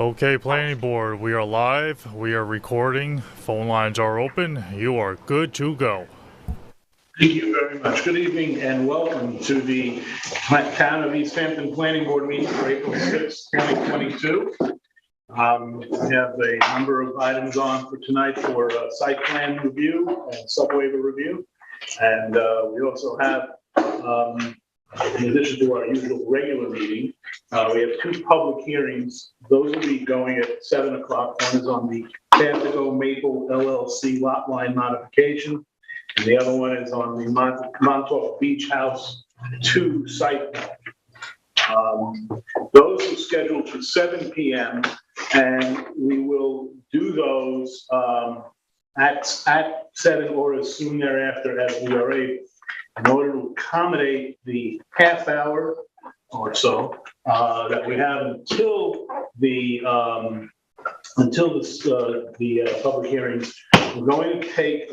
Okay, planning board, we are live, we are recording, phone lines are open, you are good to go. Thank you very much. Good evening and welcome to the Town of East Hampton Planning Board meeting for April 6, 2022. We have a number of items on for tonight for site plan review and sub-waiver review. And we also have, in addition to our usual regular meeting, we have two public hearings. Those will be going at 7 o'clock. One is on the Pantago Maple LLC lot line modification, and the other one is on the Montauk Beach House 2 site plan. Those are scheduled for 7 p.m. and we will do those at 7 or as soon thereafter as we are able, in order to accommodate the half hour or so that we have until the public hearings. We're going to take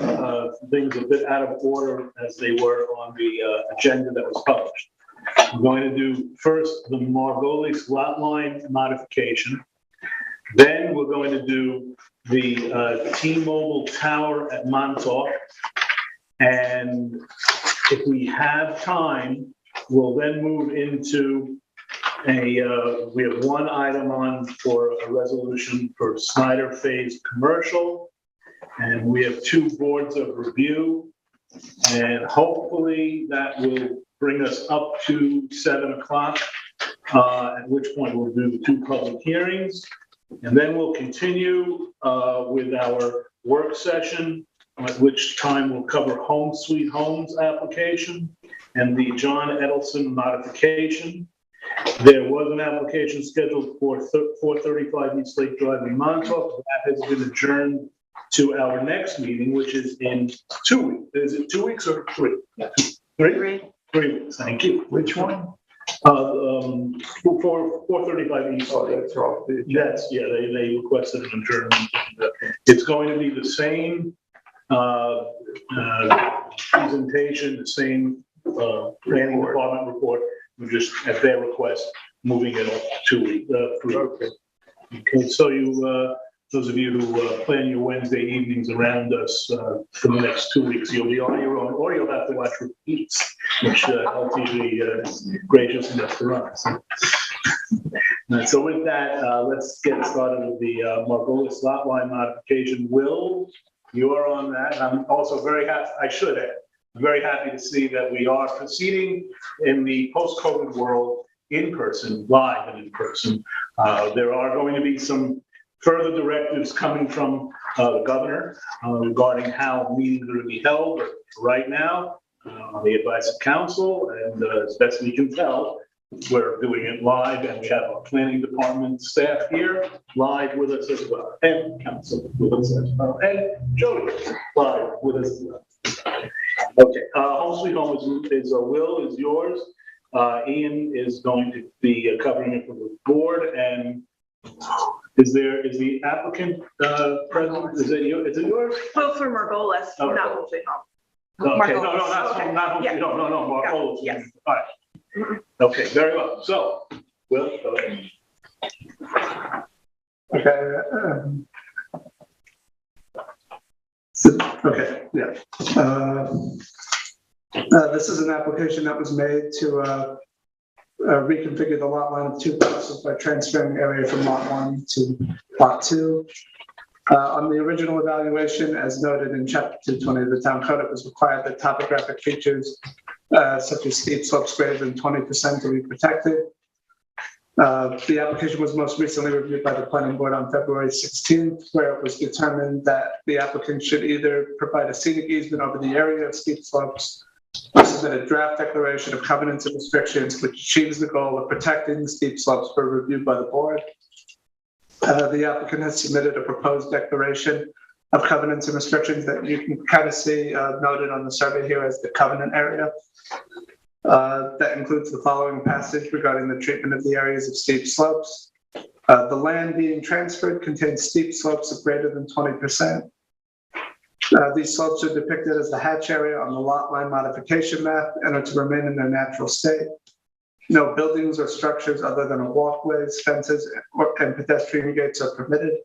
things a bit out of order as they were on the agenda that was published. We're going to do first the Margolis lot line modification. Then we're going to do the T-Mobile Tower at Montauk. And if we have time, we'll then move into we have one item on for a resolution for Snyder Phase Commercial. And we have two boards of review. And hopefully that will bring us up to 7 o'clock, at which point we'll do the two public hearings. And then we'll continue with our work session, at which time we'll cover Home Sweet Homes application and the John Edelson modification. There was an application scheduled for 435 East Lake Drive in Montauk. That has been adjourned to our next meeting, which is in 2 weeks. Is it 2 weeks or 3? Yeah. 3? 3 weeks, thank you. Which one? For 435 East. Oh, that's off the agenda. Yes, yeah, they requested an adjournment. It's going to be the same presentation, the same planning department report. We're just, at their request, moving it up 2 weeks. Okay, so you, those of you who plan your Wednesday evenings around us for the next 2 weeks, you'll be on your own, or you'll have to watch repeats, which LTV is gracious enough to run. So with that, let's get started with the Margolis lot line modification. Will, you are on that. I'm also very happy, I'm very happy to see that we are proceeding in the post-COVID world in person, live and in person. There are going to be some further directives coming from the governor regarding how meetings are to be held. But right now, on the advice of council, and as best we can tell, we're doing it live, and we have our planning department staff here live with us as well, and council with us as well, and Jody live with us as well. Okay, Home Sweet Home is Will, is yours. Ian is going to be covering it for the board, and is the applicant present? Is it yours? Well, for Margolis, Oh, not Home Sweet Home. Okay, no, Margolis. not Home Sweet Home, no, Margolis. Yes. All right. Okay, very well. So, Will, go ahead. Okay. Okay, yeah. This is an application that was made to reconfigure the lot line of two parcels by transferring area from lot 1 to lot 2. On the original evaluation, as noted in chapter 220 of the town code, it was required that topographic features such as steep slopes greater than 20% to be protected. The application was most recently reviewed by the planning board on February 16th, where it was determined that the applicant should either provide a scenic easement over the area of steep slopes or submit a draft declaration of covenants and restrictions which achieves the goal of protecting the steep slopes for review by the board. The applicant has submitted a proposed declaration of covenants and restrictions that you can kind of see noted on the survey here as the covenant area. That includes the following passage regarding the treatment of the areas of steep slopes. The land being transferred contains steep slopes of greater than 20%. These slopes are depicted as the hatch area on the lot line modification map and are to remain in their natural state. No buildings or structures other than walkways, fences, and pedestrian gates are permitted.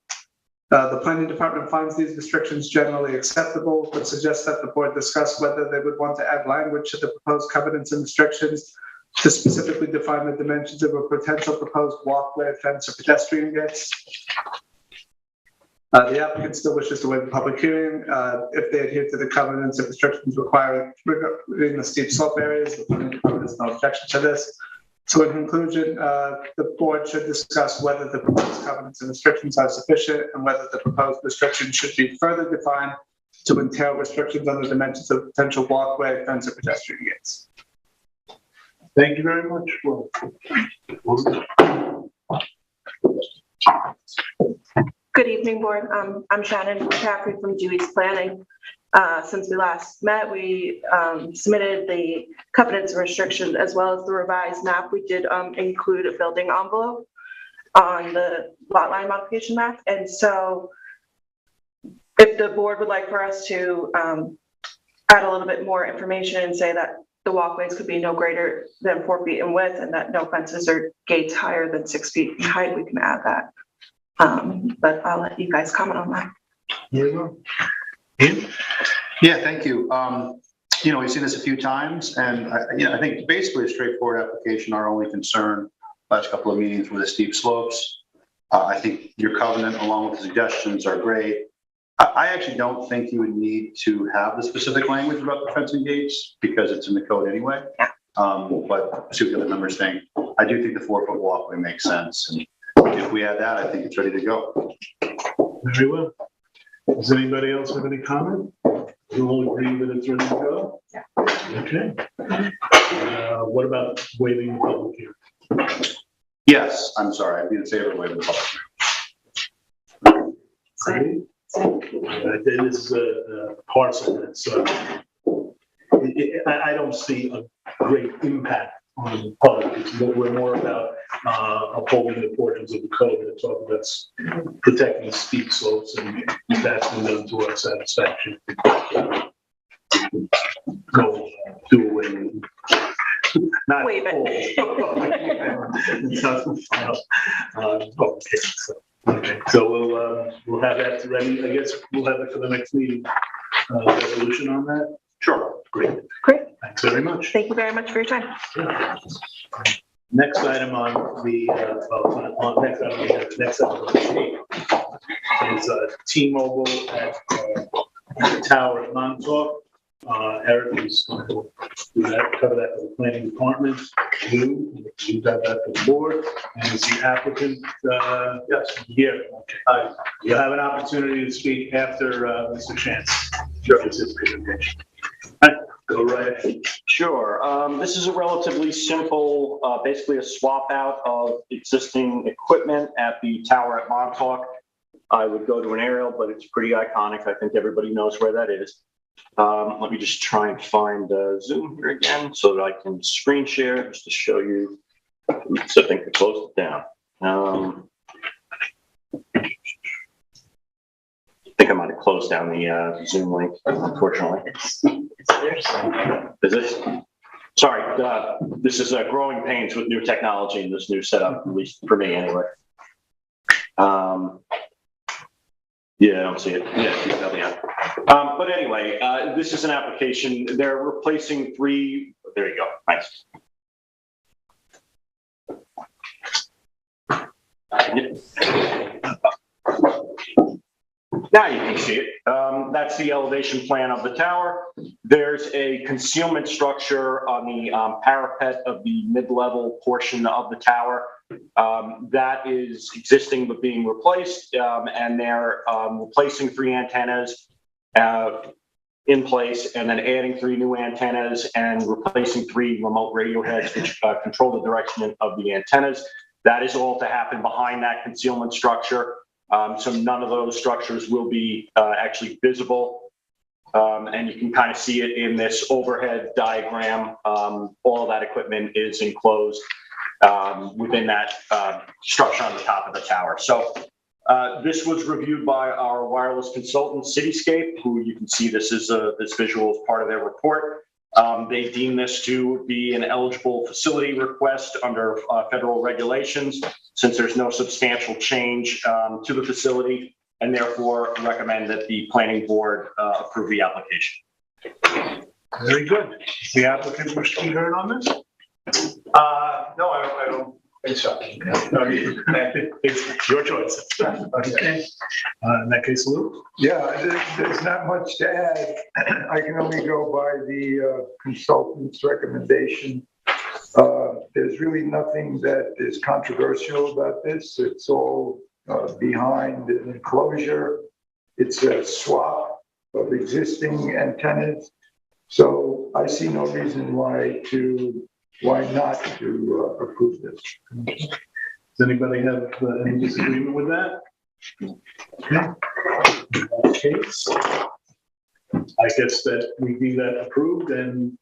The planning department finds these restrictions generally acceptable, but suggests that the board discuss whether they would want to add language to the proposed covenants and restrictions to specifically define the dimensions of a potential proposed walkway, fence, or pedestrian gates. The applicant still wishes to waive the public hearing if they adhere to the covenants and restrictions required regarding the steep slope areas. The planning department has no objection to this. So in conclusion, the board should discuss whether the proposed covenants and restrictions are sufficient and whether the proposed restrictions should be further defined to entail restrictions on the dimensions of potential walkway, fence, or pedestrian gates. Thank you very much. Good evening, board. I'm Shannon McCaffrey from Dewey's Planning. Since we last met, we submitted the covenants and restrictions as well as the revised map. We did include a building envelope on the lot line modification map. And so if the board would like for us to add a little bit more information and say that the walkways could be no greater than 4 feet in width and that no fences or gates higher than 6 feet in height, we can add that. But I'll let you guys comment on that. Yeah, thank you. We've seen this a few times, and I think basically a straightforward application. Our only concern last couple of meetings were the steep slopes. I think your covenant, along with the suggestions, are great. I actually don't think you would need to have the specific language about the fencing gates because it's in the code anyway. Yeah. But I see what the other members think. I do think the 4-foot walkway makes sense, and if we add that, I think it's ready to go. Very well. Does anybody else have any comment? You all agree that it's ready to go? Yeah. Okay. What about waiving the public hearing? Yes, I'm sorry, I'd be in favor of waiving the public hearing. Great. This is a parcel that's, I don't see a great impact on the public. We're more about upholding the portions of the code that talk about protecting the steep slopes, and if that's been done to our satisfaction, go do away with it. Not Waive it. Okay, so we'll have that ready. I guess we'll have it for the next meeting. Resolution on that. Sure. Great. Great. Thanks very much. Thank you very much for your time. Next item on the next item on the sheet is T-Mobile at the tower at Montauk. Eric is going to do that, cover that for the planning department. You got that for the board, and is the applicant yes here? Okay. You'll have an opportunity to speak after Mr. Chance. Sure. His presentation. Go right ahead. Sure. This is a relatively simple, basically a swap out of existing equipment at the tower at Montauk. I would go to an aerial, but it's pretty iconic. I think everybody knows where that is. Let me just try and find Zoom here again so that I can screen share just to show you. So I think I closed it down. I think I might have closed down the Zoom link, unfortunately. It's there somewhere. Is it? Sorry, this is growing pains with new technology and this new setup, at least for me anyway. Yeah, I don't see it. Yeah. But anyway, this is an application. They're replacing 3. There you go. Nice. Now you can see it. That's the elevation plan of the tower. There's a concealment structure on the parapet of the mid-level portion of the tower. That is existing but being replaced, and they're replacing 3 antennas in place and then adding 3 new antennas and replacing 3 remote radio heads which control the direction of the antennas. That is all to happen behind that concealment structure. So none of those structures will be actually visible. And you can kind of see it in this overhead diagram. All of that equipment is enclosed within that structure on the top of the tower. So this was reviewed by our wireless consultant, Cityscape, who you can see this is this visual is part of their report. They deem this to be an eligible facility request under federal regulations, since there's no substantial change to the facility, and therefore recommend that the planning board approve the application. Very good. The applicant wish to be heard on this? No, I don't think so. It's your choice. Okay. In that case, Lou? Yeah, there's not much to add. I can only go by the consultant's recommendation. There's really nothing that is controversial about this. It's all behind an enclosure. It's a swap of existing antennas. So I see no reason why not to approve this. Does anybody have any disagreement with that? Okay. In that case, I guess that we deem that approved, and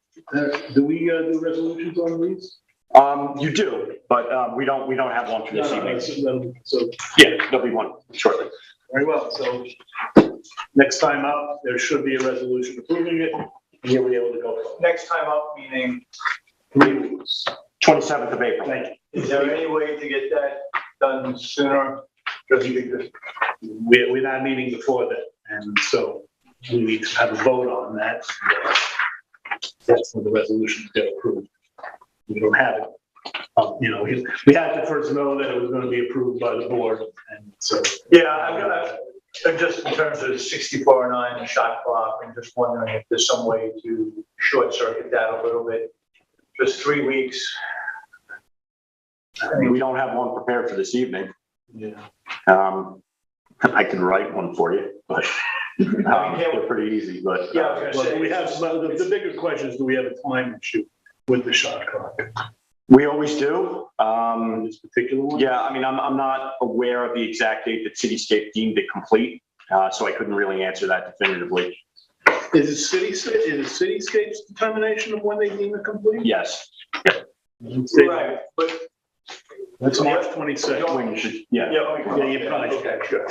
do we do resolutions on these? You do, but we don't have one for this evening. So, Yeah, there'll be one shortly. very well. So next time up, there should be a resolution approving it, and you'll be able to go. Next time up, meaning, 3 weeks. 27th of April. Thank you. is there any way to get that done sooner? Because you think this, We're not meeting before that, and so we need to have a vote on that. That's when the resolutions get approved. We don't have it. We had to first know that it was going to be approved by the board, and so. yeah, I'm just in terms of 6409 and shot clock, I'm just wondering if there's some way to short circuit that a little bit. Just 3 weeks. I mean, we don't have one prepared for this evening. Yeah. I can write one for you, but they're pretty easy. But Yeah, I was gonna Well, say. we have, the bigger question is, do we have a time issue with the shot clock? we always do. This particular one? Yeah, I mean, I'm not aware of the exact date that Cityscape deemed it complete, so I couldn't really answer that definitively. Is it Cityscape's determination of when they deem it complete? Yes. Right, but. That's March 22nd. Yeah. Yeah, you probably should.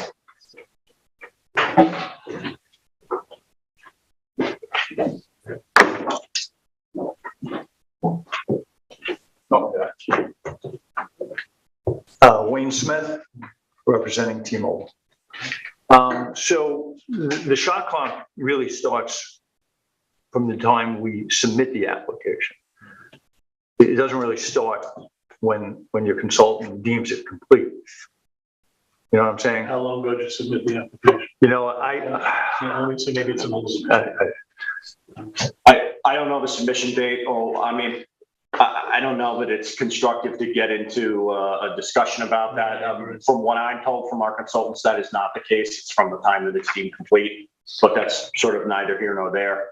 Okay, sure. Wayne Smith, representing T-Mobile. So the shot clock really starts from the time we submit the application. It doesn't really start when your consultant deems it complete. You know what I'm saying? How long ago did you submit the application? You know, So maybe it's a little. I don't know the submission date. I mean, I don't know that it's constructive to get into a discussion about that. From what I'm told from our consultants, that is not the case. It's from the time that it's deemed complete, but that's sort of neither here nor there.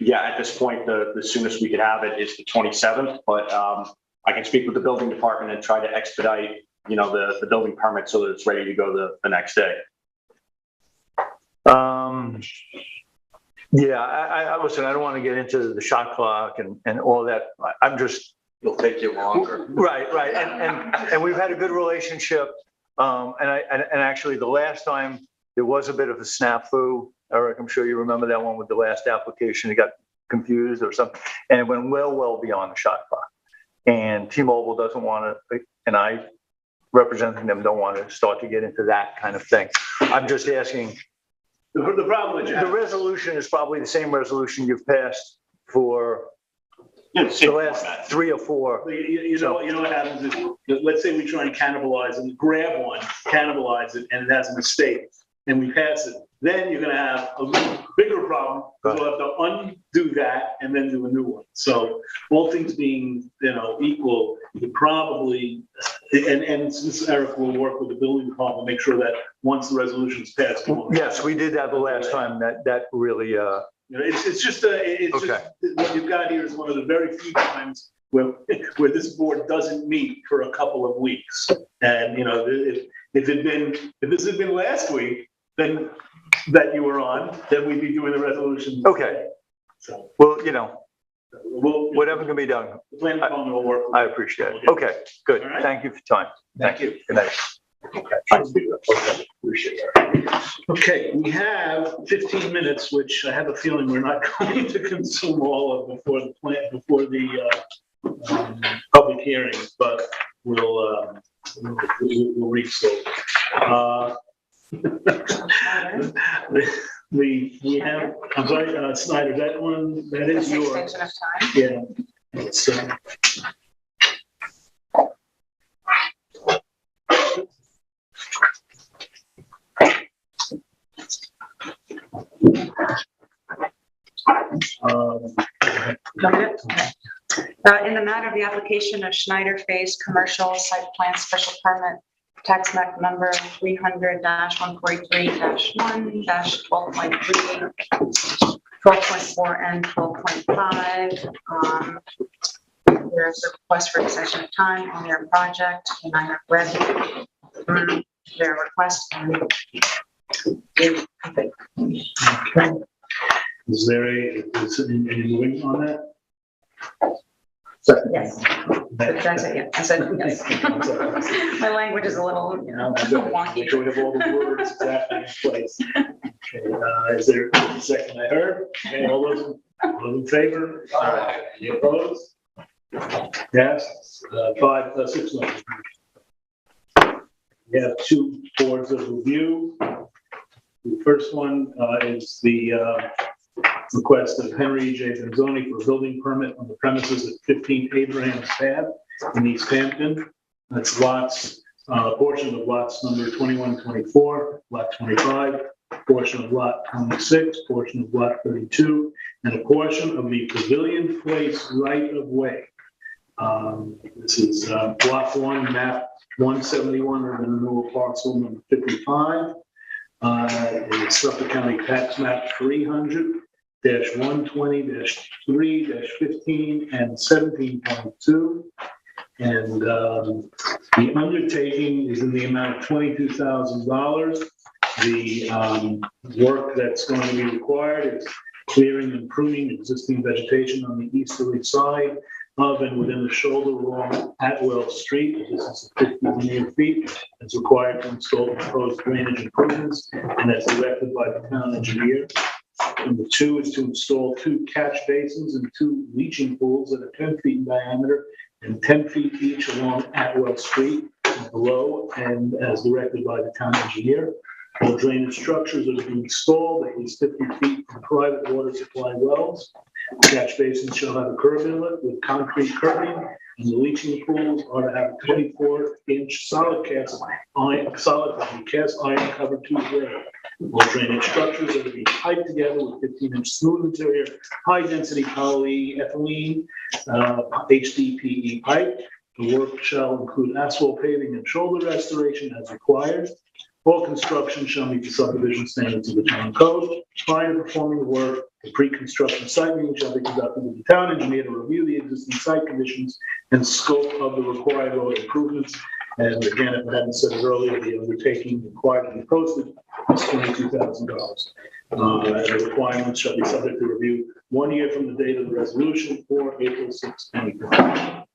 Yeah, at this point, the soonest we could have it is the 27th, but I can speak with the building department and try to expedite, the building permit so that it's ready to go the next day. Yeah, I listen, I don't want to get into the shot clock and all that. I'm just. It'll take you longer. Right. And we've had a good relationship. And actually the last time there was a bit of a snafu, Eric, I'm sure you remember that one with the last application. It got confused or something, and it went well beyond the shot clock. And T-Mobile doesn't want to, and I, representing them, don't want to start to get into that kind of thing. I'm just asking. The problem is The resolution is probably the same resolution you've passed for the last 3 or 4. You know what happens is, let's say we try and cannibalize and grab one, cannibalize it, and it has a mistake, and we pass it. Then you're going to have a bigger problem, because we'll have to undo that and then do a new one. So all things being, equal, you probably, and since Eric will work with the building department, make sure that once the resolution is passed. Yes, we did that the last time. That really. It's just what you've got here is one of the very few times where this board doesn't meet for a couple of weeks. And if this had been last week, then that you were on, then we'd be doing the resolution. Okay. So Well, whatever can be done. the plan department will work. I appreciate it. Okay, good. All right. Thank you for your time. Thank you. Good night. Okay. Appreciate it. Okay, we have 15 minutes, which I have a feeling we're not going to consume all of before the public hearings, but we'll read slowly. We have, I'm sorry, Snyder, that one, that is That's the yours. extension of time. Yeah. It's, In the matter of the application of Schneider Phase Commercial Site Plan Special Permit, tax map number 300-143-1-12.3, 12.4 and 12.5. There's a request for extension of time on their project, and I have read their request. okay. Is there any moving on that? Yes. That's it, yeah. I said yes. My language is a little, wonky. Make sure we have all the words exactly in place. Okay, is there a second I heard? Okay, all those in favor? Any opposed? Yes, 6 no. We have 2 boards of review. The first one is the request of Henry J. Benzoni for a building permit on the premises at 15 Abraham's Ave in East Hampton. That's portion of lots number 2124, lot 25, portion of lot 26, portion of lot 32, and a portion of the Pavilion Place right-of-way. This is block 1, map 171, urban renewal parcel number 55. It's Suffolk County Tax Map 300-120-3-15 and 17.2. And the undertaking is in the amount of $22,000. The work that's going to be required is clearing and pruning existing vegetation on the easterly side of and within the shoulder along Atwell Street. This is 50 linear feet. It's required to install proposed drainage improvements, and that's directed by the town engineer. Number 2 is to install 2 catch basins and 2 leaching pools that are 10 feet in diameter and 10 feet each along Atwell Street below, and as directed by the town engineer. All drainage structures are to be installed at least 50 feet from private water supply wells. Catch basins shall have a curb inlet with concrete curbing, and the leaching pools are to have a 24-inch solid cast iron covered tube rail. All drainage structures are to be piped together with 15-inch smooth interior, high-density polyethylene HDPE pipe. The work shall include asphalt paving and shoulder restoration as required. All construction shall meet the subdivision standards of the town code. Prior to performing the work, the pre-construction site meeting shall be conducted with the town engineer to review the existing site conditions and scope of the required road improvements. And again, if I hadn't said it earlier, the undertaking required to be posted is $22,000. The requirements shall be subject to review 1 year from the date of the resolution or April 6, 2020.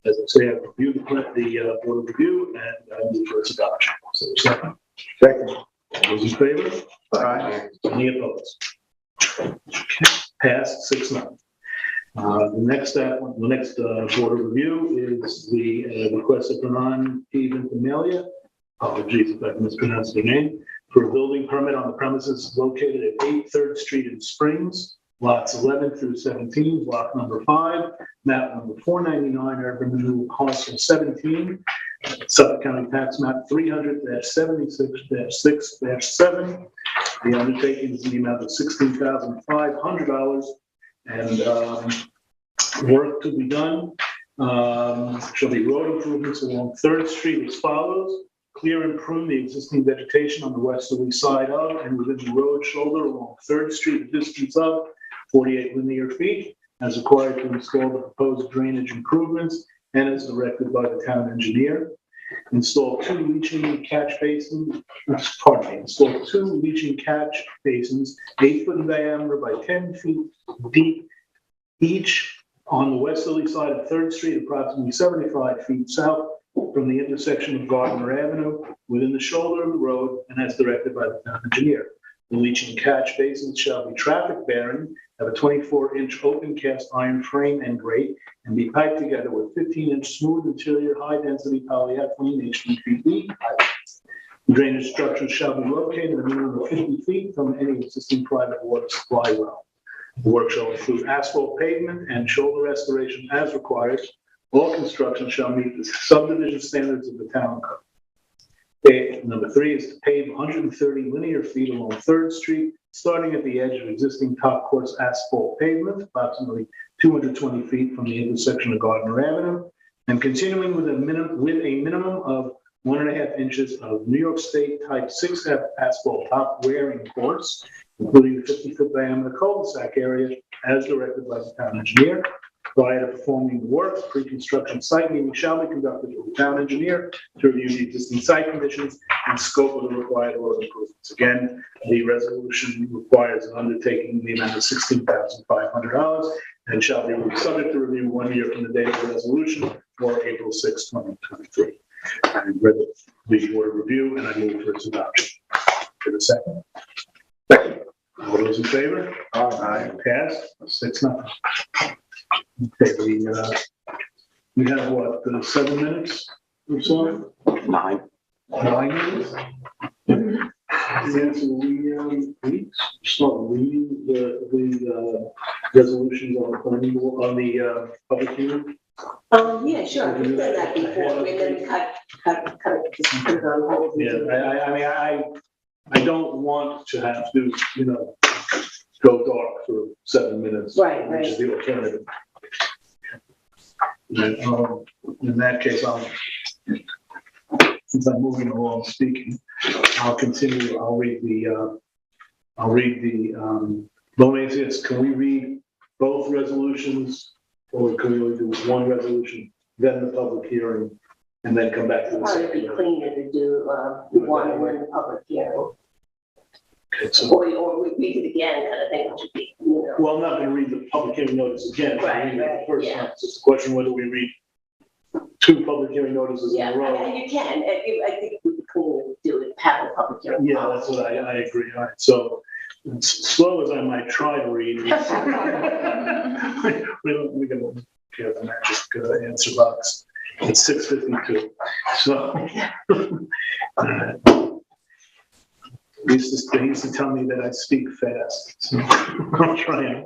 As I say, I've reviewed the board of review and I move for its adoption. So second. Second. All those in favor? Aye. Any opposed? Okay. Passed 6-0. The next board of review is the request of Renan P. Ventimiglia. Apologies if I mispronounced their name. For a building permit on the premises located at 8 3rd Street in Springs. Lots 11 through 17, block number 5, map number 499, urban renewal parcel 17, Suffolk County Tax Map 300-76-6-7. The undertaking is in the amount of $16,500, and work to be done shall be road improvements along 3rd Street as follows. Clear and prune the existing vegetation on the westerly side of and within the road shoulder along 3rd Street, a distance of 48 linear feet, as required to install the proposed drainage improvements and as directed by the town engineer. Install 2 leaching catch basins, install 2 leaching catch basins, 8 foot in diameter by 10 feet deep, each on the westerly side of 3rd Street, approximately 75 feet south from the intersection of Gardner Avenue within the shoulder of the road and as directed by the town engineer. The leach and catch basins shall be traffic bearing, have a 24-inch open cast iron frame and grate, and be piped together with 15-inch smooth interior high-density polyethylene HDPE pipe. Drainage structures shall be located a minimum of 50 feet from any existing private water supply well. The work shall include asphalt pavement and shoulder restoration as required. All construction shall meet the subdivision standards of the town code. Number 3 is to pave 130 linear feet along 3rd Street, starting at the edge of existing top course asphalt pavement, approximately 220 feet from the intersection of Gardner Avenue, and continuing with a minimum of 1.5 inches of New York State Type 6F asphalt top wearing course, including the 50-foot diameter cul-de-sac area as directed by the town engineer. Prior to performing the work, pre-construction site meeting shall be conducted with the town engineer to review the existing site conditions and scope of the required road improvements. Again, the resolution requires an undertaking in the amount of $16,500 and shall be subject to review 1 year from the date of the resolution or April 6, 2023. I read the order review and I move for its adoption. For a second. Second. All those in favor? Aye. Passed. 6-0. Okay, we have what, 7 minutes or so? 9. 9 minutes? Yeah, so we start reading the resolutions on the planning board, on the public hearing. Yeah, sure, we've done that before, and then cut it on hold. Yeah, I don't want to have to, go dark for 7 minutes. Right. Which is the alternative. And, in that case, since I'm moving along speaking, I'll continue. I'll read the Bonasius. Can we read both resolutions, or can we only do one resolution, then the public hearing, and then come back to the Probably second? be cleaner to do one and then the public hearing. Okay, so, Or we read it again, kind of thing, which would be, well, I'm not going to read the public hearing notice again. Right, I'm reading it the first yeah. time. It's just a question whether we read 2 public hearing notices yeah, in a row. you can, I think it would be cleaner to do it, have a public hearing. Yeah, that's what I agree. All right, so as slow as I might try to read, we're going to get the magic answer box. It's 6:52. So he used to tell me that I speak fast. So I'm trying.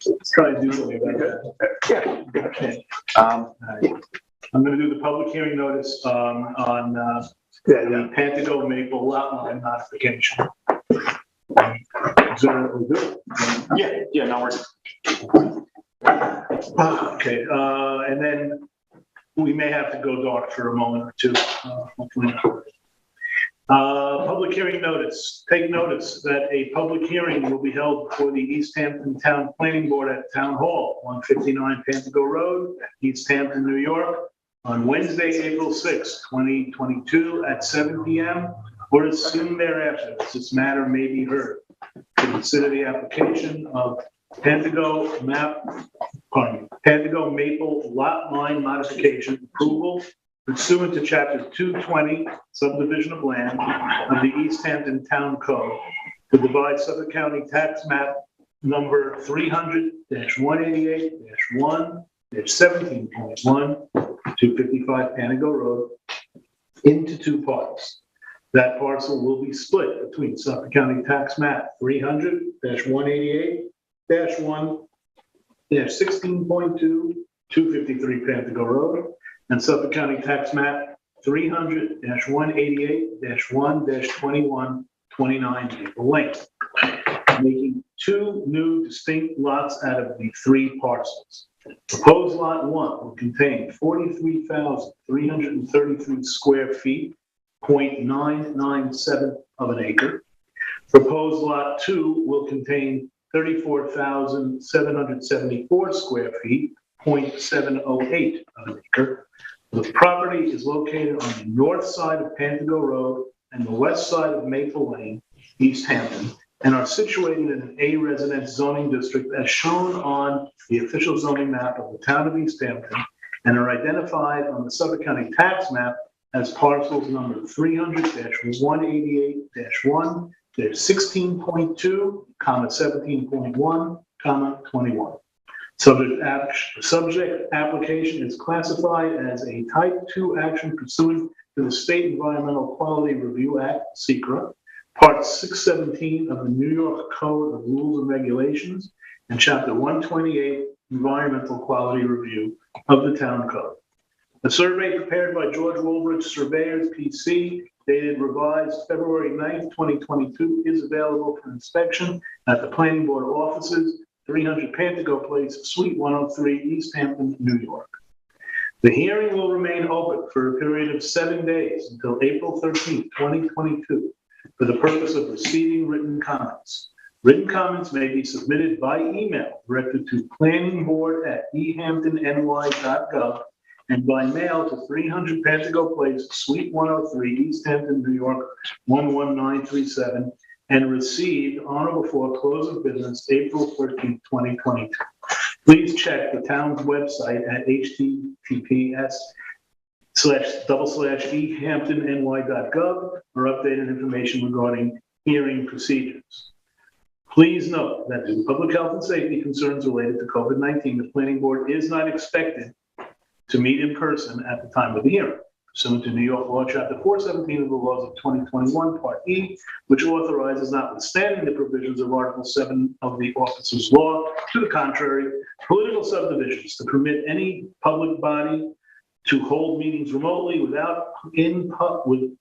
Let's try and do something about that. Yeah. Okay. All right. I'm going to do the public hearing notice on the Pantago Maple lot line modification. Is that good? Yeah, no worries. Okay, and then we may have to go dark for a moment or two. Hopefully not. Public hearing notice. Take notice that a public hearing will be held before the East Hampton Town Planning Board at Town Hall, 159 Pantago Road, East Hampton, New York, on Wednesday, April 6, 2022 at 7 p.m. or as soon thereafter, as this matter may be heard. To consider the application of Pantago Maple Lot Line Modification Approval pursuant to Chapter 220, Subdivision of Land of the East Hampton Town Code to divide Suffolk County Tax Map number 300-188-1-17.1, 255 Pantago Road, into 2 parts. That parcel will be split between Suffolk County Tax Map 300-188-1-16.2, 253 Pantago Road, and Suffolk County Tax Map 300-188-1-2129 Maple Lane, making 2 new distinct lots out of the 3 parcels. Proposed Lot 1 will contain 43,333 square feet, 0.997 of an acre. Proposed Lot 2 will contain 34,774 square feet, 0.708 of an acre. The property is located on the north side of Pantago Road and the west side of Maple Lane, East Hampton, and are situated in an A residence zoning district as shown on the official zoning map of the town of East Hampton and are identified on the Suffolk County tax map as parcels number 300-188-1, 16.2, 17.1, 21. Subject application is classified as a Type 2 action pursuant to the State Environmental Quality Review Act, (SECRA), Part 617 of the New York Code of Rules and Regulations, and Chapter 128, Environmental Quality Review of the Town Code. A survey prepared by George Woolbridge Surveyors, PC, dated revised February 9th, 2022, is available for inspection at the Planning Board offices, 300 Pantago Place, Suite 103, East Hampton, New York. The hearing will remain open for a period of 7 days until April 13th, 2022, for the purpose of receiving written comments. Written comments may be submitted by email directed to planningboard@ehamptonny.gov and by mail to 300 Pantago Place, Suite 103, East Hampton, New York, 11937, and received on or before close of business April 13th, 2022. Please check the town's website at https://ehamptonny.gov for updated information regarding hearing procedures. Please note that due to public health and safety concerns related to COVID-19, the planning board is not expected to meet in person at the time of the hearing, pursuant to New York Law, Chapter 417 of the laws of 2021, Part E, which authorizes, notwithstanding the provisions of Article 7 of the Officers' Law, to the contrary, political subdivisions to permit any public body to hold meetings remotely without in-public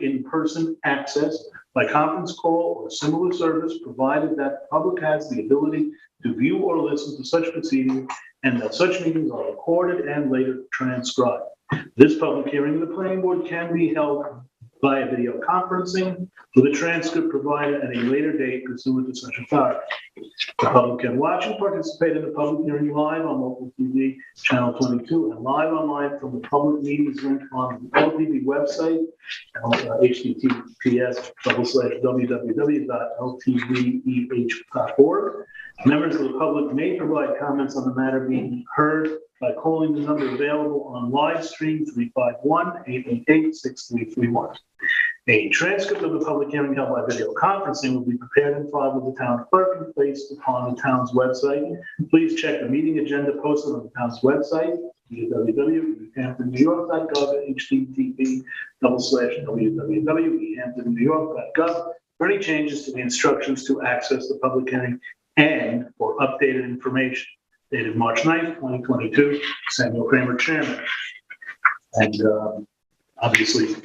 in-person access by conference call or similar service, provided that the public has the ability to view or listen to such proceedings and that such meetings are recorded and later transcribed. This public hearing of the planning board can be held via video conferencing with a transcript provided at a later date pursuant to such authority. The public can watch and participate in the public hearing live on local TV channel 22 and live online from the public meetings link on the LTV website, https://www.ltveh.org. Members of the public may provide comments on the matter being heard by calling the number available on live stream 351-888-6331. A transcript of the public hearing held by video conferencing will be prepared and filed with the town clerk and placed upon the town's website. Please check the meeting agenda posted on the town's website, www.ehamptonnewyork.gov, http://www.ehamptonnewyork.gov, for any changes to the instructions to access the public hearing and for updated information. Dated March 9th, 2022, Samuel Kramer, Chairman. And obviously,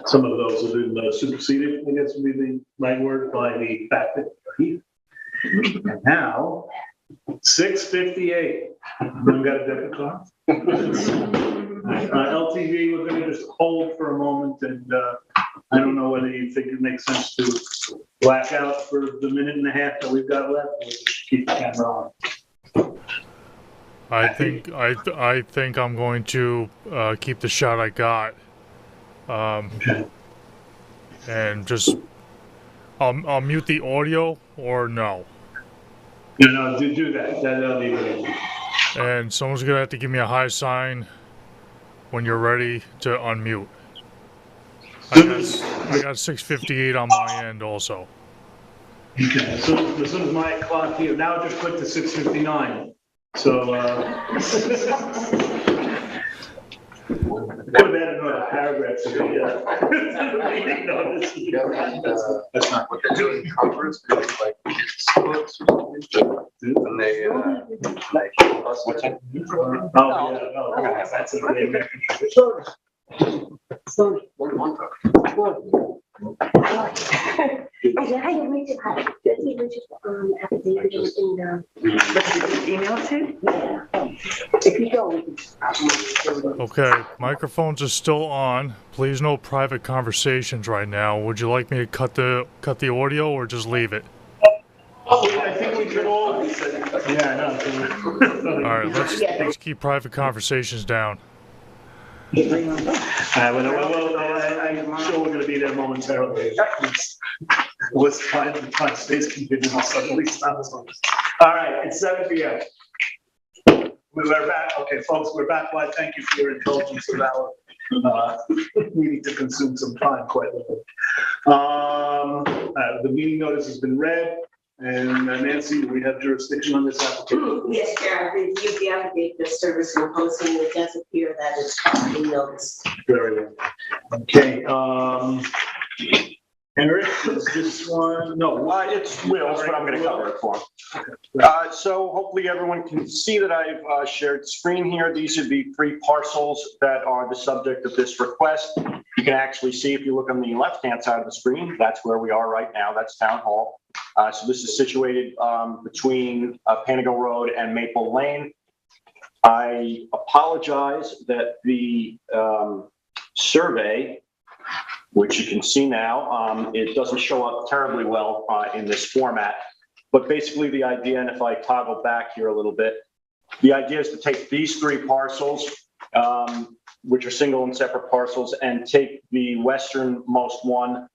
some of those have been superseded, I guess would be the right word, by the fact that they're here. And now, 6:58. Anyone got a deck of cards? LTV, we're going to just hold for a moment, and I don't know whether you think it makes sense to black out for the minute and a half that we've got left, or just keep the camera on. I think I'm going to keep the shot I got, and just I'll mute the audio or no. No, do that. That'll be good. And someone's gonna have to give me a high sign when you're ready to unmute. I got 6:58 on my end also. Okay, so as soon as my clock here, now it just clicked to 6:59. So, could have added another paragraph to the meeting notice. That's not what they're doing in conference, because like books or something. And they like what's that? That's a great message. Sorry. Email to? If you don't. Okay, microphones are still on. Please no private conversations right now. Would you like me to cut the audio or just leave it? I think we could all. Yeah, no. All right, let's keep private conversations down. I'm sure we're going to be there momentarily. Let's find space conditions. All right, it's 7 p.m. We're back. Okay, folks, we're back. Why, thank you for your indulgence of our needing to consume some time, quite literally. The meeting notice has been read, and Nancy, we have jurisdiction on this application. Yes, Chair, I reviewed the application of service and posting. It does appear that it's properly noticed. Very well. Okay, Henry, is this one? No. It's Will's, but I'm going to cover it for him. So hopefully everyone can see that I've shared the screen here. These are the 3 parcels that are the subject of this request. You can actually see, if you look on the left-hand side of the screen, that's where we are right now. That's Town Hall. So this is situated between Panago Road and Maple Lane. I apologize that the survey, which you can see now, it doesn't show up terribly well in this format. But basically the idea, and if I toggle back here a little bit, the idea is to take these 3 parcels, which are single and separate parcels, and take the westernmost one.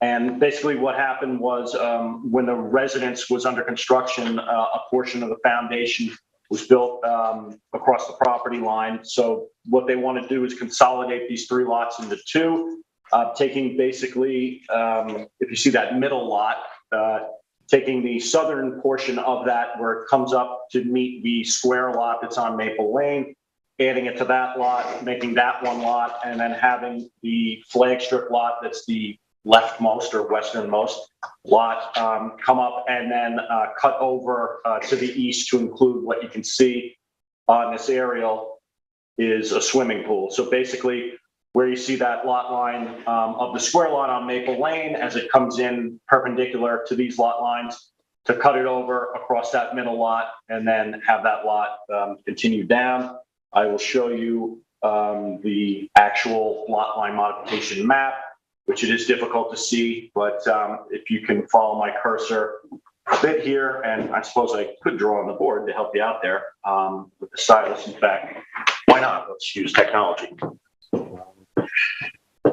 And basically what happened was when the residence was under construction, a portion of the foundation was built across the property line. So what they want to do is consolidate these 3 lots into 2. Taking basically, if you see that middle lot, taking the southern portion of that where it comes up to meet the square lot that's on Maple Lane, adding it to that lot, making that one lot, and then having the flag strip lot that's the leftmost or westernmost lot come up and then cut over to the east to include what you can see on this aerial is a swimming pool. So basically, where you see that lot line of the square lot on Maple Lane as it comes in perpendicular to these lot lines, to cut it over across that middle lot and then have that lot continue down. I will show you the actual lot line modification map, which it is difficult to see, but if you can follow my cursor a bit here, and I suppose I could draw on the board to help you out there with the stylus. In fact, why not? Let's use technology.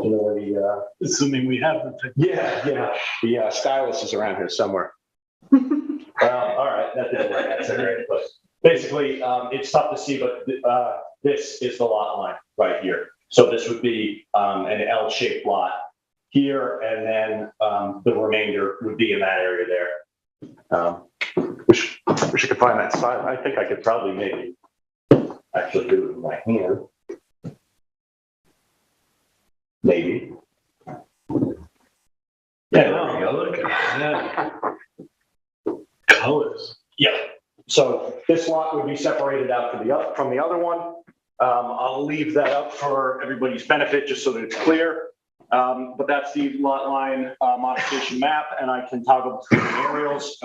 You know, Assuming we have the. the stylus is around here somewhere. Well, all right, that didn't work. That's great. But basically, it's tough to see, but this is the lot line right here. So this would be an L-shaped lot here, and then the remainder would be in that area there. Wish I could find that style. I think I could probably maybe actually do it with my hand. Maybe. Yeah, Oh, look at that. Colors. yeah. So this lot would be separated out to from the other one. I'll leave that up for everybody's benefit, just so that it's clear. But that's the lot line modification map, and I can toggle between the aerials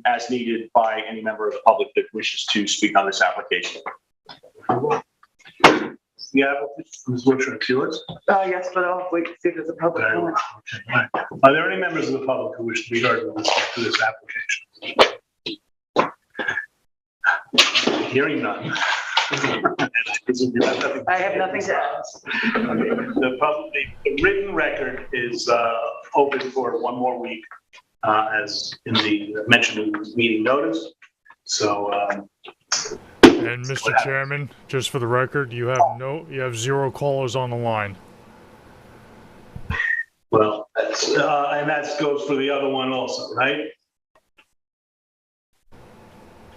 as needed by any member of the public that wishes to speak on this application. Yeah, Ms. Wiltshire, it's yours. Yes, but I'll wait to see if there's a public Very well. comment. Okay, all right. Are there any members of the public who wish to be heard with respect to this application? Hearing none. I have nothing to add. The written record is open for 1 more week, as in the mentioned meeting notice. So. And Mr. Chairman, just for the record, you have 0 callers on the line. Well, that's, and that goes for the other one also, right?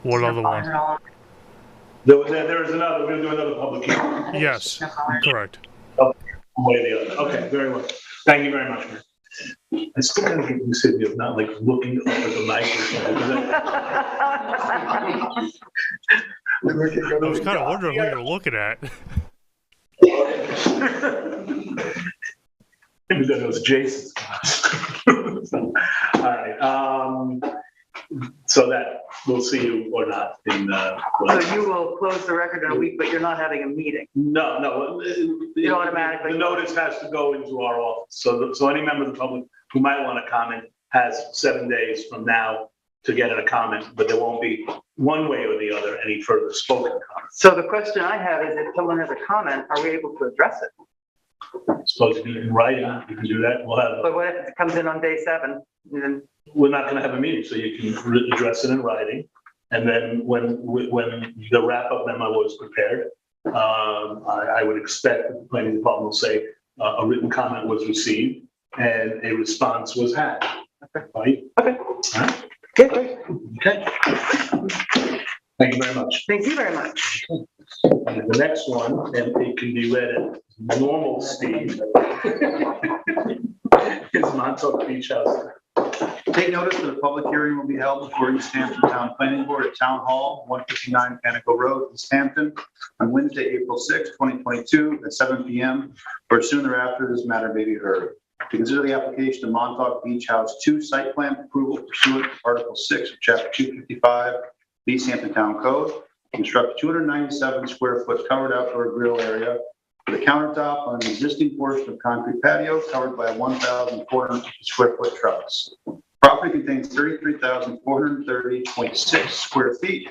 What other one? There is another, we're gonna do another public hearing. Yes, correct. One way or the other. Okay, very well. Thank you very much, man. I still gotta get used to the of not like looking up at the mic or something. I was kind of wondering who you're looking at. Maybe that was Jason's class. All right, so that, we'll see you or not in, So you will close the record in a week, but you're not having a meeting? No. It automatically. The notice has to go into our office. So any member of the public who might want to comment has 7 days from now to get in a comment, but there won't be one way or the other any further spoken comments. So the question I have is, if someone has a comment, are we able to address it? Suppose if you can write it, you can do that. We'll have, But what if it comes in on day 7? And then we're not going to have a meeting, so you can address it in writing. And then when the wrap-up memo was prepared, I would expect that the planning department will say a written comment was received and a response was had. Right? Okay. All right. Okay, great. Okay. Thank you very much. Thank you very much. And the next one, and it can be read at normal speed, is Montauk Beach House. Take notice that a public hearing will be held before East Hampton Town Planning Board at Town Hall, 159 Panico Road, East Hampton, on Wednesday, April 6, 2022, at 7 p.m. or soon thereafter. This matter may be heard. To consider the application of Montauk Beach House 2 site plan approval pursuant to Article 6 of Chapter 255 East Hampton Town Code, construct 297 square foot covered outdoor grill area with a countertop on an existing portion of concrete patio covered by a 1,450 square foot trellis. Property contains 33,430.6 square feet,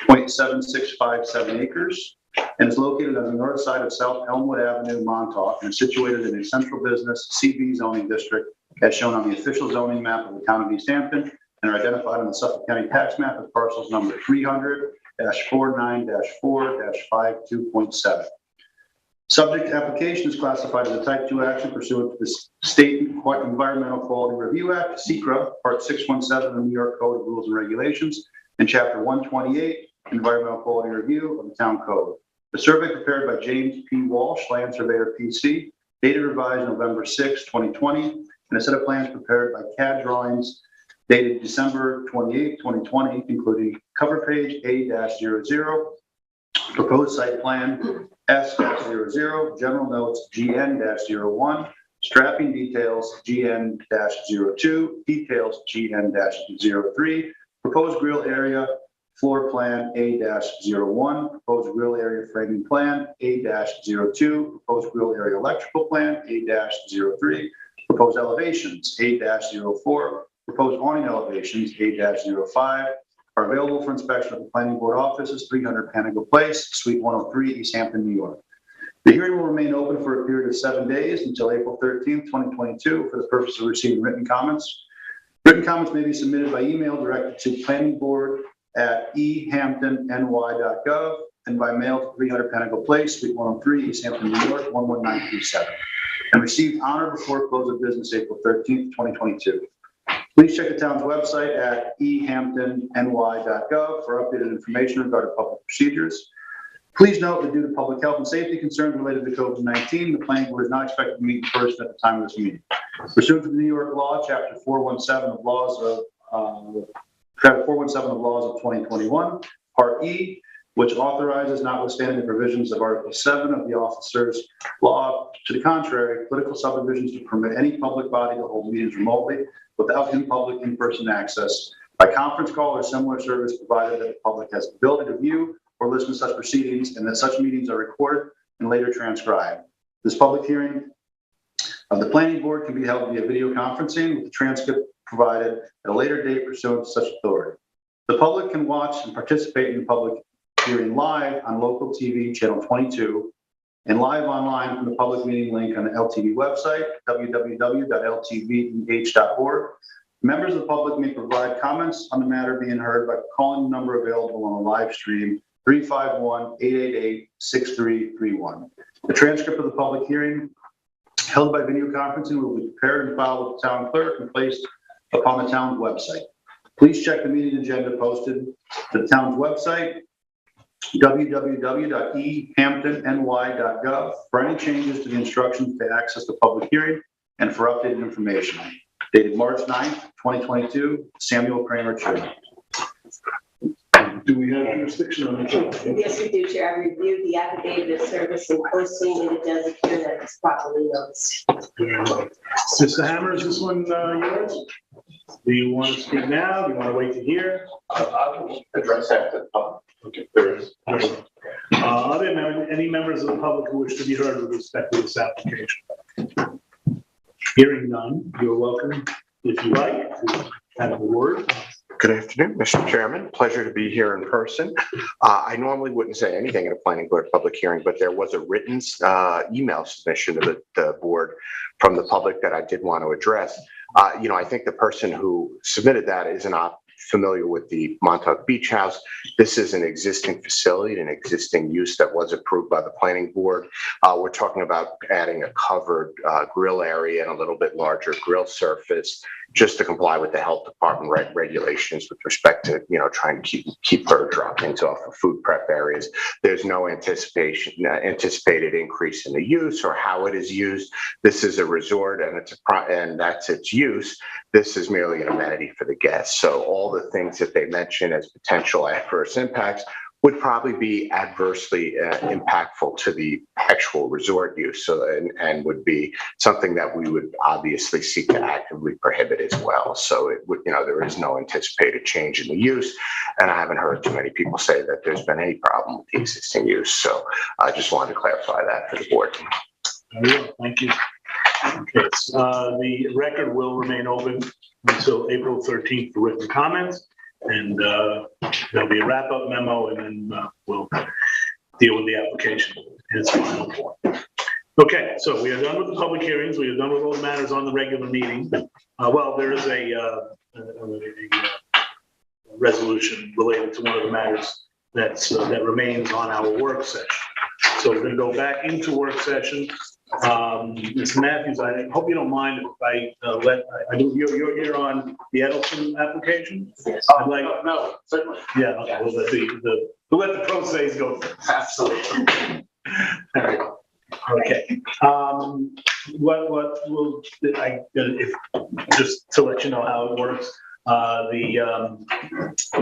0.7657 acres, and is located on the north side of South Elmwood Avenue, Montauk, and is situated in a central business CB zoning district as shown on the official zoning map of the town of East Hampton and are identified on the Suffolk County tax map as parcels number 300-49-4-52.7. Subject application is classified as a type 2 action pursuant to the State Environmental Quality Review Act, SECRA, Part 617 of the New York Code of Rules and Regulations, and Chapter 128, Environmental Quality Review of the Town Code. The survey prepared by James P. Walsh, Land Surveyor PC, dated revised November 6, 2020, and a set of plans prepared by CAD drawings dated December 28, 2020, including cover page A-00, proposed site plan S-00, general notes GN-01, strapping details GN-02, details GN-03, proposed grill area floor plan A-01, proposed grill area framing plan A-02, proposed grill area electrical plan A-03, proposed elevations A-04, proposed awning elevations A-05 are available for inspection at the Planning Board offices, 300 Panago Place, Suite 103, East Hampton, New York. The hearing will remain open for a period of 7 days until April 13th, 2022, for the purpose of receiving written comments. Written comments may be submitted by email directed to planningboard@ehamptonny.gov and by mail to 300 Panago Place, Suite 103, East Hampton, New York, 11937, and received on or before close of business April 13th, 2022. Please check the town's website at ehamptonny.gov for updated information regarding public procedures. Please note that due to public health and safety concerns related to COVID-19, the planning board is not expected to meet in person at the time of this meeting. Pursuant to the New York law, Chapter 417 of Laws of 2021, Part E, which authorizes, notwithstanding the provisions of Article 7 of the Officers' Law, to the contrary, political subdivisions to permit any public body to hold meetings remotely without in-public in-person access by conference call or similar service, provided that the public has the ability to view or listen to such proceedings and that such meetings are recorded and later transcribed. This public hearing of the planning board can be held via video conferencing with the transcript provided at a later date pursuant to such authority. The public can watch and participate in the public hearing live on local TV channel 22 and live online from the public meeting link on the LTV website, www.ltveh.org. Members of the public may provide comments on the matter being heard by calling the number available on the live stream, 351-888-6331. The transcript of the public hearing held by video conferencing will be prepared and filed with the town clerk and placed upon the town's website. Please check the meeting agenda posted to the town's website, www.ehamptonny.gov, for any changes to the instructions to access the public hearing and for updated information. Dated March 9th, 2022, Samuel Kramer, Chairman. Do we have jurisdiction on the job? Yes, we do, Chair. I reviewed the affidavit of service and posting, and it does appear that it's properly noticed. Mr. Hammer, is this one yours? Do you want to speak now? Do you want to wait to hear? I will address that. Okay, there is. Are there any members of the public who wish to be heard with respect to this application? Hearing none, you're welcome, if you like, to have the word. Good afternoon, Mr. Chairman. Pleasure to be here in person. I normally wouldn't say anything at a planning board public hearing, but there was a written email submission to the board from the public that I did want to address. I think the person who submitted that is familiar with the Montauk Beach House, this is an existing facility, an existing use that was approved by the planning board. We're talking about adding a covered grill area and a little bit larger grill surface just to comply with the health department regulations with respect to, trying to keep bird droppings off of food prep areas. There's no anticipated increase in the use or how it is used. This is a resort and that's its use. This is merely an amenity for the guests. So all the things that they mention as potential adverse impacts would probably be adversely impactful to the actual resort use. And would be something that we would obviously seek to actively prohibit as well. So it would, there is no anticipated change in the use. And I haven't heard too many people say that there's been any problem with the existing use. So I just wanted to clarify that for the board. Very well, thank you. Okay, the record will remain open until April 13th for written comments. And there'll be a wrap-up memo, and then we'll deal with the application in its final form. Okay, so we are done with the public hearings. We are done with all the matters on the regular meeting. Well, there is a resolution related to one of the matters that remains on our work session. So we're going to go back into work session. Mr. Matthews, I hope you don't mind if you're here on the Edelson application? Yes. I'd like, no, certainly. Yeah, okay, we'll let the pro says go first. Absolutely. Okay. Just to let you know how it works, the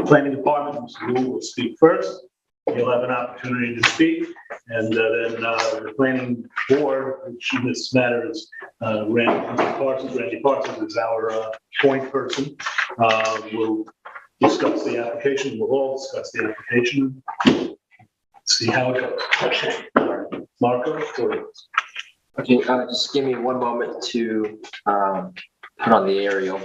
planning department, Mr. Gould, will speak first. You'll have an opportunity to speak, and then the planning board, which in this matter is Randy Parsons. Randy Parsons is our point person. We'll discuss the application. We'll all discuss the application. See how it goes. Okay. Marco, okay, just give me one moment to put on the aerial.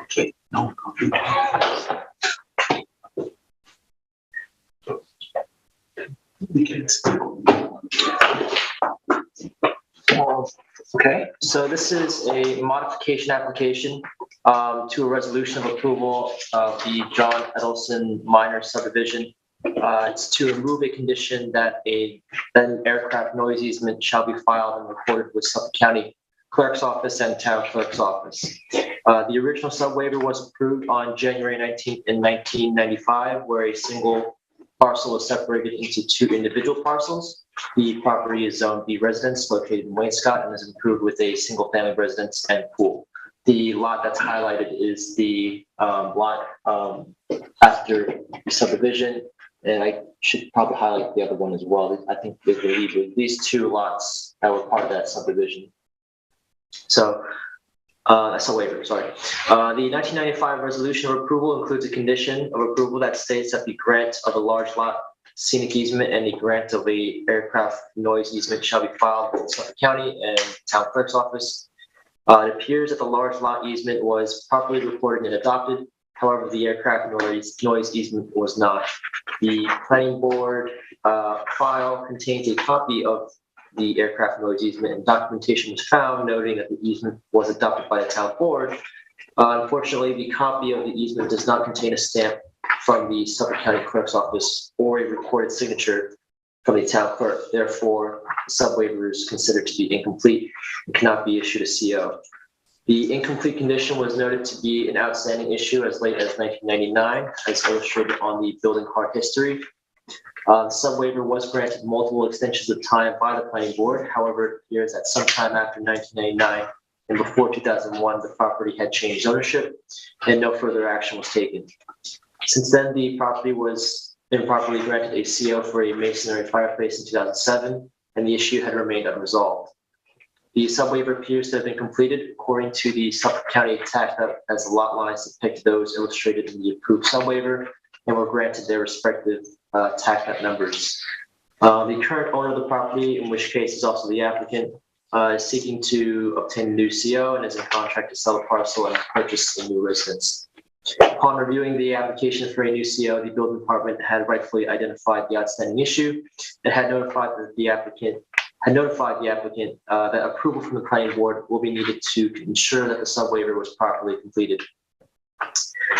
Okay. No. Okay, so this is a modification application to a resolution of approval of the John Edelson minor subdivision. It's to remove a condition that an aircraft noise easement shall be filed and recorded with Suffolk County Clerk's Office and Town Clerk's Office. The original sub-waiver was approved on January 19th in 1995, where a single parcel was separated into two individual parcels. The property is zoned B residence located in Wainscott and is improved with a single family residence and pool. The lot that's highlighted is the lot after the subdivision, and I should probably highlight the other one as well. I think they believe these two lots that were part of that subdivision. So that's a waiver, sorry. The 1995 resolution of approval includes a condition of approval that states that the grant of a large lot scenic easement and the grant of a aircraft noise easement shall be filed with Suffolk County and Town Clerk's Office. It appears that the large lot easement was properly recorded and adopted. However, the aircraft noise easement was not. The planning board file contains a copy of the aircraft noise easement, and documentation was found noting that the easement was adopted by the town board. Unfortunately, the copy of the easement does not contain a stamp from the Suffolk County Clerk's Office or a recorded signature from the town clerk. Therefore, the sub-waiver is considered to be incomplete and cannot be issued a CO. The incomplete condition was noted to be an outstanding issue as late as 1999, as illustrated on the building card history. The sub-waiver was granted multiple extensions of time by the planning board. However, it appears that sometime after 1999 and before 2001, the property had changed ownership and no further action was taken. Since then, the property was improperly granted a CO for a masonry fireplace in 2007, and the issue had remained unresolved. The sub-waiver appears to have been completed according to the Suffolk County tax map, as the lot lines depict those illustrated in the approved sub-waiver and were granted their respective tax map numbers. The current owner of the property, in which case is also the applicant, is seeking to obtain a new CO and is in contract to sell a parcel and purchase a new residence. Upon reviewing the application for a new CO, the building department had rightfully identified the outstanding issue and had notified the applicant that approval from the planning board will be needed to ensure that the sub-waiver was properly completed.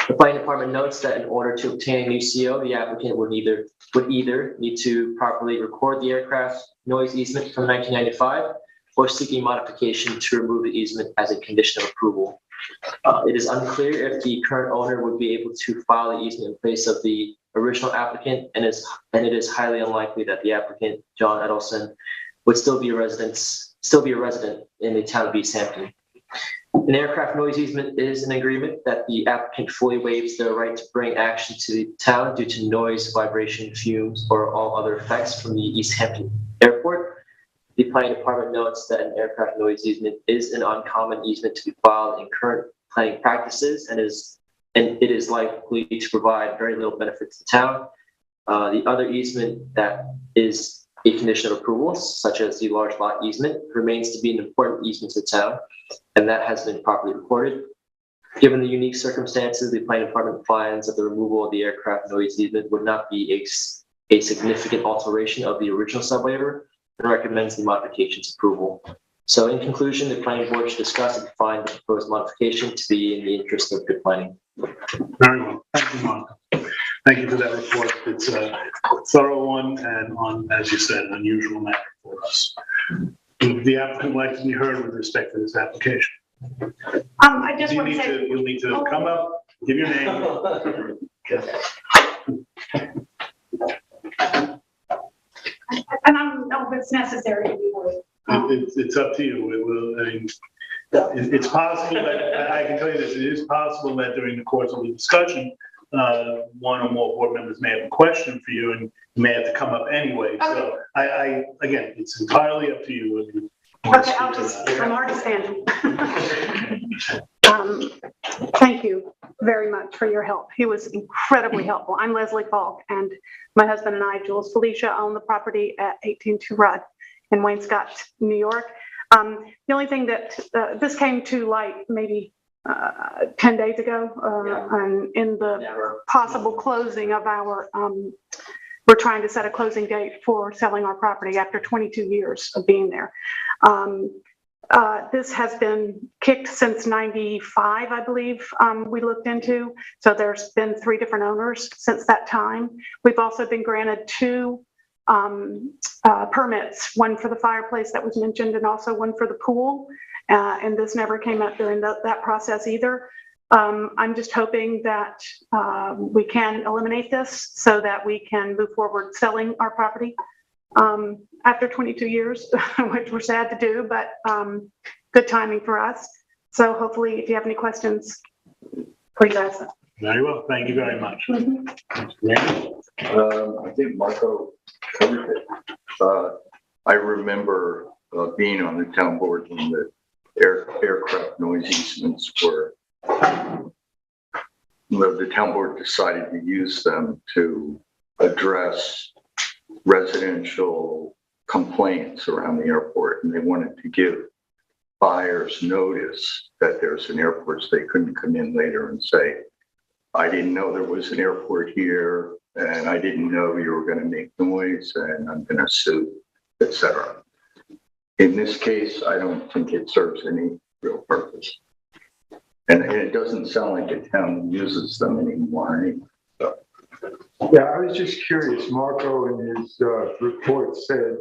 The planning department notes that in order to obtain a new CO, the applicant would either need to properly record the aircraft noise easement from 1995 or seek a modification to remove the easement as a condition of approval. It is unclear if the current owner would be able to file the easement in place of the original applicant, and it is highly unlikely that the applicant, John Edelson, would still be a resident in the town of East Hampton. An aircraft noise easement is an agreement that the applicant fully waives their right to bring action to the town due to noise, vibration, fumes, or all other effects from the East Hampton Airport. The planning department notes that an aircraft noise easement is an uncommon easement to be filed in current planning practices and it is likely to provide very little benefit to the town. The other easement that is a condition of approval, such as the large lot easement, remains to be an important easement to the town, and that has been properly recorded. Given the unique circumstances, the planning department finds that the removal of the aircraft noise easement would not be a significant alteration of the original sub-waiver and recommends the modification's approval. So in conclusion, the planning board should discuss and find the proposed modification to be in the interest of good planning. Very well. Thank you, Mark. Thank you for that report. It's a thorough one and on, as you said, an unusual matter for us. The applicant would like to be heard with respect to this application. I just want to say. You'll need to come up, give your name. And I don't know if it's necessary to be worried. It's up to you. It's possible that, I can tell you this, it is possible that during the course of the discussion, one or more board members may have a question for you and you may have to come up anyway. Okay. So again, it's entirely up to you. Okay, I'm already standing. Thank you very much for your help. He was incredibly helpful. I'm Leslie Falk, and my husband and I, Jules Felicia, own the property at 182 Rudd in Wainscott, New York. The only thing that this came to light maybe 10 days ago, and in the possible closing of our, we're trying to set a closing date for selling our property after 22 years of being there. This has been kicked since 95, I believe, we looked into. So there's been 3 different owners since that time. We've also been granted 2 permits, one for the fireplace that was mentioned and also one for the pool. And this never came up during that process either. I'm just hoping that we can eliminate this so that we can move forward selling our property after 22 years, which we're sad to do, but good timing for us. So hopefully, if you have any questions, please ask them. Very well. Thank you very much. I think Marco covered it. I remember being on the town board when the aircraft noise easements were, the town board decided to use them to address residential complaints around the airport, and they wanted to give buyers notice that there's an airport so they couldn't come in later and say, I didn't know there was an airport here, and I didn't know you were going to make noise, and I'm going to sue, etc. In this case, I don't think it serves any real purpose. And it doesn't sound like the town uses them anymore. So. Yeah, I was just curious. Marco in his report said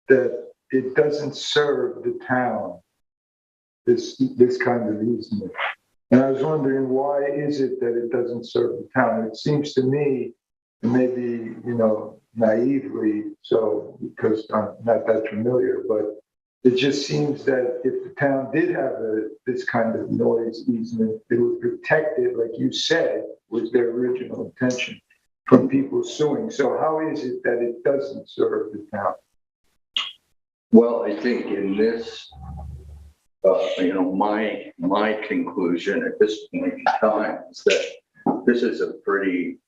that it doesn't serve the town, this kind of easement. And I was wondering, why is it that it doesn't serve the town? It seems to me, maybe, naively, so because I'm not that familiar, but it just seems that if the town did have this kind of noise easement, it would protect it, like you said, was their original intention, from people suing. So how is it that it doesn't serve the town? Well, I think in this, my conclusion at this point in time is that this is a pretty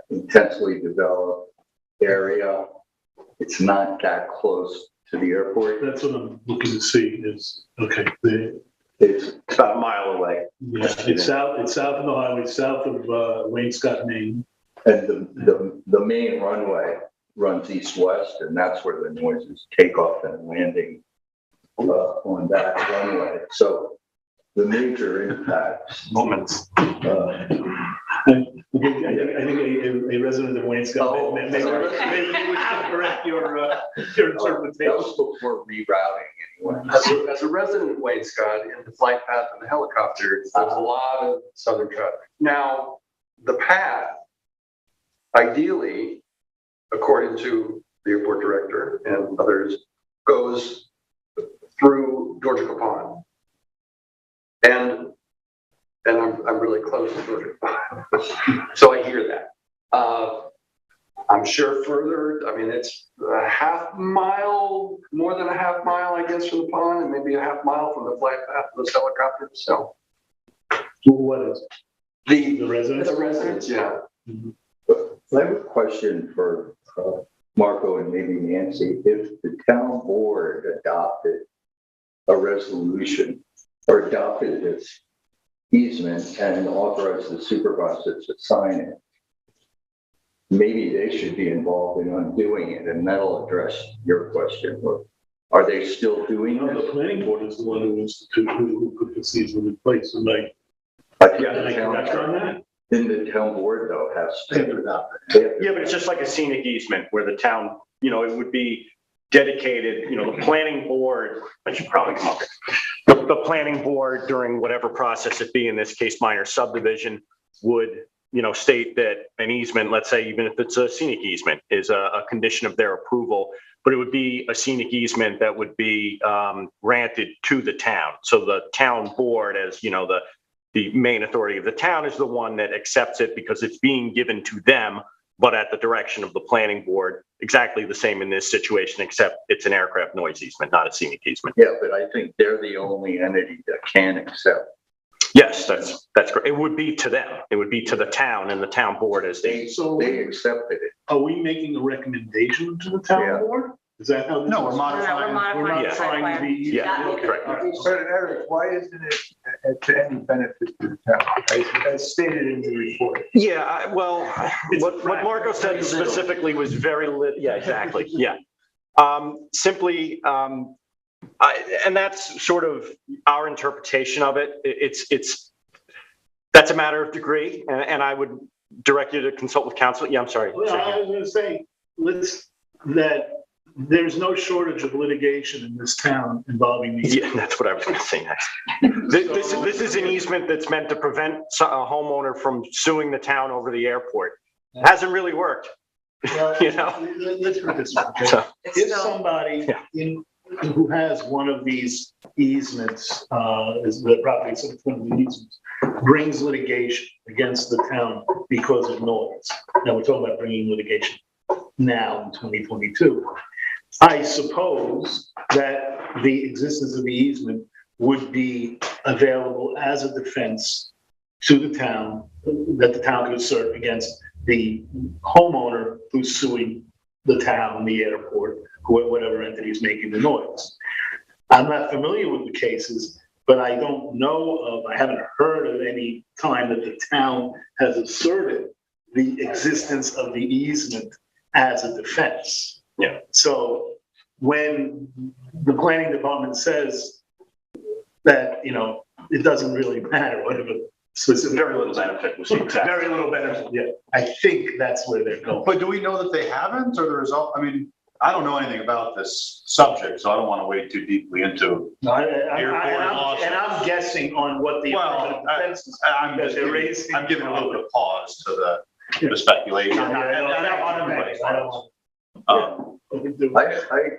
intensely developed area. It's not that close to the airport? That's what I'm looking to see is, okay, It's about a mile away. yeah, it's south of the highway, south of Wayne Scott, Maine. And the main runway runs east-west, and that's where the noises take off and landing on that runway. So the major impacts. Moments. I think a resident of Wayne Scott maybe we should correct your interpretation. That was before rerouting anyway. As a resident of Wayne Scott, in the flight path and the helicopter, there's a lot of southern traffic. Now, the path, ideally, according to the airport director and others, goes through Georgia Pond. And I'm really close to Georgia Pond. So I hear that. I'm sure further, I mean, it's a half mile, more than a half mile, I guess, from the pond, and maybe a half mile from the flight path of those helicopters. So what is the residents? The residents, yeah. I have a question for Marco and maybe Nancy. If the town board adopted a resolution or adopted this easement and authorized the supervisor to sign it, maybe they should be involved in undoing it, and that'll address your question. Are they still doing No, this? the planning board is the one who instituted, who put this easement in place, and I think yeah, the they town, correct on that. then the town board though has to adopt Yeah, but it's just like a scenic easement where the town, it would be dedicated, the planning board, I should probably come up here. The planning board during whatever process it be, in this case, minor subdivision, would, state that an easement, let's say, even if it's a scenic easement, is a condition of their approval, but it would be a scenic easement that would be granted to the town. So the town board, as the main authority of the town, is the one that accepts it because it's being given to them, but at the direction of the planning board. Exactly the same in this situation, except it's an aircraft noise easement, not a scenic easement. Yeah, but I think they're the only entity that can accept. Yes, that's correct. It would be to them. It would be to the town and the town board as they. So they accepted it. are we making a recommendation to the town board? Is that how? No, we're modifying. We're modifying the. Yeah, correct. But Eric, why isn't it to any benefit to the town, as stated in the report? Yeah, well, what Marco said specifically was very yeah, exactly. Yeah. Simply, and that's sort of our interpretation of it. That's a matter of degree, and I would direct you to consult with counsel. Yeah, I'm sorry. Well, I was going to say, that there's no shortage of litigation in this town involving these. Yeah, that's what I was going to say next. This is an easement that's meant to prevent a homeowner from suing the town over the airport. It hasn't really worked. Well, let's put it this way. Okay? So, If somebody who has one of these easements, is the property is one of the easements, brings litigation against the town because of noise. Now we're talking about bringing litigation now in 2022. I suppose that the existence of the easement would be available as a defense to the town, that the town could assert against the homeowner who's suing the town, the airport, whatever entity is making the noise. I'm not familiar with the cases, but I don't know of, I haven't heard of any time that the town has asserted the existence of the easement as a defense. Yeah. So when the planning department says that, it doesn't really matter whatever specific. very little benefit was Very little benefit, yeah. I think that's where they're going. But do we know that they haven't, or the result? I mean, I don't know anything about this subject, so I don't want to wade too deeply into. No, and I'm guessing on what the defense is. I'm giving a little bit of pause to the speculation.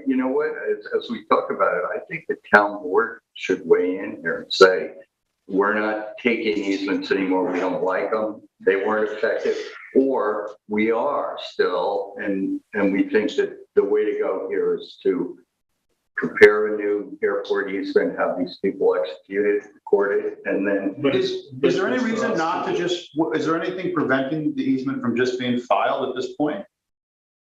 You know what, as we talk about it, I think the town board should weigh in here and say, we're not taking easements anymore, we don't like them, they weren't effective, or we are still, and we think that the way to go here is to prepare a new airport easement, have these people execute it, record it, and then. But is there any reason not to just, is there anything preventing the easement from just being filed at this point?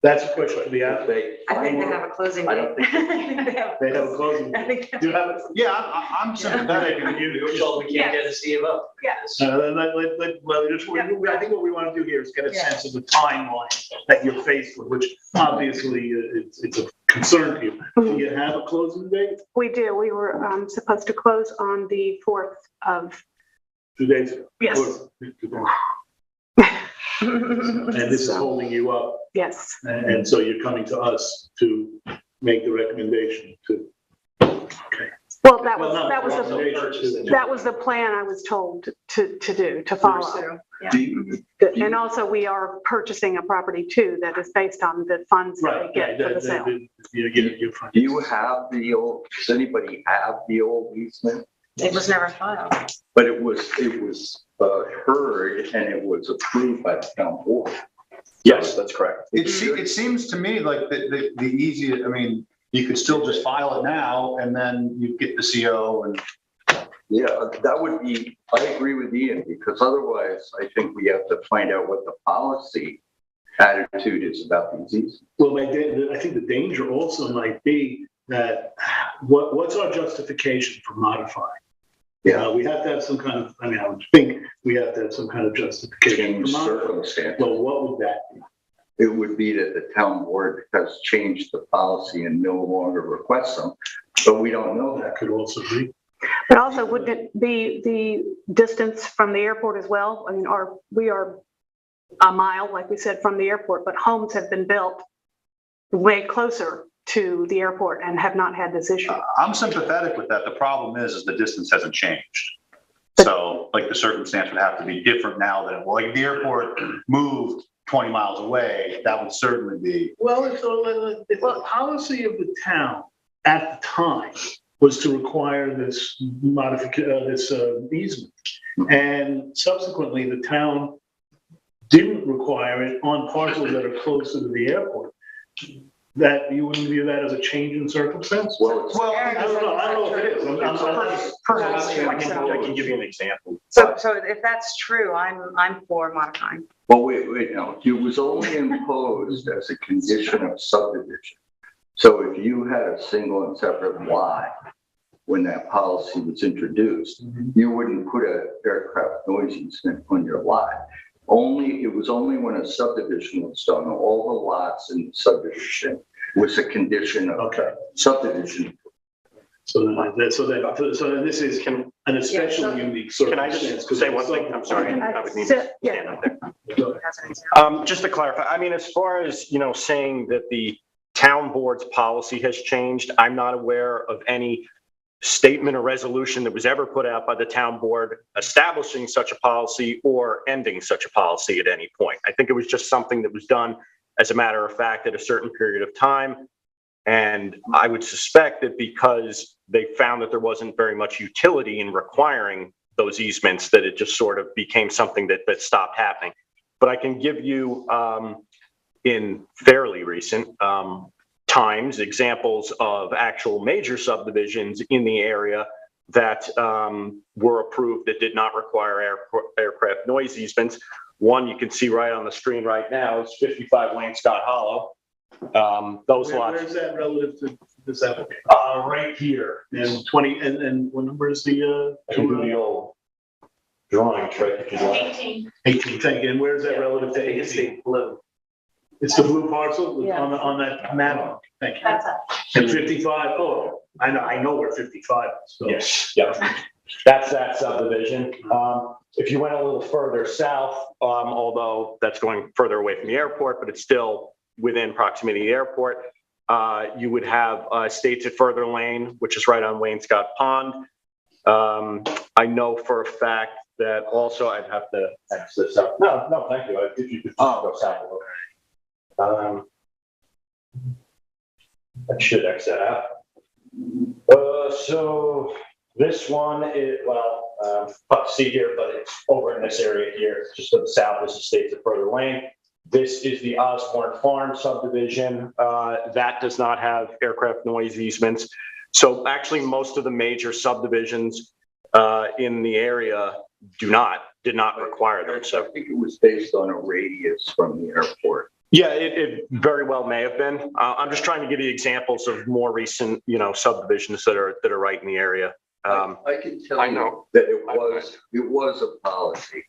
That's a question for the applicant. I think they have a closing date. I think they have. They have a closing. I think that's- Do you have it? Yeah, I'm sympathetic and you, We can't get a CMO. Yes. I think what we want to do here is get a Yeah. sense of the timeline that you're faced with, which obviously it's a concern to you. Do you have a closing date? We do. We were supposed to close on the 4th of, 2 days ago? Yes. And this is holding you up, yes. and so you're coming to us to make the recommendation to. Well, that Well, was, no, that was, recommendation to- that was the plan I was told to do, to follow. And also, we are purchasing a property too that is based on the funds that we Right, get for the sale. you're fine. Do you have the old, does anybody have the old easement? It was never filed. But it was heard and it was approved by the town board. Yes, that's correct. It seems to me like the easiest, I mean, you could still just file it now and then you get the CO and. Yeah, that would be, I agree with Ian, because otherwise I think we have to find out what the policy attitude is about these easements. Well, I think the danger also might be that what's our justification for modifying? Yeah. We have to have some kind of, I would think we have to have some kind of justification for modifying. Circumstance. Well, what would that be? It would be that the town board has changed the policy and no longer requests them, but we don't know that. Could also be. But also, wouldn't it be the distance from the airport as well? I mean, we are a mile, like we said, from the airport, but homes have been built way closer to the airport and have not had this issue. I'm sympathetic with that. The problem is the distance hasn't changed. So like the circumstance would have to be different now than, well, like if the airport moved 20 miles away, that would certainly be. Well, if the policy of the town at the time was to require this easement, and subsequently the town didn't require it on parcels that are closer to the airport, that you wouldn't view that as a change in circumstance? Well, I don't know if it is. I can give you an example. So if that's true, I'm for modifying. Well, wait, no, it was only imposed as a condition of subdivision. So if you had a single and separate lot, when that policy was introduced, you wouldn't put an aircraft noise easement on your lot. It was only when a subdivision was done, all the lots in the subdivision was a condition of subdivision. So then this is an especially unique circumstance. Can I just say one thing? I'm sorry. I would need to stand up there. Just to clarify, I mean, as far as, saying that the town board's policy has changed, I'm not aware of any statement or resolution that was ever put out by the town board establishing such a policy or ending such a policy at any point. I think it was just something that was done as a matter of fact at a certain period of time. And I would suspect that because they found that there wasn't very much utility in requiring those easements, that it just sort of became something that stopped happening. But I can give you in fairly recent times examples of actual major subdivisions in the area that were approved that did not require aircraft noise easements. One you can see right on the screen right now is 55 Wainscott Hollow. Those lots. Where's that relative to this application? Right here. And 20, and what number is the? I can do the old drawing trick if you want. 18, thank you. And where's that relative to 18? It's the blue. It's the blue parcel Yeah. on that map? Thank you. That's And 55, oh, I know where 55 is. So. Yes, yeah. That's that subdivision. If you went a little further south, although that's going further away from the airport, but it's still within proximity to the airport, you would have Estates at Further Lane, which is right on Wainscott Pond. I know for a fact that also I'd have to X this up. No, thank you. If you could go south a little. I should X that out. So this one is, tough to see here, but it's over in this area here, just to the south is Estates at Further Lane. This is the Osborne Farm subdivision. That does not have aircraft noise easements. So actually most of the major subdivisions in the area did not require them. So I think it was based on a radius from the airport. Yeah, it very well may have been. I'm just trying to give you examples of more recent, subdivisions that are right in the area. I can tell I you know. that it was a policy.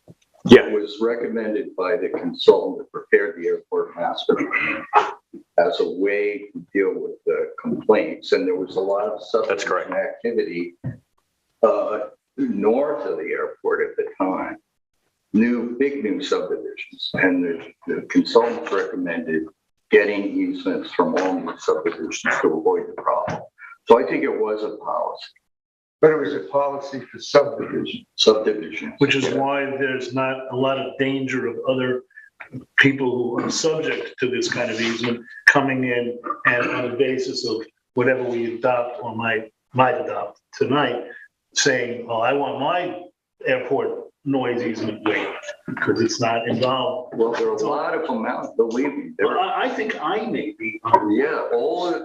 Yeah. It was recommended by the consultant that prepared the airport master plan as a way to deal with the complaints. And there was a lot of subdivision activity north of the airport at the time. Big new subdivisions. And the consultants recommended getting easements from all new subdivisions to avoid the problem. So I think it was a policy. But it was a policy for subdivision. Which is why there's not a lot of danger of other people who are subject to this kind of easement coming in and on the basis of whatever we adopt or might adopt tonight, saying, "Oh, I want my airport noise easement waived because it's not involved." Well, there are a lot of them out, believe me. Well, I think I may be. Yeah, all of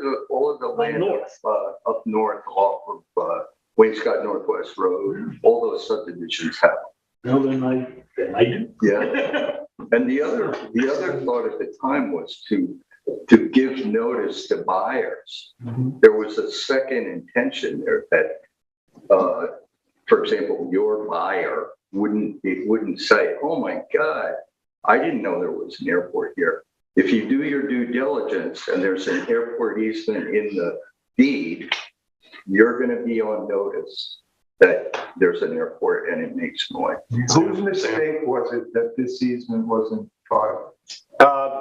the land up north off of Wainscott Northwest Road, all those subdivisions have. No, then I do. Yeah. And the other thought at the time was to give notice to buyers. Mm-hmm. There was a second intention there that, for example, your buyer wouldn't say, "Oh my God, I didn't know there was an airport here." If you do your due diligence and there's an airport easement in the deed, you're going to be on notice that there's an airport and it makes noise. Whose mistake was it that this easement wasn't filed?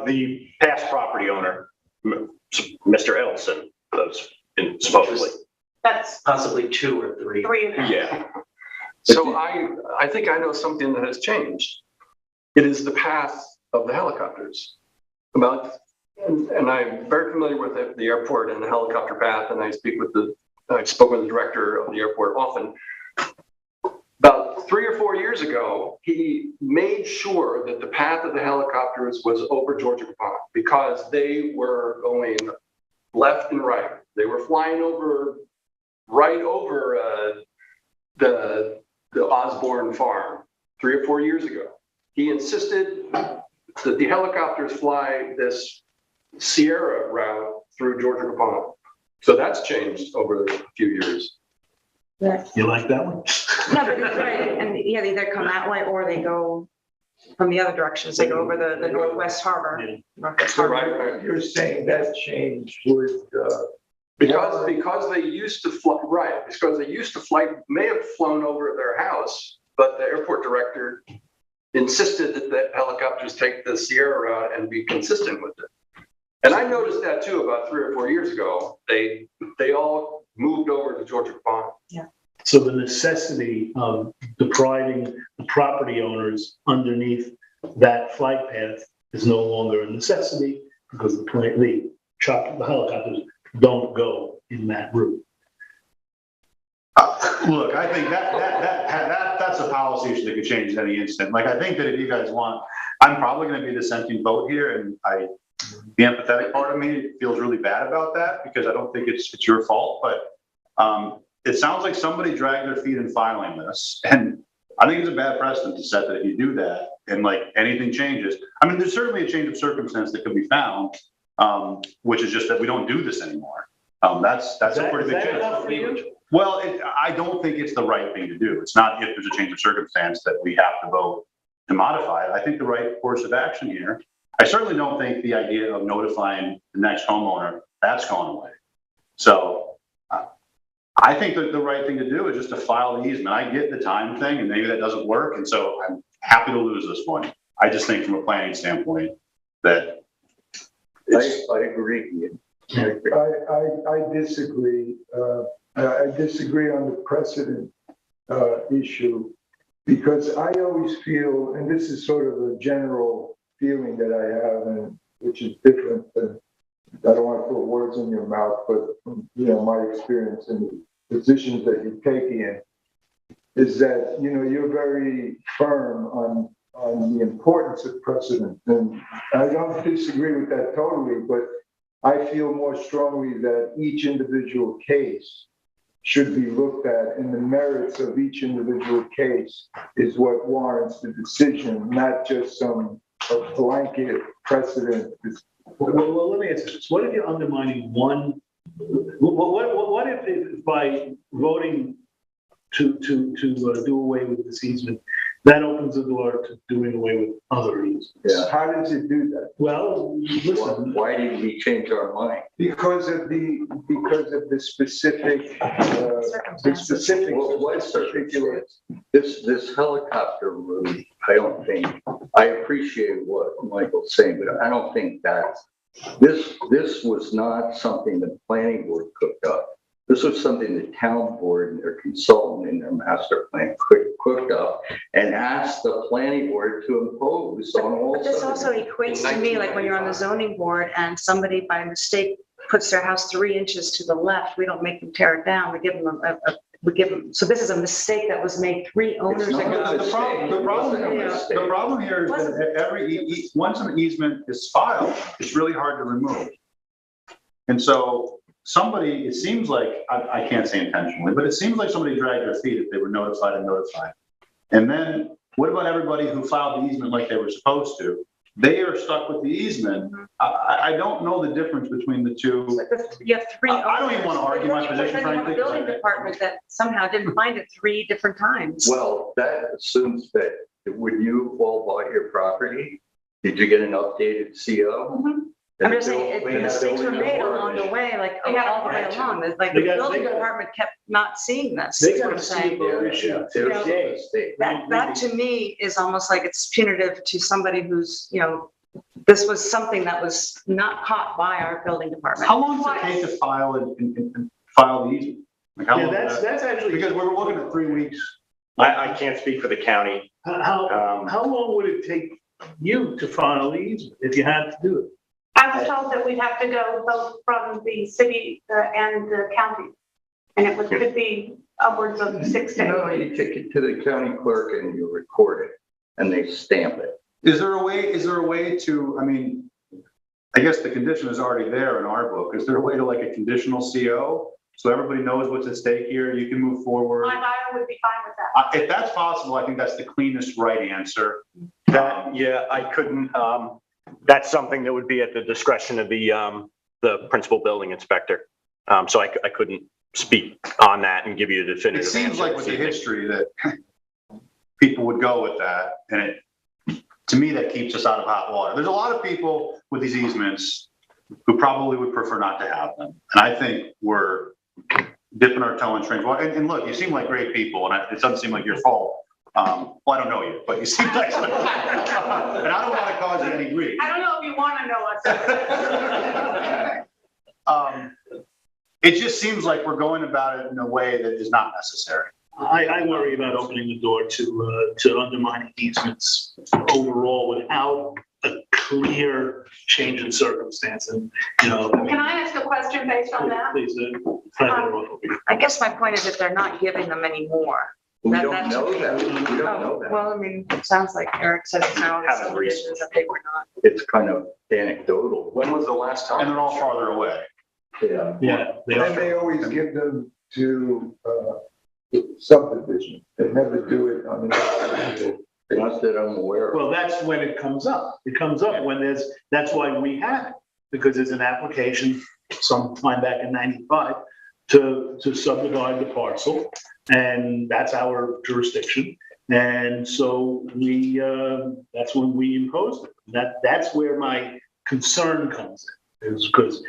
The past property owner, Mr. Edelson, supposedly. That's possibly 2 or 3. 3. Yeah. So I think I know something that has changed. It is the path of the helicopters. And I'm very familiar with the airport and the helicopter path, and I spoke with the director of the airport often. About 3 or 4 years ago, he made sure that the path of the helicopters was over Georgia Pond because they were going left and right. They were flying right over the Osborne farm 3 or 4 years ago. He insisted that the helicopters fly this Sierra route through Georgia Pond. So that's changed over a few years. Yeah. You like that one? No, but it's right, and yeah, they either come that way or they go from the other directions. They go over the Northwest Harbor. Northwest Harbor. Right. You're saying that change would, Because they used to fly, because they used to fly, may have flown over their house, but the airport director insisted that the helicopters take the Sierra route and be consistent with it. And I noticed that too about 3 or 4 years ago. They all moved over to Georgia Pond. Yeah. So the necessity of depriving the property owners underneath that flight path is no longer a necessity because the helicopters don't go in that route. Look, I think that's a policy issue that could change at any instant. Like, I think that if you guys want, I'm probably going to be the dissenting vote here, and the empathetic part of me feels really bad about that because I don't think it's your fault, but it sounds like somebody dragged their feet in filing this, and I think it's a bad precedent to set that if you do that and like anything changes. I mean, there's certainly a change of circumstance that could be found, which is just that we don't do this anymore. That's a pretty big change. Well, I don't think it's the right thing to do. It's not if there's a change of circumstance that we have to vote to modify it. I think the right course of action here, I certainly don't think the idea of notifying the next homeowner, that's gone away. So I think that the right thing to do is just to file the easement. I get the time thing, and maybe that doesn't work, and so I'm happy to lose this one. I just think from a planning standpoint that I agree. I disagree. I disagree on the precedent issue because I always feel, and this is sort of a general feeling that I have, and which is different than, I don't want to put words in your mouth, but my experience and the positions that you take in is that, you're very firm on the importance of precedent. And I don't disagree with that totally, but I feel more strongly that each individual case should be looked at, and the merits of each individual case is what warrants the decision, not just some a blanket precedent. Well, let me ask you this. What if you're undermining one, what if by voting to do away with this easement, that opens the door to doing away with other easements? Yeah. How does it do that? Well, listen. Why did we change our mind? Because of the specific, What's particular? This helicopter route, I don't think, I appreciate what Michael's saying, but I don't think this was not something the planning board cooked up. This was something the town board and their consultant in their master plan cooked up and asked the planning board to impose on all. But this also equates to me, like when you're on the zoning board and somebody by mistake puts their house 3 inches to the left, we don't make them tear it down. We give them so this is a mistake that was made 3 owners ago. The problem here is that once an easement is filed, it's really hard to remove. And so somebody, it seems like, I can't say intentionally, but it seems like somebody dragged their feet if they were notified and notified. And then what about everybody who filed the easement like they were supposed to? They are stuck with the easement. I don't know the difference between the two. You have 3 owners. I don't even want to argue my position, frankly. The building department that somehow didn't find it 3 different times. Well, that assumes that when you all bought your property, did you get an updated CO? Mm-hmm. I'm just saying, mistakes were made along the way, like all the way along. Like the building department kept not seeing this. They got to see their issue. That to me is almost like it's punitive to somebody who's, this was something that was not caught by our building department. How long does it take to file and file the easement? Like how long that's actually, because we're looking at 3 weeks. I can't speak for the county. How long would it take you to file the easement if you had to do it? I was told that we'd have to go both from the city and the county. And it could be upwards of 6 to 8 No, you take it to the county clerk and you record it and they stamp it. Is there a way to, I mean, I guess the condition is already there in our book. Is there a way to like a conditional CO? So everybody knows what's at stake here, you can move forward. My buyer would be fine with that. If that's possible, I think that's the cleanest right answer. Yeah, I couldn't, that's something that would be at the discretion of the principal building inspector. So I couldn't speak on that and give you a definitive It answer. seems like with the history that people would go with that. And to me, that keeps us out of hot water. There's a lot of people with these easements who probably would prefer not to have them. And I think we're dipping our toe in strange water. And look, you seem like great people, and it doesn't seem like your fault. Well, I don't know you, but you seem like and I don't want to cause you any grief. I don't know if you want to know us. It just seems like we're going about it in a way that is not necessary. I worry about opening the door to undermining easements overall without a clear change in circumstance. And, Can I ask a question based on that? Please, I guess my point is if they're not giving them any more. We don't know that. We don't know that. Well, I mean, it sounds like Eric said it's now the subdivisions that they were not. It's kind of anecdotal. When was the last time? And they're all farther away. Yeah. And they always give them to subdivision. They never do it on the. Not that I'm aware of. Well, that's when it comes up. It comes up when that's why we have it, because there's an application sometime back in 95 to subdivide the parcel, and that's our jurisdiction. And so that's when we imposed it. That's where my concern comes in, is because,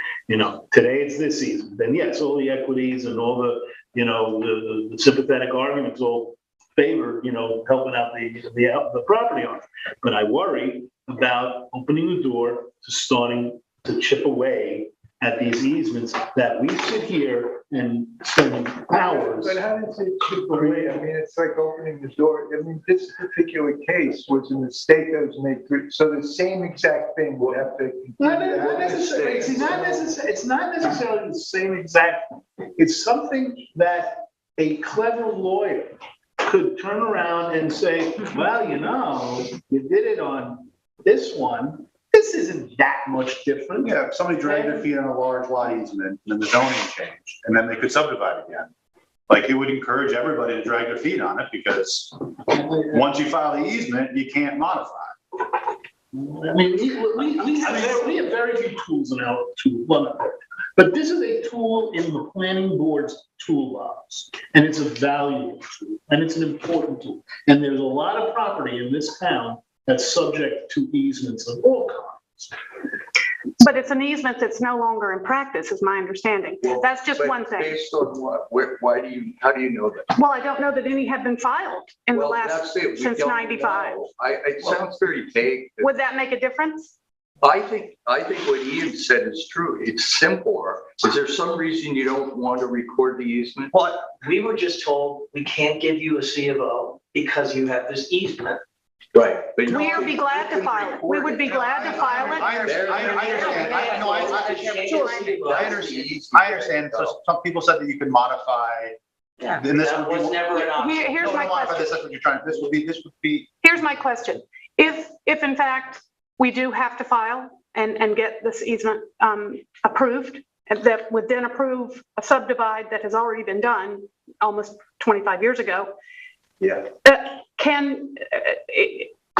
today it's this season. Then yes, all the equities and all the, the sympathetic arguments all favor, helping out the property owner. But I worry about opening the door to starting to chip away at these easements that we sit here and spend hours. But how does it chip away? I mean, it's like opening the door. I mean, this particular case was a mistake that was made through, so the same exact thing would have to. Not necessarily. It's not necessarily the same exact. It's something that a clever lawyer could turn around and say, well, you did it on this one. This isn't that much different. Yeah, if somebody dragged their feet on a large lot easement, and then the zoning changed, and then they could subdivide again. Like, it would encourage everybody to drag their feet on it, because once you file the easement, you can't modify. I mean, we have very few tools in our tool, well, not very, but this is a tool in the planning board's toolbox, and it's a valuable tool, and it's an important tool. And there's a lot of property in this town that's subject to easements of all kinds. But it's an easement that's no longer in practice, is my understanding. That's just one thing. Based on what? How do you know that? Well, I don't know that any have been filed in the Well, last, that's it. We since don't 95. know. It sounds very vague. Would that make a difference? I think what Ian said is true. It's simpler. Is there some reason you don't want to record the easement? Well, we were just told we can't give you a C of O because you have this easement. Right. But We would be glad to file it. We would be glad to file it. I understand. So some people said that you could modify. Yeah. Then this That would be. was never an option. Here's my question. That's what you're trying, this would be. Here's my question. If in fact we do have to file and get this easement approved, and that would then approve a subdivide that has already been done almost 25 years ago, Yeah.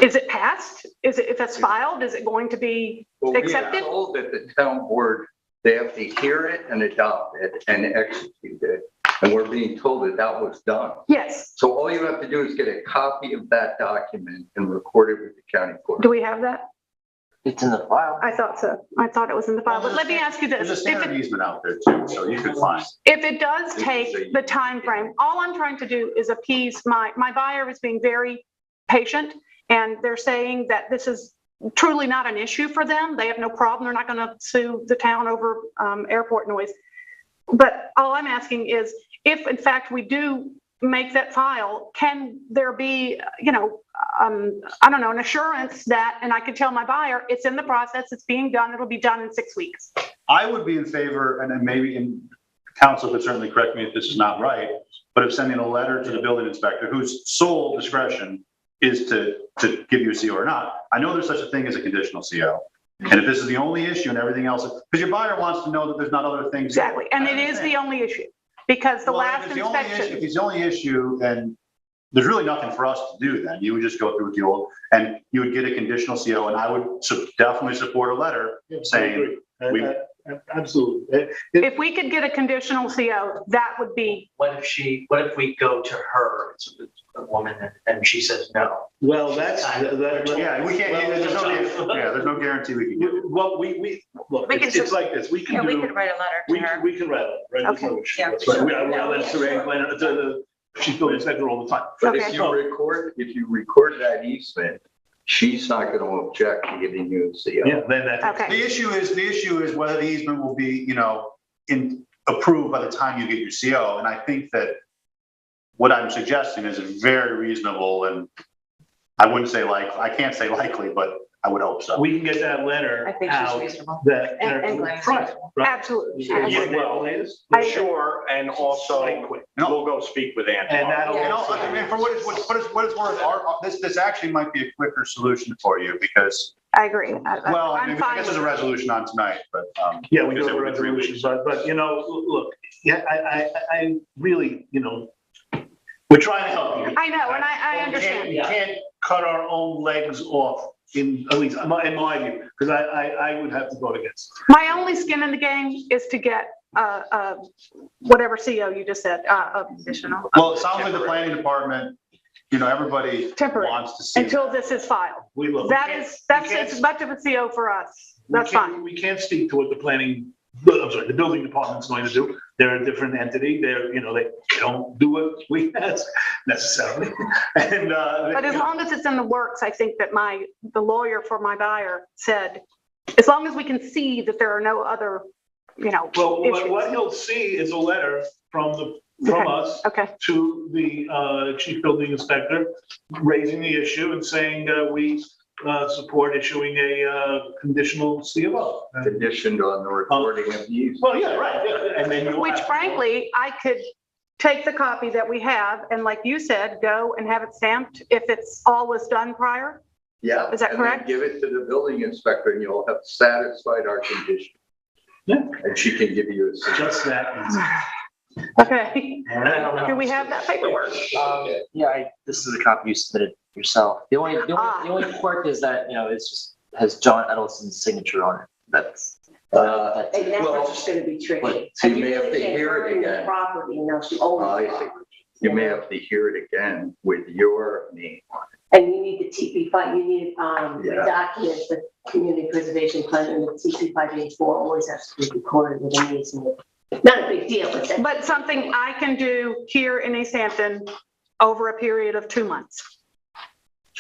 Is it passed? If it's filed, is it going to be Well, we are accepted? told that the town board, they have to hear it and adopt it and execute it. And we're being told that that was done. Yes. So all you have to do is get a copy of that document and record it with the county clerk. Do we have that? It's in the file. I thought so. I thought it was in the file, but let me ask you There's a this. standard easement out there too, so you could find. If it does take the time frame, all I'm trying to do is appease my buyer is being very patient, and they're saying that this is truly not an issue for them. They have no problem. They're not going to sue the town over airport noise. But all I'm asking is, if in fact we do make that file, can there be, I don't know, an assurance that, and I can tell my buyer, it's in the process, it's being done, it'll be done in 6 weeks. I would be in favor, and then maybe council could certainly correct me if this is not right, but of sending a letter to the building inspector whose sole discretion is to give you a CO or not. I know there's such a thing as a conditional CO. And if this is the only issue and everything else, because your buyer wants to know that there's not other things. Exactly, and it is the only issue, because the last inspection. If it's the only issue, then there's really nothing for us to do then. You would just go through with the old, and you would get a conditional CO, and I would definitely support a letter saying. Absolutely. If we could get a conditional CO, that would be. What if we go to her, it's a woman, and she says no? Well, we can't, there's no guarantee we can get it. Well, look, it's like this, we can we could write a letter to her. We can write a letter, right? There's no issue. Yeah, That's right. sure. We write letters to the chief building inspector all the time. But Okay. if you record that easement, she's not going to object to giving you a CO. Yeah, then that's. Okay. The issue is whether the easement will be, approved by the time you get your CO. And I think that what I'm suggesting is very reasonable, and I wouldn't say I can't say likely, but I would hope so. We can get that letter I think she's out reasonable. that. And Glenn's Right, reasonable. right. Absolutely. Yeah, well, I- Sure, and also, we'll go speak with Ann And tomorrow. that'll. I mean, for what it's worth, this actually might be a quicker solution for you because, I agree. well, I'm maybe fine. this is a resolution on tonight, but. Yeah, we do have a resolution, but look, yeah, I really, we're trying to help you. I know, and I understand. We can't cut our own legs off, at least in my view, because I would have to vote against. My only skin in the game is to get whatever CO you just said, additional. Well, it sounds like the planning department, everybody Temporary. wants to see. Until this is filed. We will. That's as much of a CO for us. That's fine. We can't speak to what the building department's going to do. They're a different entity. They don't do what we ask necessarily. And, But as long as it's in the works, I think that the lawyer for my buyer said, as long as we can see that there are no other, well, issues. what he'll see is a letter from us to the chief building inspector, raising the issue and saying we support issuing a conditional CO. Conditioned on the recording of the easement. Well, yeah, right. Yeah. And then Which frankly, I could take the copy that we have and like you said, go and have it stamped if it's all was done prior. Yeah. Is that and then correct? give it to the building inspector and you'll have satisfied our condition. Yeah. And she can give you a CO. Just that. Okay. Do we have that paperwork? This is a copy you submitted yourself. The only quirk is that, it's just has John Edelson's signature on it. That's And that's what's gonna be tricky. So you And may have to really can't hear it earn the again. Property, you know, she owns I the see. property. You may have to hear it again with your name on And you need the TP five, you need, Yeah. document the community preservation plan and the TP 584 always has to be recorded with an easement. Not a big deal, but But something I can do here in East Hampton over a period of 2 months.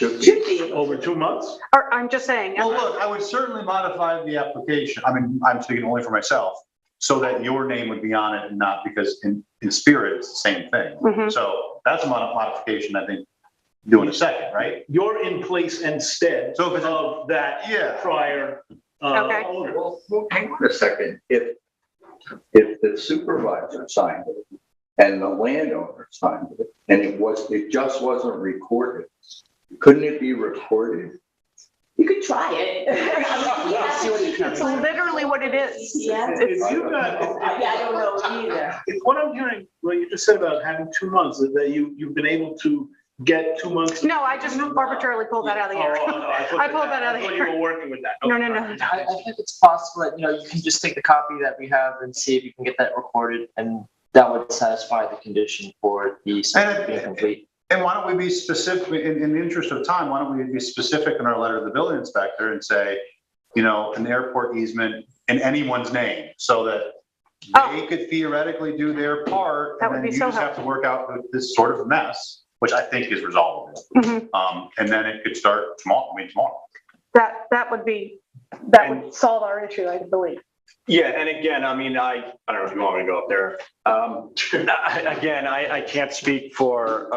it. should be. Over 2 months? Or I'm just saying. Well, look, I would certainly modify the application. I mean, I'm speaking only for myself, so that your name would be on it and not, because in spirit, it's the same thing. Mhm. So that's a modification, I think, do in a second, right? You're in place instead So if it's of that Yeah. prior Okay. owner. Well, hang on a second. If the supervisor signed it and the landowner signed it, and it just wasn't recorded, couldn't it be recorded? You could try it. It's literally what it is. Yeah. If you got, I don't know either. if what I'm hearing, what you just said about having 2 months, is that you've been able to get 2 months. No, I just arbitrarily pulled that out of the air. Oh, no, I pulled that out of the I thought you air. were working with that. No, Okay. no, no. I think it's possible that, you can just take the copy that we have and see if you can get that recorded, and that would satisfy the condition for the site to be complete. And why don't we be specific, in the interest of time, why don't we be specific in our letter to the building inspector and say, an airport easement in anyone's name, so that they could theoretically do their part, That and would then be you so just have to work out this sort of mess, which I think is resolvable. Mhm. And then it could start tomorrow. That would solve our issue, I believe. Yeah, and again, I mean, I don't know if you want me to go up there. Again, I can't speak for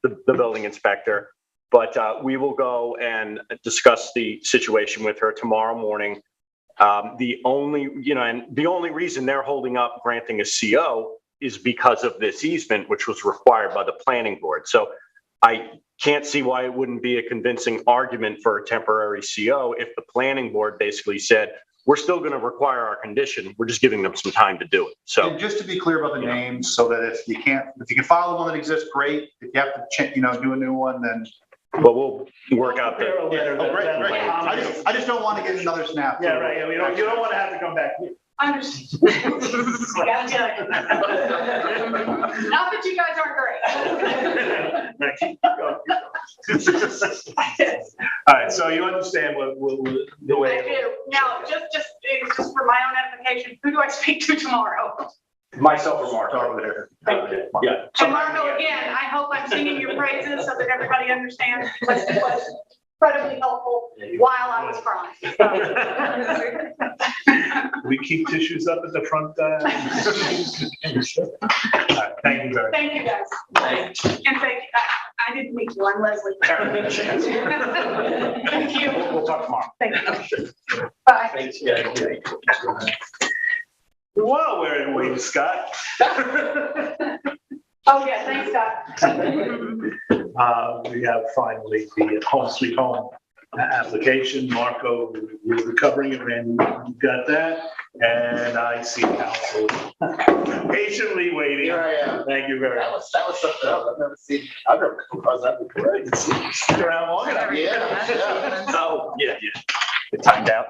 the building inspector, but we will go and discuss the situation with her tomorrow morning. The only reason they're holding up granting a CO is because of this easement, which was required by the planning board. So I can't see why it wouldn't be a convincing argument for a temporary CO if the planning board basically said, we're still going to require our condition. We're just giving them some time to do it. So And just to be clear about the names, so that if you can follow the one that exists, great. If you have to, do a new one, then. But we'll work out the. Prepare a letter Oh, great, that- great. I just don't want to get another snap. Yeah, right, yeah, you don't want to have to come back. Understand. Not that you guys aren't great. Right, keep going. All right, so you understand the way. I do. Now, just for my own edification, who do I speak to tomorrow? Myself or Mark. Start with her. Yeah. And Marco, again, I hope I'm singing your praises so that everybody understands what was incredibly helpful while I was crying. We keep tissues up at the front. All right, thank you very much. Thank you, guys. And thank you. I didn't meet you. I'm Leslie. Thank you. We'll talk tomorrow. Thank you. Bye. Thanks. Yeah. Wow, we're in waiting, Scott. Oh, yeah, thanks, Scott. We have finally the home sweet home application. Marco, we're recovering it, and you got that. And I see council patiently waiting. Here I am. Thank you very much. That was something else. I've never come across that before. I didn't see it. Stick around long enough. Yeah. Oh, yeah. It timed out.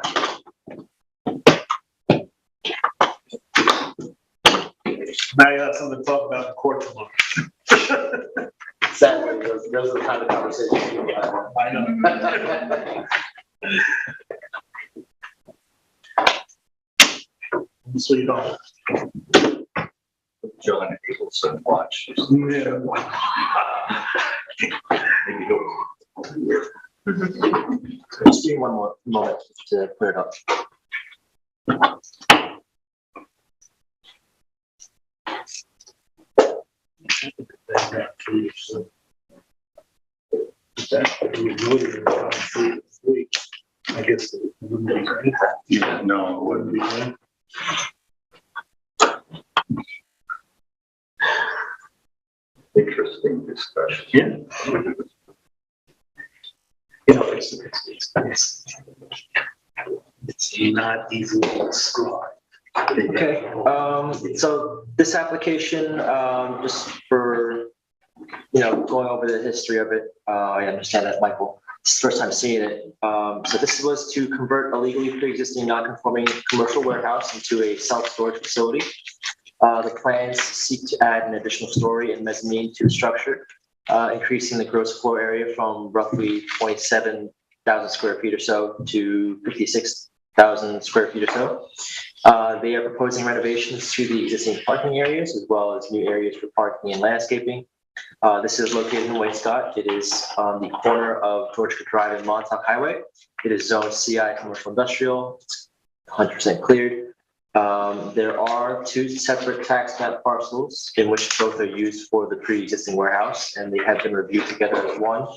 Now you have something to talk about in court tomorrow. Sadly, those are the kind of conversations we have. I know. Sweet home. John Nicholson watch. Just give me one more moment to put it up. I guess it wouldn't be great. Yeah, no, it wouldn't be good. Interesting discussion. Yeah. It's not easily described. Okay, so this application, just for, going over the history of it, I understand that Michael It's the first time seeing it. So this was to convert a legally pre-existing non-conforming commercial warehouse into a self-storage facility. The plans seek to add an additional story and mezzanine to the structure, increasing the gross floor area from roughly 27,000 square feet or so to 56,000 square feet or so. They are proposing renovations to the existing parking areas as well as new areas for parking and landscaping. This is located in Wainscott. It is on the corner of Georgia Drive and Montauk Highway. It is zone CI commercial industrial. It's 100% cleared. There are two separate tax map parcels in which both are used for the pre-existing warehouse, and they have been reviewed together as one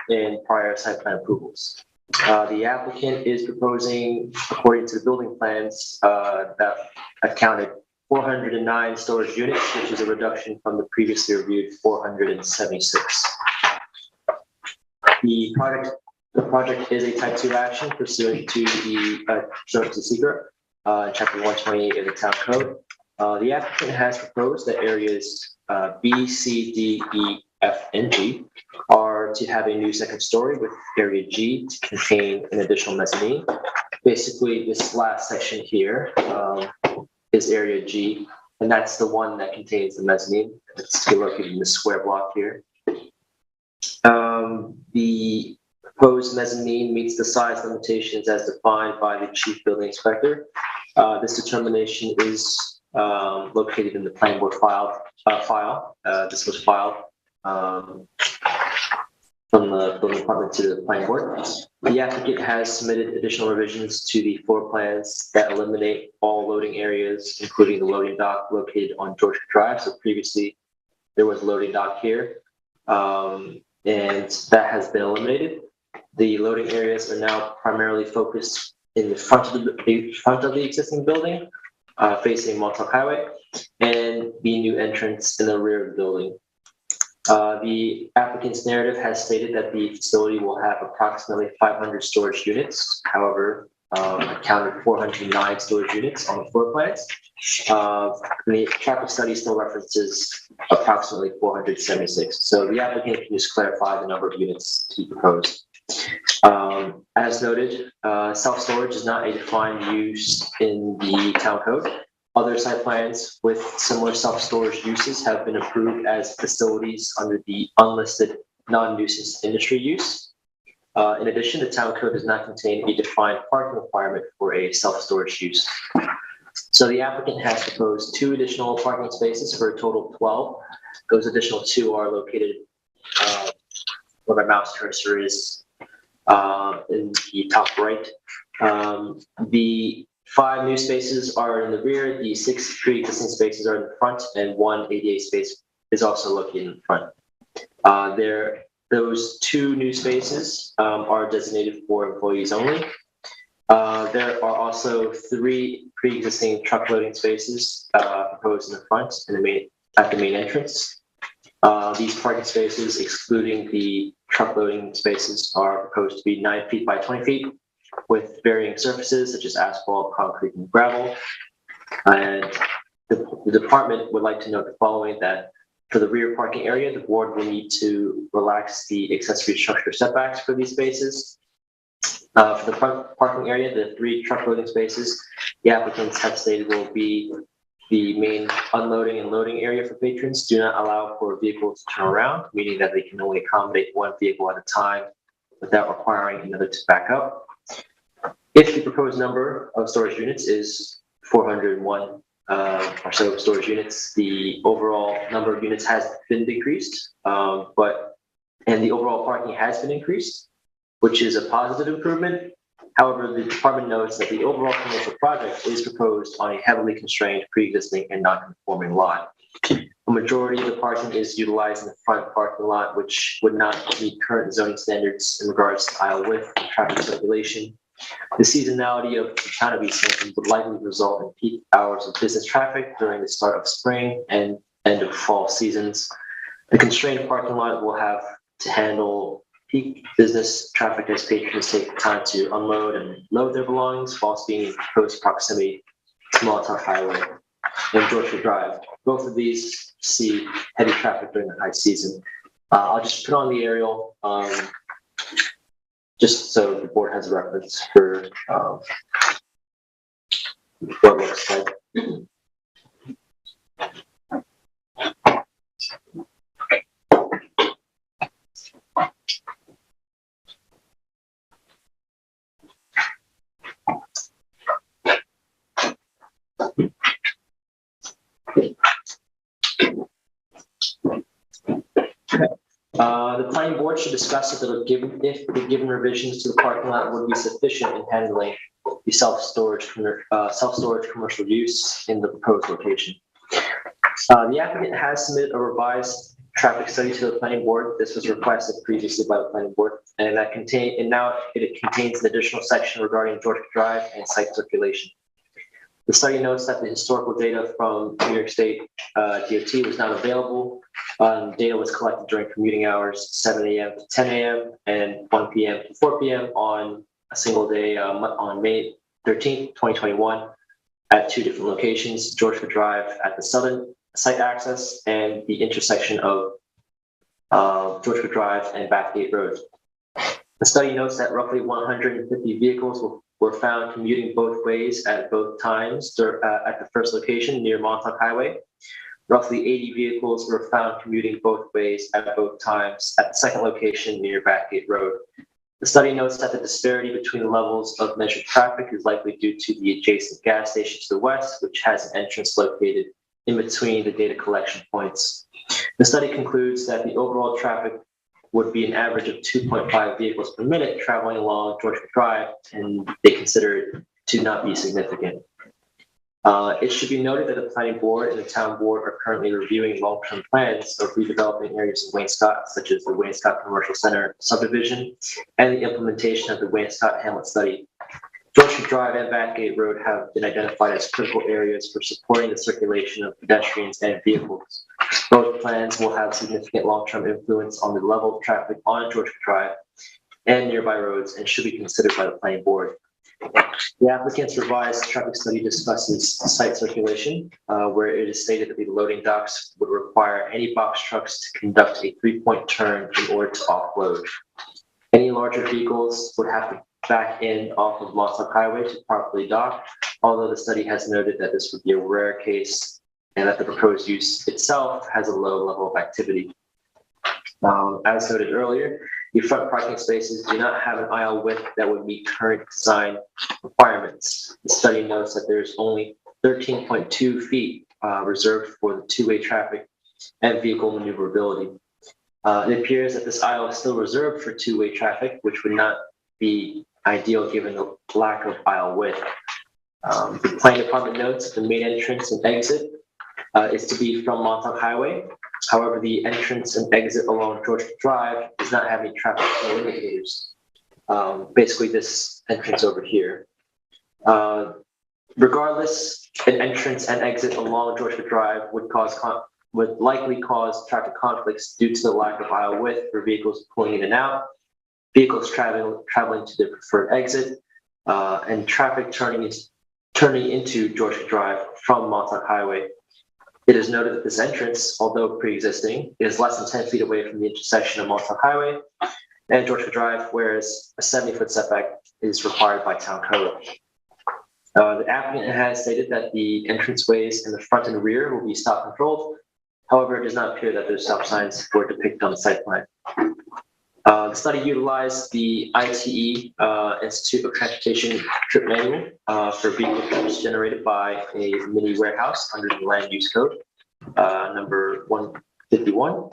in prior site plan approvals. The applicant is proposing, according to the building plans, that accounted 409 storage units, which is a reduction from the previously reviewed 476. The project is a type 2 action pursuant to the zone to secret, chapter 128 of the town code. The applicant has proposed that areas B, C, D, E, F, and G are to have a new second story, with area G to contain an additional mezzanine. Basically, this last section here is area G, and that's the one that contains the mezzanine. It's located in the square block here. The proposed mezzanine meets the size limitations as defined by the chief building inspector. This determination is located in the planning board file. This was filed from the building department to the planning board. The applicant has submitted additional revisions to the floor plans that eliminate all loading areas, including the loading dock located on Georgia Drive. So previously there was a loading dock here, and that has been eliminated. The loading areas are now primarily focused in the front of the existing building, facing Montauk Highway, and the new entrance in the rear of the building. The applicant's narrative has stated that the facility will have approximately 500 storage units. However, accounted 409 storage units on the floor plans. The traffic study still references approximately 476. So the applicant can just clarify the number of units to be proposed. As noted, self-storage is not a defined use in the town code. Other site plans with similar self-storage uses have been approved as facilities under the unlisted non-nuisance industry use. In addition, the town code does not contain a defined parking requirement for a self-storage use. So the applicant has proposed 2 additional parking spaces for a total of 12. Those additional 2 are located where my mouse cursor is in the top right. The 5 new spaces are in the rear, the 6 pre-existing spaces are in the front, and 1 ADA space is also located in the front. Those 2 new spaces are designated for employees only. There are also 3 pre-existing truck loading spaces proposed in the front and at the main entrance. These parking spaces, excluding the truck loading spaces, are proposed to be 9 feet by 20 feet with varying surfaces such as asphalt, concrete, and gravel. And the department would like to note the following: that for the rear parking area, the board will need to relax the accessory structure setbacks for these spaces. For the front parking area, the 3 truck loading spaces, the applicants have stated will be the main unloading and loading area for patrons. Do not allow for vehicles to turn around, meaning that they can only accommodate 1 vehicle at a time without requiring another to back up. If the proposed number of storage units is 401 or so storage units, the overall number of units has been decreased, and the overall parking has been increased, which is a positive improvement. However, the department notes that the overall commercial project is proposed on a heavily constrained pre-existing and non-conforming lot. A majority of the parking is utilized in the front parking lot, which would not meet current zoning standards in regards to aisle width and traffic circulation. The seasonality of the town of Easement would likely result in peak hours of business traffic during the start of spring and end of fall seasons. The constrained parking lot will have to handle peak business traffic as patrons take time to unload and load their belongings whilst being in close proximity to Montauk Highway and Georgia Drive. Both of these see heavy traffic during the high season. I'll just put on the aerial. just so the board has a reference for what it looks like. The planning board should discuss if the given revisions to the parking lot would be sufficient in handling the self-storage commercial use in the proposed location. The applicant has submitted a revised traffic study to the planning board. This was requested previously by the planning board, and now it contains an additional section regarding Georgia Drive and site circulation. The study notes that the historical data from New York State DOT was not available. Data was collected during commuting hours, 7 a.m. to 10 a.m. and 1 p.m. to 4 p.m. on a single day on May 13th, 2021 at two different locations, Georgia Drive at the southern site access and the intersection of Georgia Drive and Bathgate Road. The study notes that roughly 150 vehicles were found commuting both ways at both times at the first location near Montauk Highway. Roughly 80 vehicles were found commuting both ways at both times at the second location near Bathgate Road. The study notes that the disparity between the levels of measured traffic is likely due to the adjacent gas station to the west, which has an entrance located in between the data collection points. The study concludes that the overall traffic would be an average of 2.5 vehicles per minute traveling along Georgia Drive, and they consider it to not be significant. It should be noted that the planning board and the town board are currently reviewing long-term plans of redeveloping areas of Wainscott, such as the Wainscott Commercial Center subdivision and the implementation of the Wainscott Hamlet study. Georgia Drive and Bathgate Road have been identified as critical areas for supporting the circulation of pedestrians and vehicles. Both plans will have significant long-term influence on the level of traffic on Georgia Drive and nearby roads and should be considered by the planning board. The applicant's revised traffic study discusses site circulation, where it is stated that the loading docks would require any box trucks to conduct a 3-point turn in order to offload. Any larger vehicles would have to back in off of Montauk Highway to properly dock, although the study has noted that this would be a rare case and that the proposed use itself has a low level of activity. As noted earlier, the front parking spaces do not have an aisle width that would meet current design requirements. The study notes that there's only 13.2 feet reserved for the two-way traffic and vehicle maneuverability. It appears that this aisle is still reserved for two-way traffic, which would not be ideal given the lack of aisle width. The planning department notes that the main entrance and exit is to be from Montauk Highway. However, the entrance and exit along Georgia Drive does not have any traffic flow indicators. Basically, this entrance over here. Regardless, an entrance and exit along Georgia Drive would likely cause traffic conflicts due to the lack of aisle width for vehicles pulling in and out, vehicles traveling to their preferred exit, and traffic turning into Georgia Drive from Montauk Highway. It is noted that this entrance, although pre-existing, is less than 10 feet away from the intersection of Montauk Highway and Georgia Drive, whereas a 70-foot setback is required by town code. The applicant has stated that the entranceways in the front and rear will be stop controlled. However, it does not appear that those stop signs were depicted on the site plan. The study utilized the ITE Institute of Transportation trip manual for vehicle trips generated by a mini warehouse under the land use code, number 151.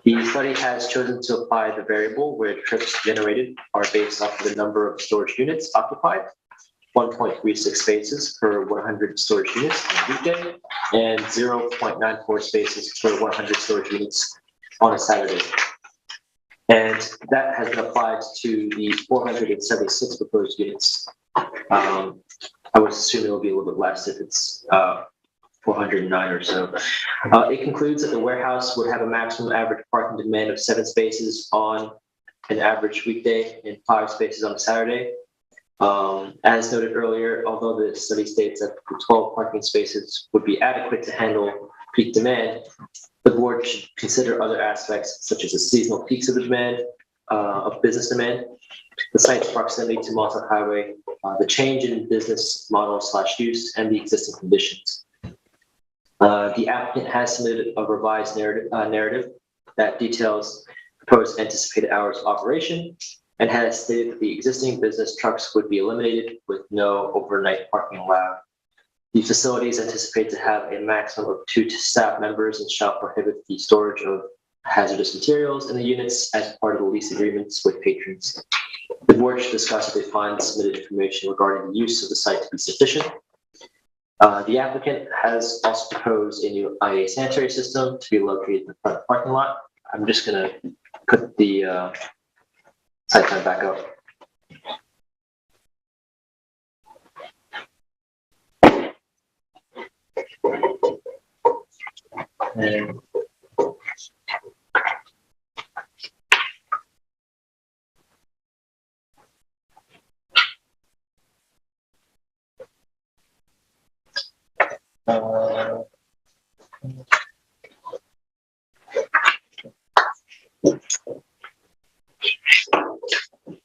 The study has chosen to apply the variable where trips generated are based off of the number of storage units occupied, 1.36 spaces per 100 storage units on a weekday, and 0.94 spaces per 100 storage units on a Saturday. And that has been applied to the 476 proposed units. I would assume it will be a little bit less if it's 409 or so. It concludes that the warehouse would have a maximum average parking demand of 7 spaces on an average weekday and 5 spaces on a Saturday. As noted earlier, although the study states that the 12 parking spaces would be adequate to handle peak demand, the board should consider other aspects such as the seasonal peaks of the demand, of business demand, the site's proximity to Montauk Highway, the change in business model / use, and the existing conditions. The applicant has submitted a revised narrative that details proposed anticipated hours of operation and has stated that the existing business trucks would be eliminated with no overnight parking allowed. The facility is anticipated to have a maximum of 2 staff members and shall prohibit the storage of hazardous materials in the units as part of the lease agreements with patrons. The board should discuss if they find the submitted information regarding the use of the site to be sufficient. The applicant has also proposed a new IA sanitary system to be located in the front parking lot. I'm just going to put the site plan back up. And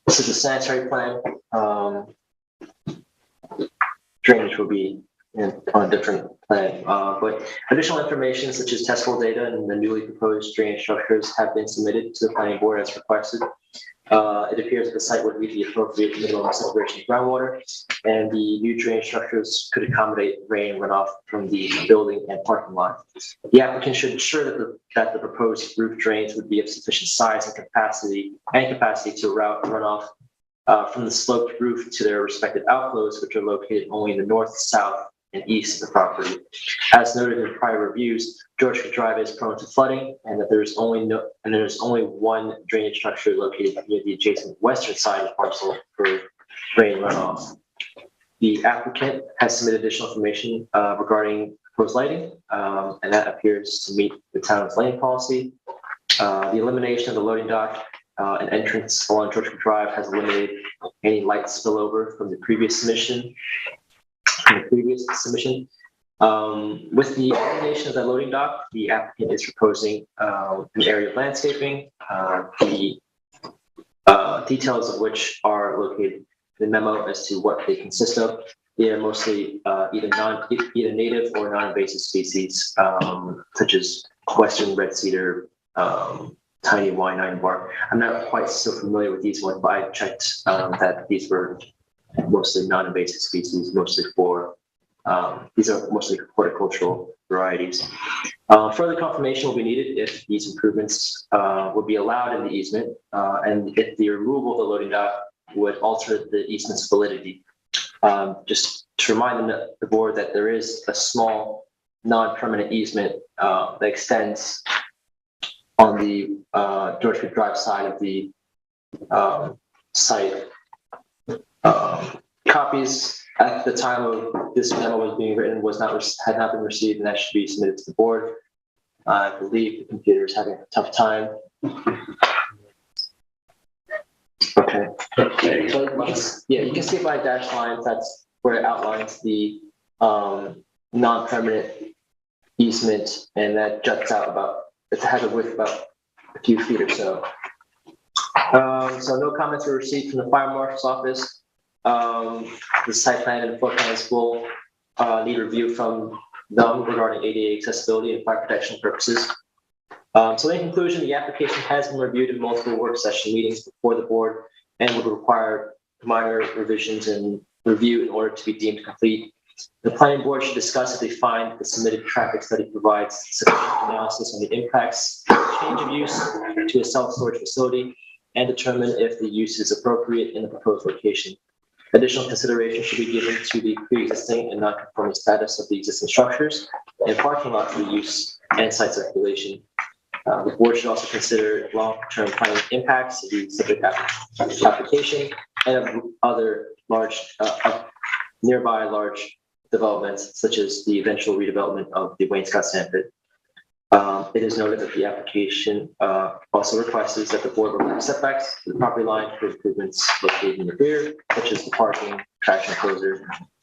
this is the sanitary plan. Drainage will be on a different plan, but additional information such as test hole data and the newly proposed drainage structures have been submitted to the planning board as requested. It appears that the site would meet the appropriate minimum separation of groundwater, and the new drainage structures could accommodate rain runoff from the building and parking lot. The applicant should ensure that the proposed roof drains would be of sufficient size and capacity to route runoff from the sloped roof to their respective outflows, which are located only in the north, south, and east of the property. As noted in prior reviews, George Creek Drive is prone to flooding, and that there's only one drainage structure located near the adjacent western side of the parcel for rain runoff. The applicant has submitted additional information regarding proposed lighting, and that appears to meet the town's lighting policy. The elimination of the loading dock and entrance along George Creek Drive has eliminated any light spillover from the previous submission. With the elimination of the loading dock, the applicant is proposing an area of landscaping, the details of which are located in the memo as to what they consist of. They are mostly either native or non-invasive species, such as western red cedar, tiny wine bark. I'm not quite so familiar with these ones, but I checked that these were mostly non-invasive species, mostly for these are mostly horticultural varieties. Further confirmation will be needed if these improvements would be allowed in the easement, and if the removal of the loading dock would alter the easement's validity. Just to remind the board that there is a small non-permanent easement that extends on the George Creek Drive side of the site. Copies at the time of this memo was being written had not been received, and that should be submitted to the board. I believe the computer is having a tough time. Okay. So you can see by dashed lines, that's where it outlines the non-permanent easement, and that juts out it has a width about a few feet or so. So no comments were received from the fire marshal's office. The site plan and floor plans will need review from them regarding ADA accessibility and fire protection purposes. So in conclusion, the application has been reviewed in multiple work session meetings before the board and would require minor revisions and review in order to be deemed complete. The planning board should discuss if they find the submitted traffic study provides sufficient analysis on the impacts of change of use to a self-storage facility and determine if the use is appropriate in the proposed location. Additional consideration should be given to the pre-existing and non-conforming status of the existing structures and parking lot for the use and site circulation. The board should also consider long-term planning impacts of the subject application and of other nearby large developments, such as the eventual redevelopment of the Wayne-Scott Sandpit. It is noted that the application also requests that the board remove setbacks to the property line for improvements located in the rear, such as the parking, trash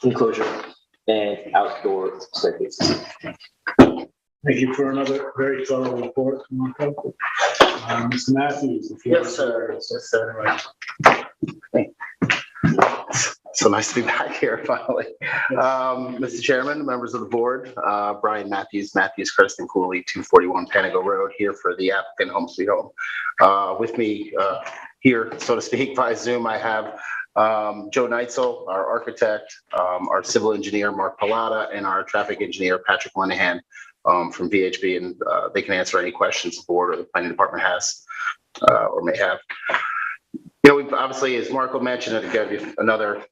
enclosure, and outdoor staircases. Thank you for another very thorough report, Marco. Mr. Matthews, the floor is yours. Yes, sir. So nice to be back here finally. Mr. Chairman, members of the board, Brian Matthews, Kirsten Cooley, 241 Panago Road, here for the applicant Home Sweet Home. With me here, so to speak, by Zoom, I have Joe Neitzel, our architect, our civil engineer, Mark Pallotta, and our traffic engineer, Patrick Linehan from VHB, and they can answer any questions the board or the planning department has or may have. You know, we've obviously, as Marco mentioned, it again, another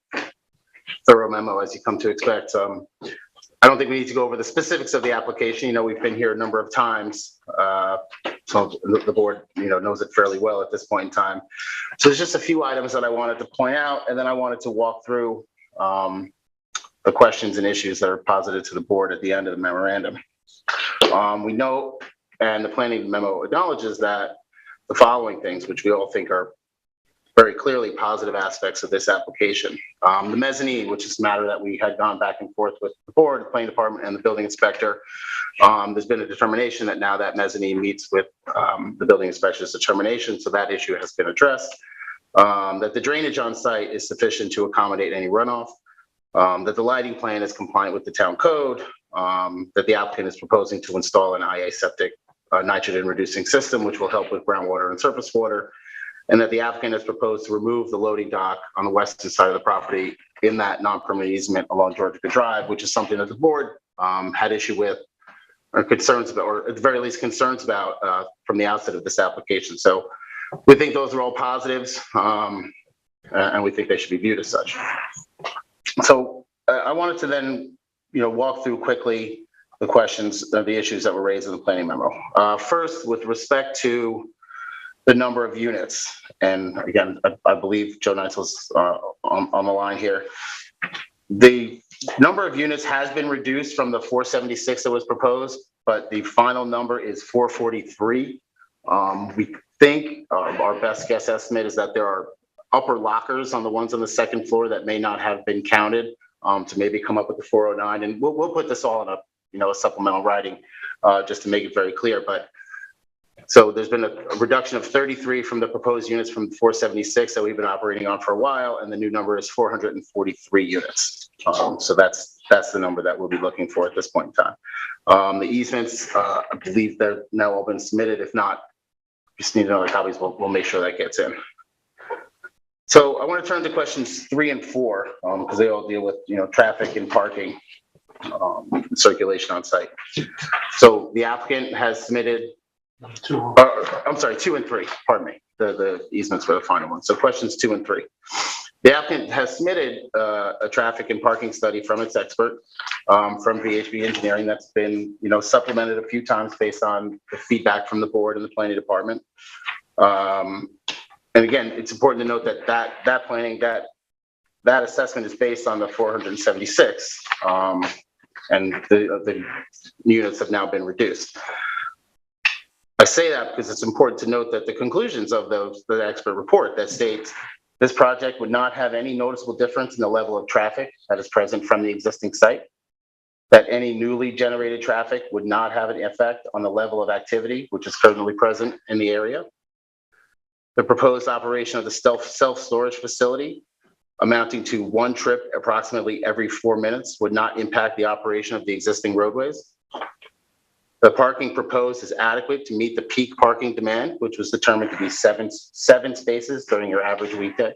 thorough memo as you come to expect. I don't think we need to go over the specifics of the application. You know, we've been here a number of times, so the board, you know, knows it fairly well at this point in time. So there's just a few items that I wanted to point out, and then I wanted to walk through the questions and issues that are posited to the board at the end of the memorandum. We know, and the planning memo acknowledges that the following things, which we all think are very clearly positive aspects of this application. The mezzanine, which is a matter that we had gone back and forth with the board, the planning department, and the building inspector. There's been a determination that now that mezzanine meets with the building inspector's determination, so that issue has been addressed. That the drainage on site is sufficient to accommodate any runoff. That the lighting plan is compliant with the town code. That the applicant is proposing to install an IA septic nitrogen reducing system, which will help with groundwater and surface water. And that the applicant has proposed to remove the loading dock on the western side of the property in that non-permanent easement along Georgia Drive, which is something that the board had issue with or concerns about, or at the very least concerns about from the outset of this application. So we think those are all positives, and we think they should be viewed as such. So I wanted to then, you know, walk through quickly the questions, the issues that were raised in the planning memo. First, with respect to the number of units, and again, I believe Joe Neitzel's on the line here. The number of units has been reduced from the 476 that was proposed, but the final number is 443. We think our best guess estimate is that there are upper lockers on the ones on the second floor that may not have been counted to maybe come up with the 409, and we'll put this all in a, you know, a supplemental writing just to make it very clear. But so there's been a reduction of 33 from the proposed units from 476 that we've been operating on for a while, and the new number is 443 units. So that's the number that we'll be looking for at this point in time. The easements, I believe they're now all been submitted. If not, just need another copies. We'll make sure that gets in. So I want to turn to questions 3 and 4 because they all deal with, you know, traffic and parking, circulation on site. So the applicant has submitted. I'm sorry, 2 and 3, pardon me. The easements were the final one. So questions 2 and 3. The applicant has submitted a traffic and parking study from its expert from VHB Engineering that's been, you know, supplemented a few times based on the feedback from the board and the planning department. And again, it's important to note that that planning, that assessment is based on the 476 and the units have now been reduced. I say that because it's important to note that the conclusions of the expert report that states this project would not have any noticeable difference in the level of traffic that is present from the existing site, that any newly generated traffic would not have an effect on the level of activity which is currently present in the area. The proposed operation of the self-storage facility amounting to 1 trip approximately every 4 minutes would not impact the operation of the existing roadways. The parking proposed is adequate to meet the peak parking demand, which was determined to be seven spaces during your average weekday.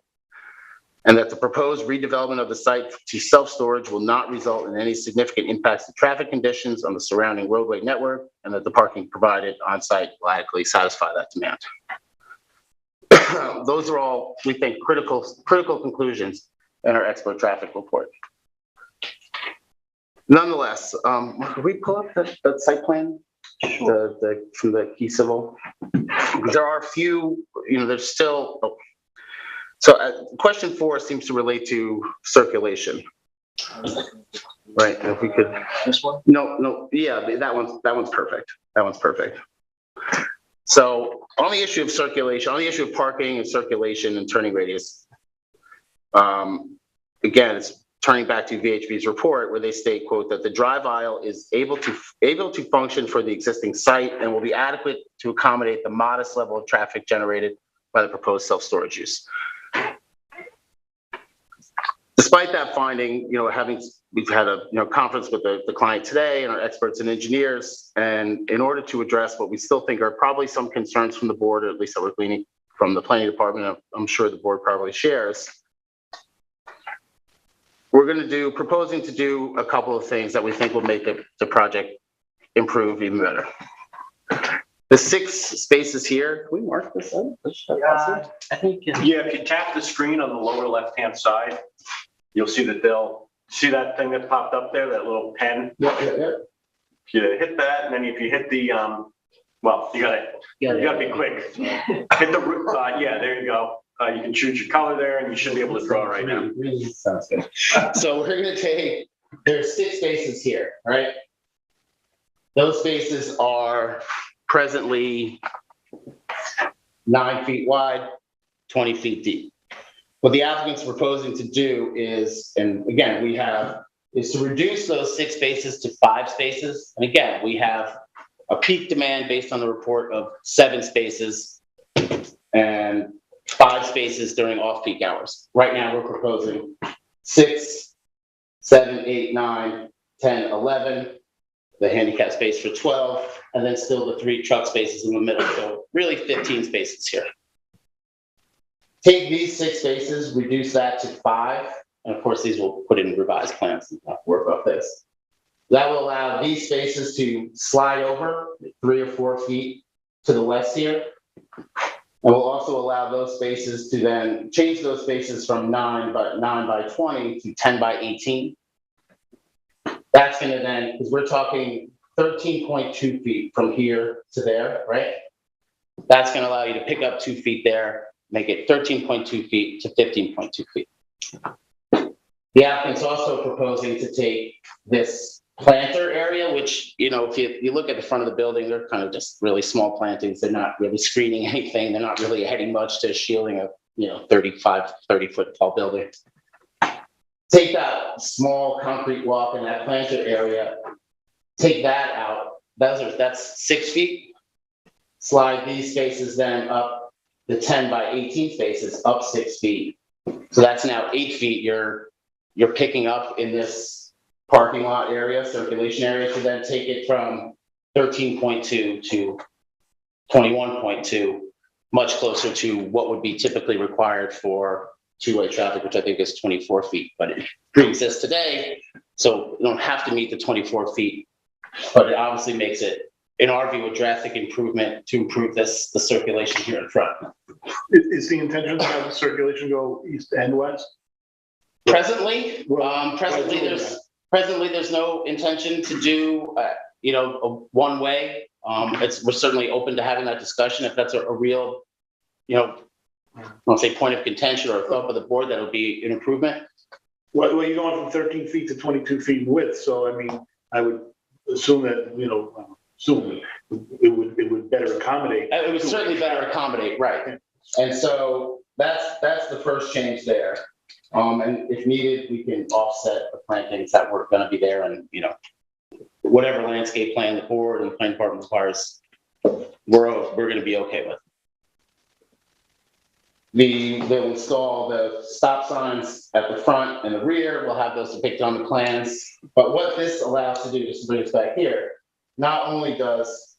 And that the proposed redevelopment of the site to self-storage will not result in any significant impacts to traffic conditions on the surrounding roadway network, and that the parking provided on site will adequately satisfy that demand. Those are all, we think, critical conclusions in our expert traffic report. Nonetheless, could we pull up the site plan from the key civil? There are a few, you know, there's still. Oh. So question 4 seems to relate to circulation. Right, and if we could. This one? No, yeah, that one's perfect. That one's perfect. So on the issue of circulation, on the issue of parking and circulation and turning radius, again, it's turning back to VHB's report where they state, quote, that the drive aisle is able to function for the existing site and will be adequate to accommodate the modest level of traffic generated by the proposed self-storage use. Despite that finding, we've had a conference with the client today and our experts and engineers, and in order to address what we still think are probably some concerns from the board, or at least that we're gleaning from the planning department, I'm sure the board probably shares. We're proposing to do a couple of things that we think will make the project improve even better. The 6 spaces here, can we mark this up? I think. Yeah, if you tap the screen on the lower left-hand side, you'll see that see that thing that popped up there, that little pen? Yeah. If you hit that, and then if you hit the, well, you gotta be quick. Hit the, yeah, there you go. You can choose your color there, and you should be able to draw right now. Sounds good. So we're going to take, there's 6 spaces here, right? Those spaces are presently 9 feet wide, 20 feet deep. What the applicant's proposing to do is, and again, is to reduce those 6 spaces to 5 spaces. And again, we have a peak demand based on the report of 7 spaces and 5 spaces during off-peak hours. Right now, we're proposing 6, 7, 8, 9, 10, 11, the handicap space for 12, and then still the 3 truck spaces in the middle. So really 15 spaces here. Take these 6 spaces, reduce that to 5, and of course, these will put in revised plans and work off this. That will allow these spaces to slide over 3 or 4 feet to the west here. And we'll also allow those spaces to then change those spaces from 9 by 20 to 10 by 18. That's going to then, because we're talking 13.2 feet from here to there, right? That's going to allow you to pick up 2 feet there, make it 13.2 feet to 15.2 feet. The applicant's also proposing to take this planter area, which, if you look at the front of the building, they're kind of just really small plantings. They're not really screening anything. They're not really adding much to shielding a 30 foot tall building. Take that small concrete walk in that planter area, take that out. That's 6 feet. Slide these spaces then up the 10 by 18 spaces up 6 feet. So that's now 8 feet you're picking up in this parking lot area, circulation area, to then take it from 13.2 to 21.2, much closer to what would be typically required for two-way traffic, which I think is 24 feet, but it pre-exists today, so you don't have to meet the 24 feet, but it obviously makes it, in our view, a drastic improvement to improve the circulation here in front. Is the intention to have the circulation go east and west? Presently, there's no intention to do, a one-way. We're certainly open to having that discussion if that's a real, I won't say point of contention or a thought of the board that would be an improvement. Well, you're going from 13 feet to 22 feet in width, so I mean, I would assume that, it would better accommodate. It would certainly better accommodate, right? And so that's the first change there. And if needed, we can offset the plantings that were going to be there, and whatever landscape plan the board and the planning department requires, we're going to be okay with. They'll install the stop signs at the front and the rear. We'll have those depicted on the plans. But what this allows to do, just to bring us back here, not only does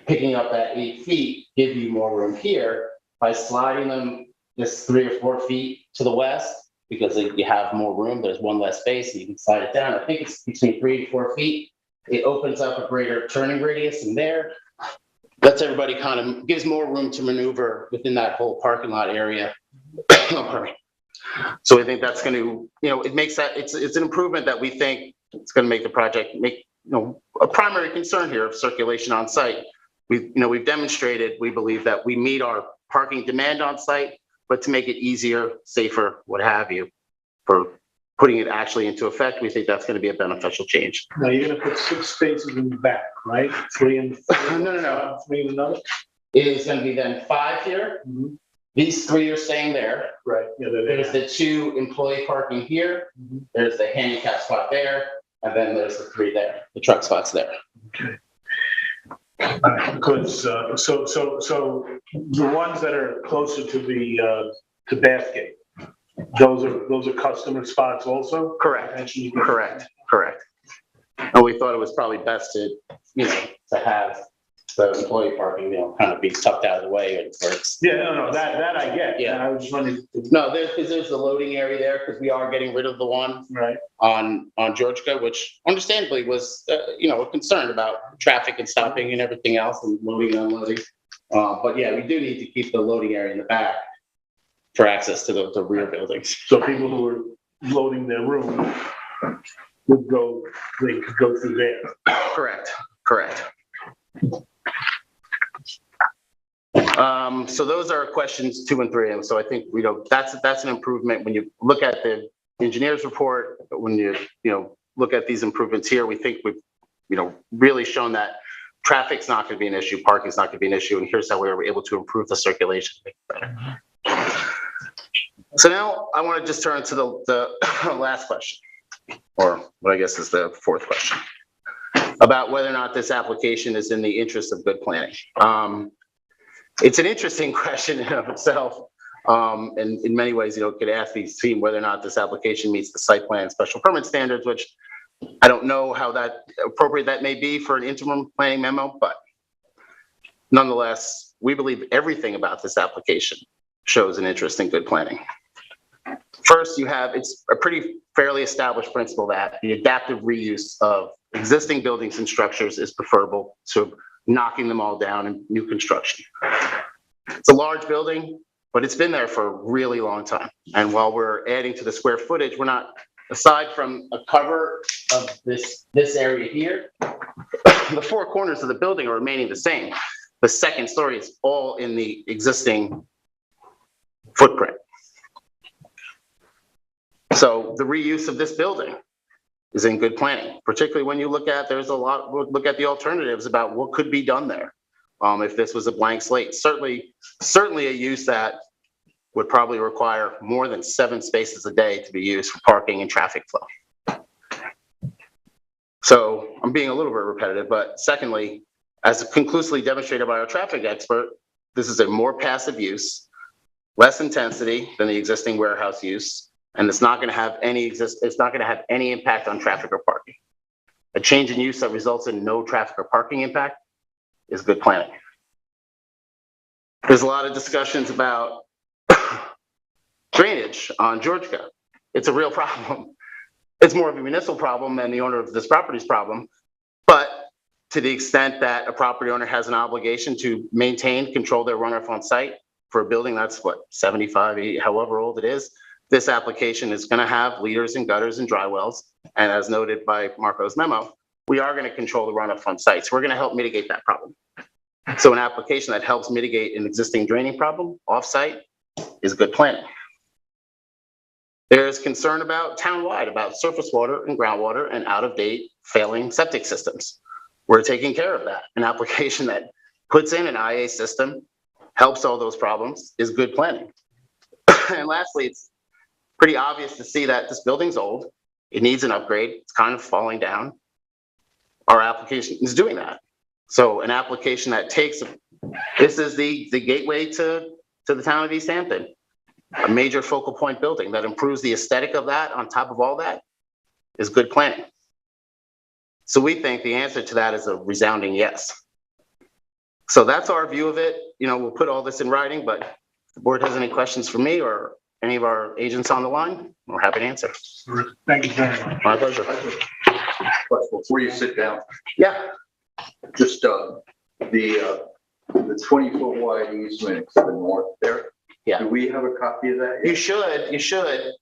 picking up that 8 feet give you more room here by sliding them just 3 or 4 feet to the west, because you have more room, there's one less space, and you can slide it down. I think it's between 3 to 4 feet. It opens up a greater turning radius in there. Lets everybody kind of, gives more room to maneuver within that whole parking lot area. So I think that's going to, it makes that, it's an improvement that we think it's going to make the project a primary concern here of circulation on site. We've demonstrated, we believe that we meet our parking demand on site, but to make it easier, safer, what have you, for putting it actually into effect, we think that's going to be a beneficial change. Now you're going to put 6 spaces in the back, right? 3 in No. 3 in another. It is going to be then 5 here, These three are staying there. Right. Yeah, There's the 2 employee parking here. There's the handicap spot there, and then there's the 3 there. The truck spots there. Because, so the ones that are closer to the, to Bathgate, those are customer spots also? Correct. Correct. And we thought it was probably best to, to have the employee parking, kind of be tucked out of the way where it's. Yeah, no, that I get. Yeah. I was just wondering. No, there's the loading area there because we are getting rid of the one right on Georgia, which understandably was, concerned about traffic and stopping and everything else and loading and unloading. But yeah, we do need to keep the loading area in the back for access to the rear buildings. So people who are loading their room they could go through there. Correct. So those are questions 2 and 3. And so I think, that's an improvement. When you look at the engineer's report, when you look at these improvements here, we think we've, really shown that traffic's not going to be an issue, parking's not going to be an issue. And here's how we were able to improve the circulation. So now I want to just turn to the last question, or what I guess is the 4th question, about whether or not this application is in the interest of good planning. It's an interesting question in and of itself. And in many ways, could ask the team whether or not this application meets the site plan special permit standards, which I don't know how appropriate that may be for an interim planning memo, but nonetheless, we believe everything about this application shows an interest in good planning. First, it's a pretty fairly established principle that the adaptive reuse of existing buildings and structures is preferable to knocking them all down in new construction. It's a large building, but it's been there for a really long time. And while we're adding to the square footage, we're not, aside from a cover of this area here, the 4 corners of the building are remaining the same. The 2nd story is all in the existing footprint. So the reuse of this building is in good planning, particularly when you look at, look at the alternatives about what could be done there. If this was a blank slate, certainly a use that would probably require more than 7 spaces a day to be used for parking and traffic flow. So I'm being a little bit repetitive, but secondly, as conclusively demonstrated by our traffic expert, this is a more passive use, less intensity than the existing warehouse use, and it's not going to have any impact on traffic or parking. A change in use that results in no traffic or parking impact is good planning. There's a lot of discussions about drainage on Georgia. It's a real problem. It's more of a municipal problem than the owner of this property's problem. But to the extent that a property owner has an obligation to control their runoff on site for a building that's 75, 80, however old it is, this application is going to have leaders and gutters and dry wells. And as noted by Marco's memo, we are going to control the runoff on site. So we're going to help mitigate that problem. So an application that helps mitigate an existing draining problem off-site is good planning. There's concern about town-wide, about surface water and groundwater and out-of-date failing septic systems. We're taking care of that. An application that puts in an IA system, helps all those problems, is good planning. And lastly, it's pretty obvious to see that this building's old. It needs an upgrade. It's kind of falling down. Our application is doing that. So an application that this is the gateway to the town of East Hampton, a major focal point building that improves the aesthetic of that on top of all that is good planning. So we think the answer to that is a resounding yes. So that's our view of it. We'll put all this in writing, but if the board has any questions for me or any of our agents on the line, we're happy to answer. Thank you very much. My pleasure. But before you sit down, yeah, just the 20-foot wide easement to the north there. Yeah. Do we have a copy of that yet? You should.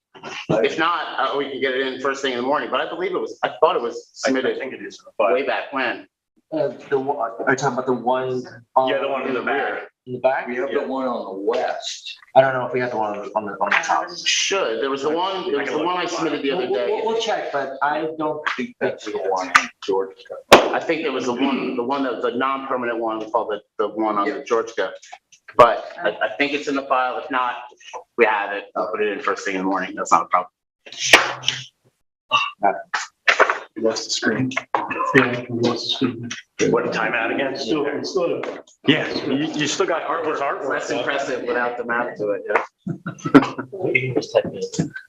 If not, we can get it in first thing in the morning. But I thought it was submitted. I think it is. Way back when. are you talking about the one? Yeah, the one in the back. In the back? We have the one on the west. I don't know if we have the one on the top. Should, there was the one I submitted the other day. We'll check, but I don't think That's the one in Georgia. I think there was the one that, the non-permanent one, we call the one on the Georgia. But I think it's in the file. If not, we have it. I'll put it in first thing in the morning. That's not a problem. We lost the screen. Yeah, we lost the screen. What, timeout again? It's still, Yeah, you still got artwork. Less impressive without the map to it, yeah.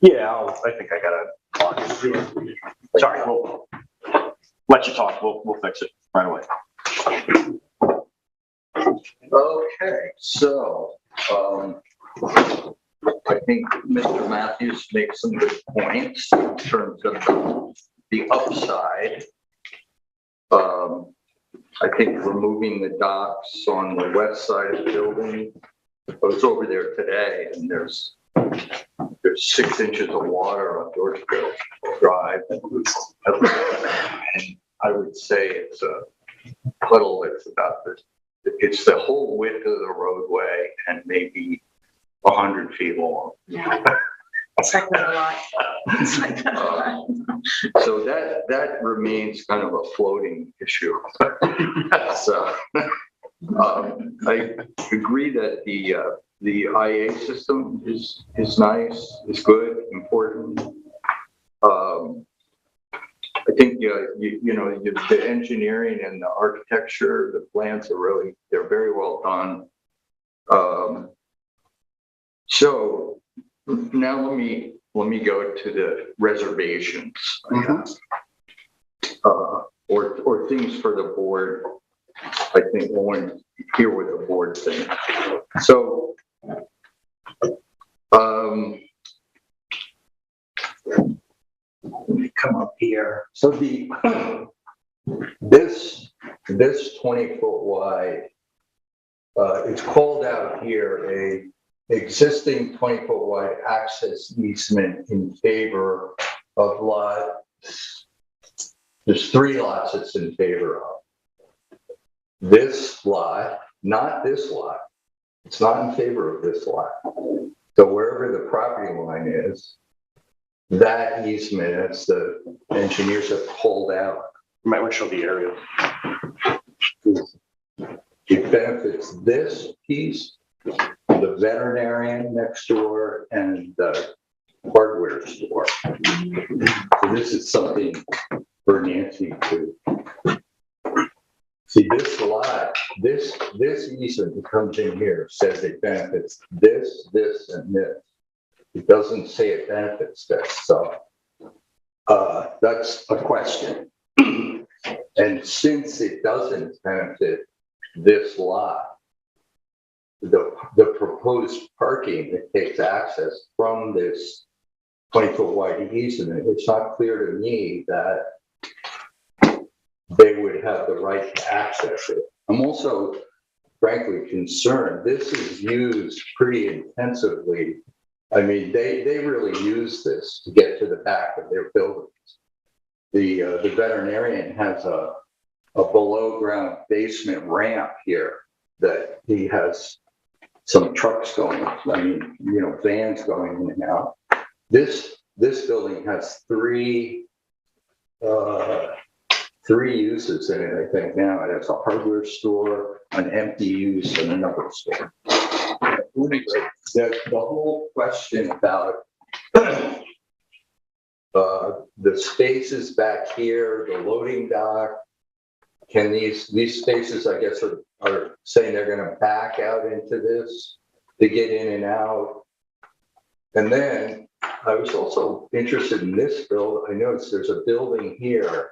Yeah, I think I got a clock. Sorry, we'll let you talk. We'll fix it right away. Okay, so, I think Mr. Matthews makes some good points in terms of the upside. I think removing the docks on the west side of the building, I was over there today and there's 6 inches of water on Georgeville Drive. And I would say it's a puddle. It's the whole width of the roadway and maybe 100 feet long. Yeah. It's like that a lot. It's like that a lot. So that remains kind of a floating issue. So I agree that the IA system is nice, is good, important. I think the engineering and the architecture, the plans they're very well done. So now let me go to the reservations, or things for the board. I think I want to hear what the board thinks. So, let me come up here. So this 20-foot wide, it's called out here a existing 20-foot wide access easement in favor of lots. There's 3 lots it's in favor of. This lot, not this lot. It's not in favor of this lot. So wherever the property line is, that easement, as the engineers have pulled out. You might want to show the area. It benefits this piece, the veterinarian next door, and the hardware store. So this is something for Nancy to see. This lot, this easement that comes in here says it benefits this, and this. It doesn't say it benefits this, so that's a question. And since it doesn't benefit this lot, the proposed parking that takes access from this 20-foot wide easement, it's not clear to me that they would have the right to access it. I'm also frankly concerned. This is used pretty intensively. I mean, they really use this to get to the back of their buildings. The veterinarian has a below ground basement ramp here that he has some trucks going, vans going in and out. This building has three uses in it, I think now. It has a hardware store, an empty use, and another store. The whole question about the spaces back here, the loading dock, can these spaces, I guess, are saying they're going to back out into this to get in and out. And then I was also interested in this build. I noticed there's a building here,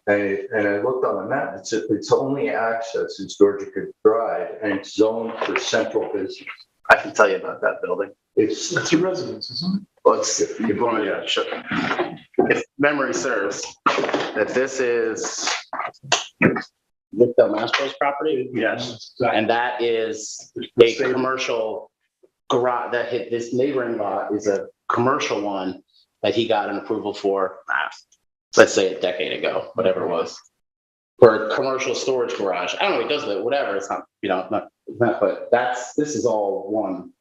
and I looked on the map. Its only access is Georgia Drive, and it's zoned for central business. I can tell you about that building. It's a residence, isn't it? Well, if memory serves, that this is Victor Mastro's property. Yes. And that is a commercial garage. This neighboring lot is a commercial one that he got an approval for, let's say a decade ago, whatever it was. for a commercial storage garage. I don't know, he does it, whatever, it's not, but this is all one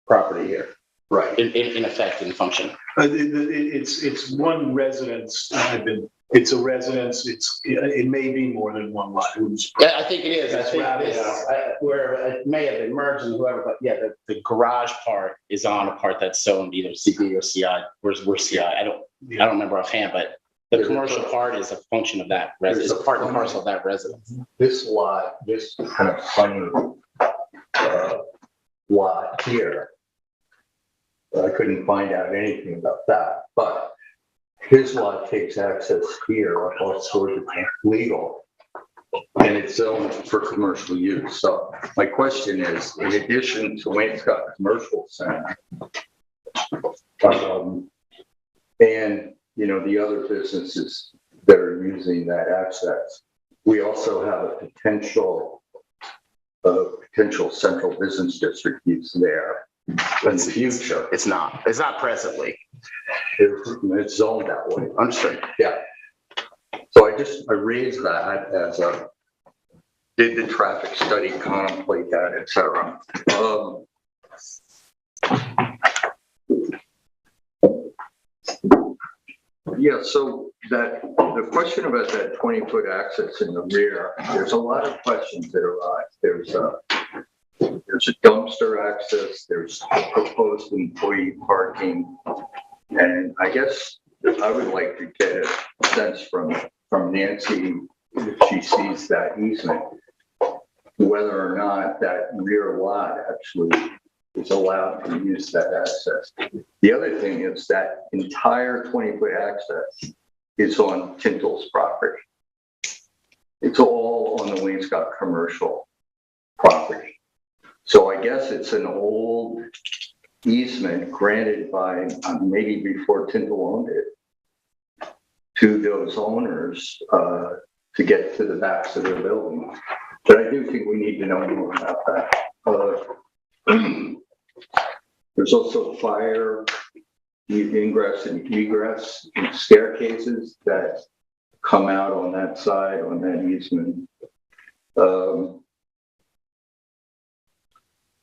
property here. Right. In effect, in function. It's one residence. It's a residence. It may be more than one lot. Yeah, I think it is. I It's think rounded this, out. where it may have been merged and whoever, but yeah, the garage part is on a part that's zoned either CB or CI. Where's CI? I don't remember offhand, but the commercial part is a function of that residence. It's a part and parcel of that residence. This lot, this kind of funny lot here, I couldn't find out anything about that, but his lot takes access here off storage legal, and it's zoned for commercial use. So my question is, in addition to Wainscott Commercial Center, and the other businesses that are using that access, we also have a potential central business district use there in the future. It's not presently. It's zoned that way. Understood. Yeah. So I raised that as did the traffic study contemplate that, et cetera. Yeah, so the question about that 20-foot access in the rear, there's a lot of questions that arise. There's a dumpster access, there's proposed employee parking, and I guess I would like to get a sense from Nancy, if she sees that easement, whether or not that rear lot actually is allowed to use that access. The other thing is that entire 20-foot access is on Tintel's property. It's all on the Wainscott commercial property. So I guess it's an old easement granted by, maybe before Tintel owned it, to those owners to get to the backs of their building. But I do think we need to know more about that. There's also fire ingress and egress and staircases that come out on that side, on that easement.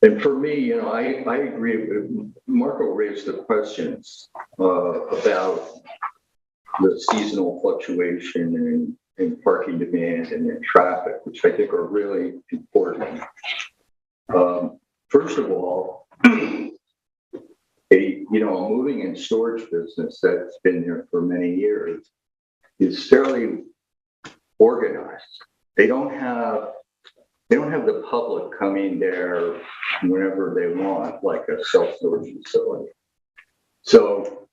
And for me, I agree with Marco raised the questions about the seasonal fluctuation in parking demand and in traffic, which I think are really important. First of all, a moving and storage business that's been there for many years is fairly organized. They don't have the public coming there whenever they want, like a self-storage facility. So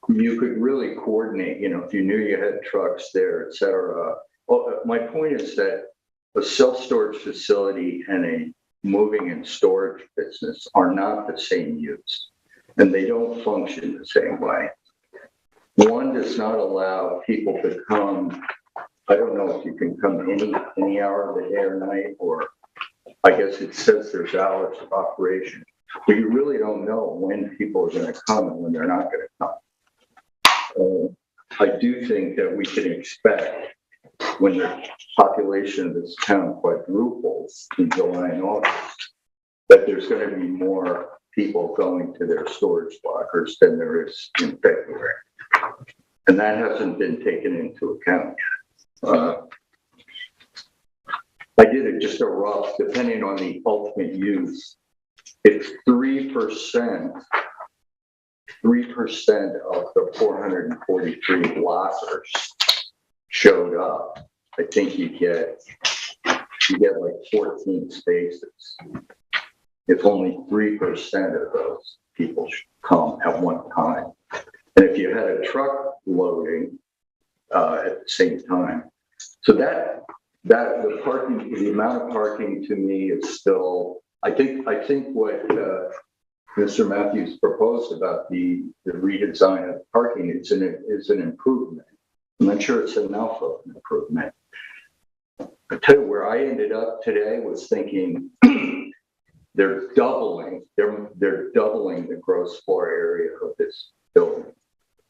you could really coordinate, if you knew you had trucks there, et cetera. Well, my point is that a self-storage facility and a moving and storage business are not the same use, and they don't function the same way. One does not allow people to come. I don't know if you can come any hour of the day or night, or I guess it says there's hours of operation, but you really don't know when people are going to come and when they're not going to come. I do think that we can expect, when the population of this town quadruples in July and August, that there's going to be more people going to their storage lockers than there is in February. And that hasn't been taken into account yet. I did it just a rough, depending on the ultimate use, if 3% of the 443 lockers showed up, I think you get like 14 spaces. If only 3% of those people should come at one time. And if you had a truck loading at the same time. So that the parking, the amount of parking to me is still, I think what Mr. Matthews proposed about the redesign of parking is an improvement. I'm not sure it's enough of an improvement. I tell you where I ended up today was thinking they're doubling the gross floor area of this building,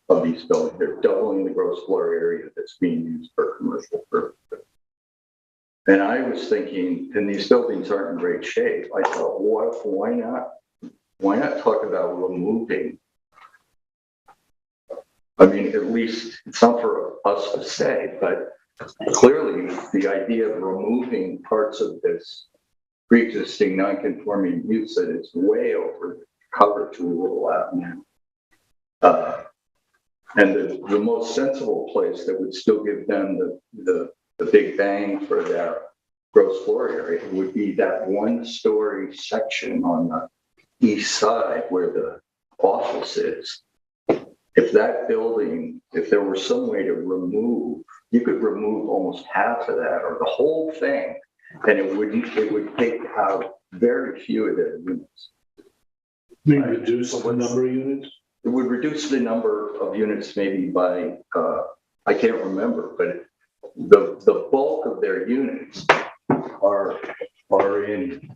of these buildings. They're doubling the gross floor area that's being used for commercial purposes. And I was thinking, and these buildings aren't in great shape, I thought, why not talk about removing? I mean, at least it's not for us to say, but clearly the idea of removing parts of this pre-existing non-conforming use that is way over cover to rule out now. And the most sensible place that would still give them the big bang for their gross floor area would be that one-story section on the east side where the office is. If that building, if there were some way to remove, you could remove almost half of that or the whole thing, and it would take out very few of their units. Reduce the number of units? It would reduce the number of units maybe by, I can't remember, but the bulk of their units are in,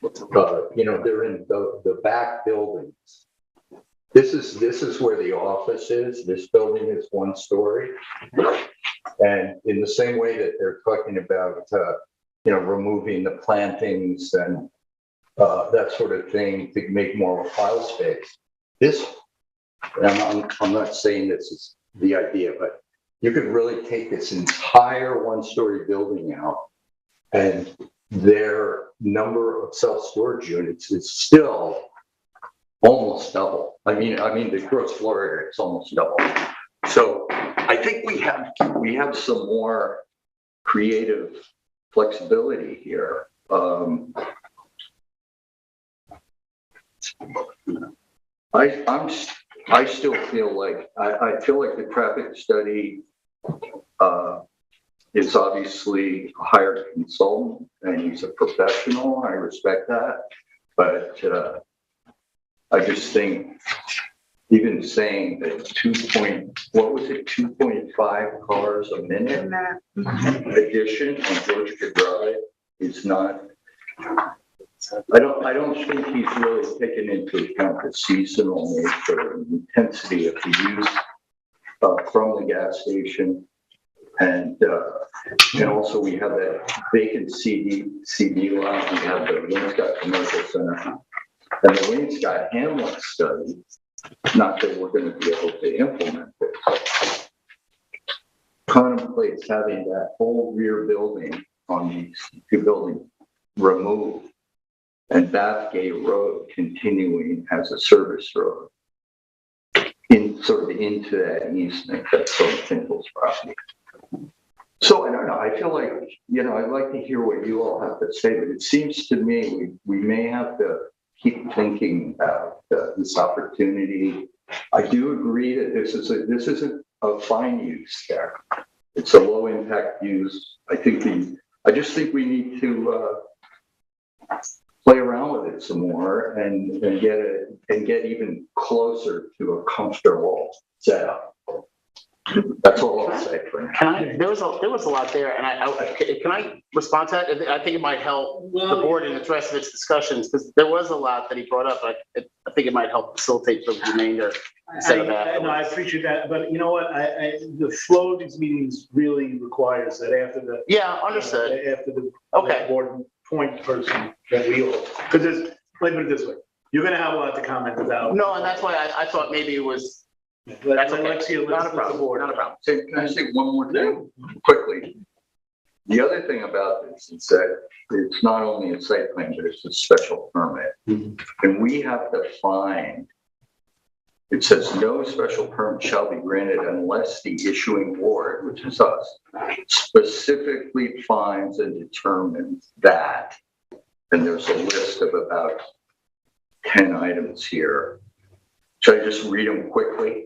they're in the back buildings. This is where the office is. This building is one story. And in the same way that they're talking about, removing the plantings and that sort of thing to make more file space. I'm not saying this is the idea, but you could really take this entire one-story building out, and their number of self-storage units is still almost double. I mean, the gross floor area is almost double. So I think we have some more creative flexibility here. I still feel like I feel like the traffic study is obviously a hired consultant, and he's a professional. I respect that, but I just think even saying that 2.5 cars a minute addition on Georgia Drive is not. I don't think he's really taken into account the seasonal nature and intensity of the use from the gas station, and also we have that vacant CD lot. We have the Wayne-Scott Commercial Center and the Wayne-Scott Hamlet study. Not that we're going to be able to implement this. Contemplates having that whole rear building on these two buildings removed, and Bathgate Road continuing as a service road into that easement that's on Tinkle's property. So I don't know. I feel like, I'd like to hear what you all have to say, but it seems to me we may have to keep thinking about this opportunity. I do agree that this isn't a fine use there. It's a low impact use. I just think we need to play around with it some more and get even closer to a comfortable setup. That's all I'll say for now. There was a lot there, and can I respond to that? I think it might help the board in the rest of its discussions, because there was a lot that he brought up. I think it might help facilitate the remainder instead of that. No, I appreciate that, but you know what? The flow of these meetings really requires that after the understood. After the board point person that we all, because let me put it this way: you're going to have a lot to comment about. No, and that's why I thought maybe it was. That's okay. Not a problem. Not a problem. Can I say one more thing quickly? The other thing about this is that it's not only a site plan, but it's a special permit. And we have to find, it says no special permit shall be granted unless the issuing board, which is us, specifically finds and determines that. And there's a list of about 10 items here. Should I just read them quickly?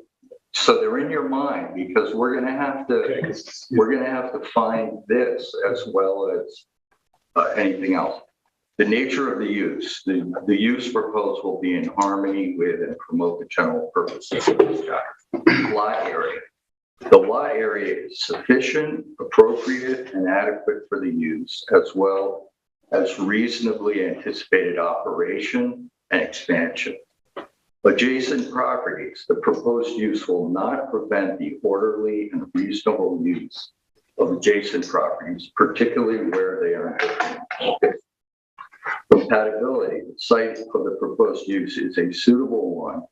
So they're in your mind, because we're going to have to find this as well as anything else. The nature of the use. The use proposed will be in harmony with and promote the general purposes of this chapter. Lot area. The lot area is sufficient, appropriate, and adequate for the use, as well as reasonably anticipated operation and expansion. Adjacent properties, the proposed use will not prevent the orderly and reasonable use of adjacent properties, particularly where they are different. Compatibility, the site of the proposed use is a suitable one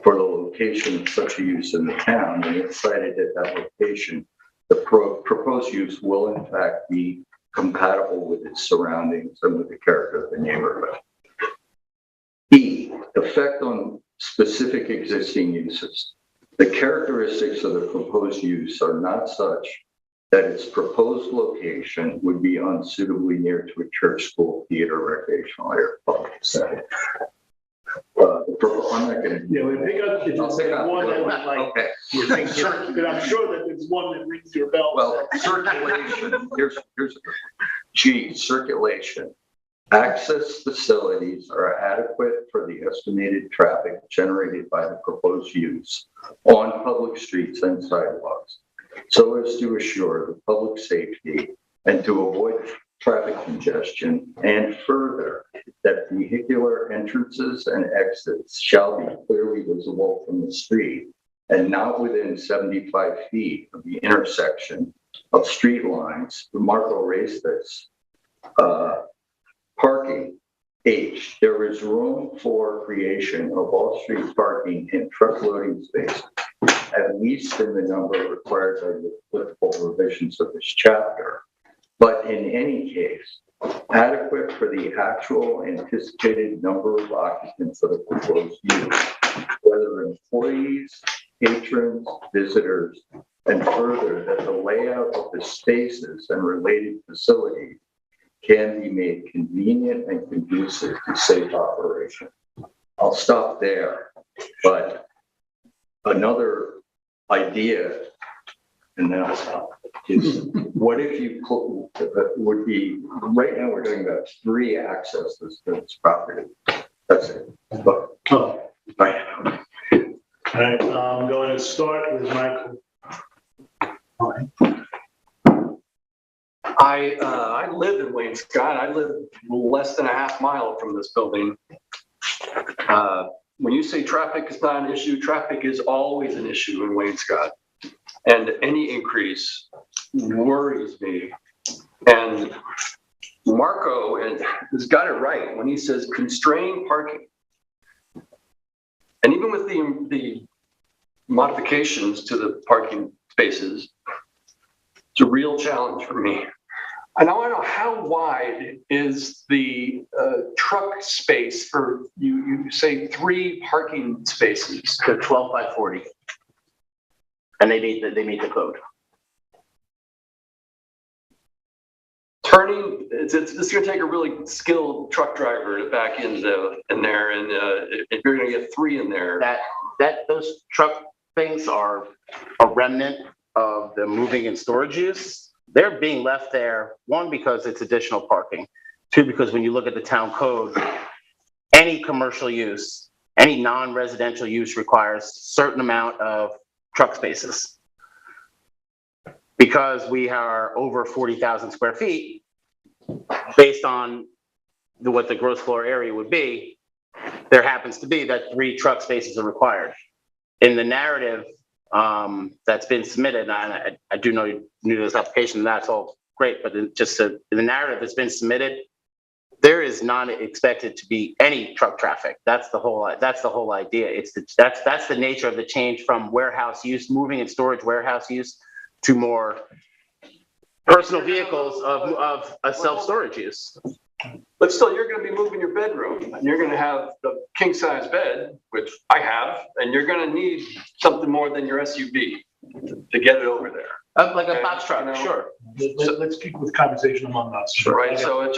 for the location of such a use in the town, and it's cited at that location. The proposed use will in fact be compatible with its surroundings and with the character of the neighborhood. E, effect on specific existing uses. The characteristics of the proposed use are not such that its proposed location would be unsuitably near to a church, school, theater, recreational area, public setting. I'm not gonna. Yeah, we pick up, if it's pick up one that was like, Okay. you think, but I'm sure that there's one that rings your bell. Well, circulation, here's G, circulation. Access facilities are adequate for the estimated traffic generated by the proposed use on public streets and sidewalks, so as to assure the public safety and to avoid traffic congestion, and further, that vehicular entrances and exits shall be clearly visible from the street and not within 75 feet of the intersection of street lines. Marco raised this. Parking. H, there is room for creation of off-street parking and truck loading spaces, at least in the number required by the applicable provisions of this chapter. But in any case, adequate for the actual anticipated number of occupants of the proposed use, whether employees, patrons, visitors, and further that the layout of the spaces and related facilities can be made convenient and conducive to safe operation. I'll stop there, but another idea, and then I'll stop, is what if you would be, right now we're talking about 3 accesses to this property. That's it. But, right. All right, I'm going to start with Michael. I live in Wayne Scott. I live less than a half mile from this building. When you say traffic is not an issue, traffic is always an issue in Wayne Scott. And any increase worries me. And Marco has got it right when he says constrain parking. And even with the modifications to the parking spaces, it's a real challenge for me. I now know how wide is the truck space for, you say 3 parking spaces? They're 12 by 40. And they meet the code. Turning, it's going to take a really skilled truck driver to back in there, and if you're going to get 3 in there. Those truck things are a remnant of the moving and storage use. They're being left there, 1, because it's additional parking. 2, because when you look at the town code, any commercial use, any non-residential use requires a certain amount of truck spaces. Because we are over 40,000 square feet, based on what the gross floor area would be, there happens to be that 3 truck spaces are required. In the narrative that's been submitted, and I do know you're new to this application, that's all great, but in the narrative that's been submitted, there is not expected to be any truck traffic. That's the whole idea. That's the nature of the change from warehouse use, moving and storage warehouse use, to more personal vehicles of a self-storage use. But still, you're going to be moving your bedroom, and you're going to have the king-size bed, which I have, and you're going to need something more than your SUV to get it over there. Like a box truck, sure. Let's keep with conversation among us. Right, so it's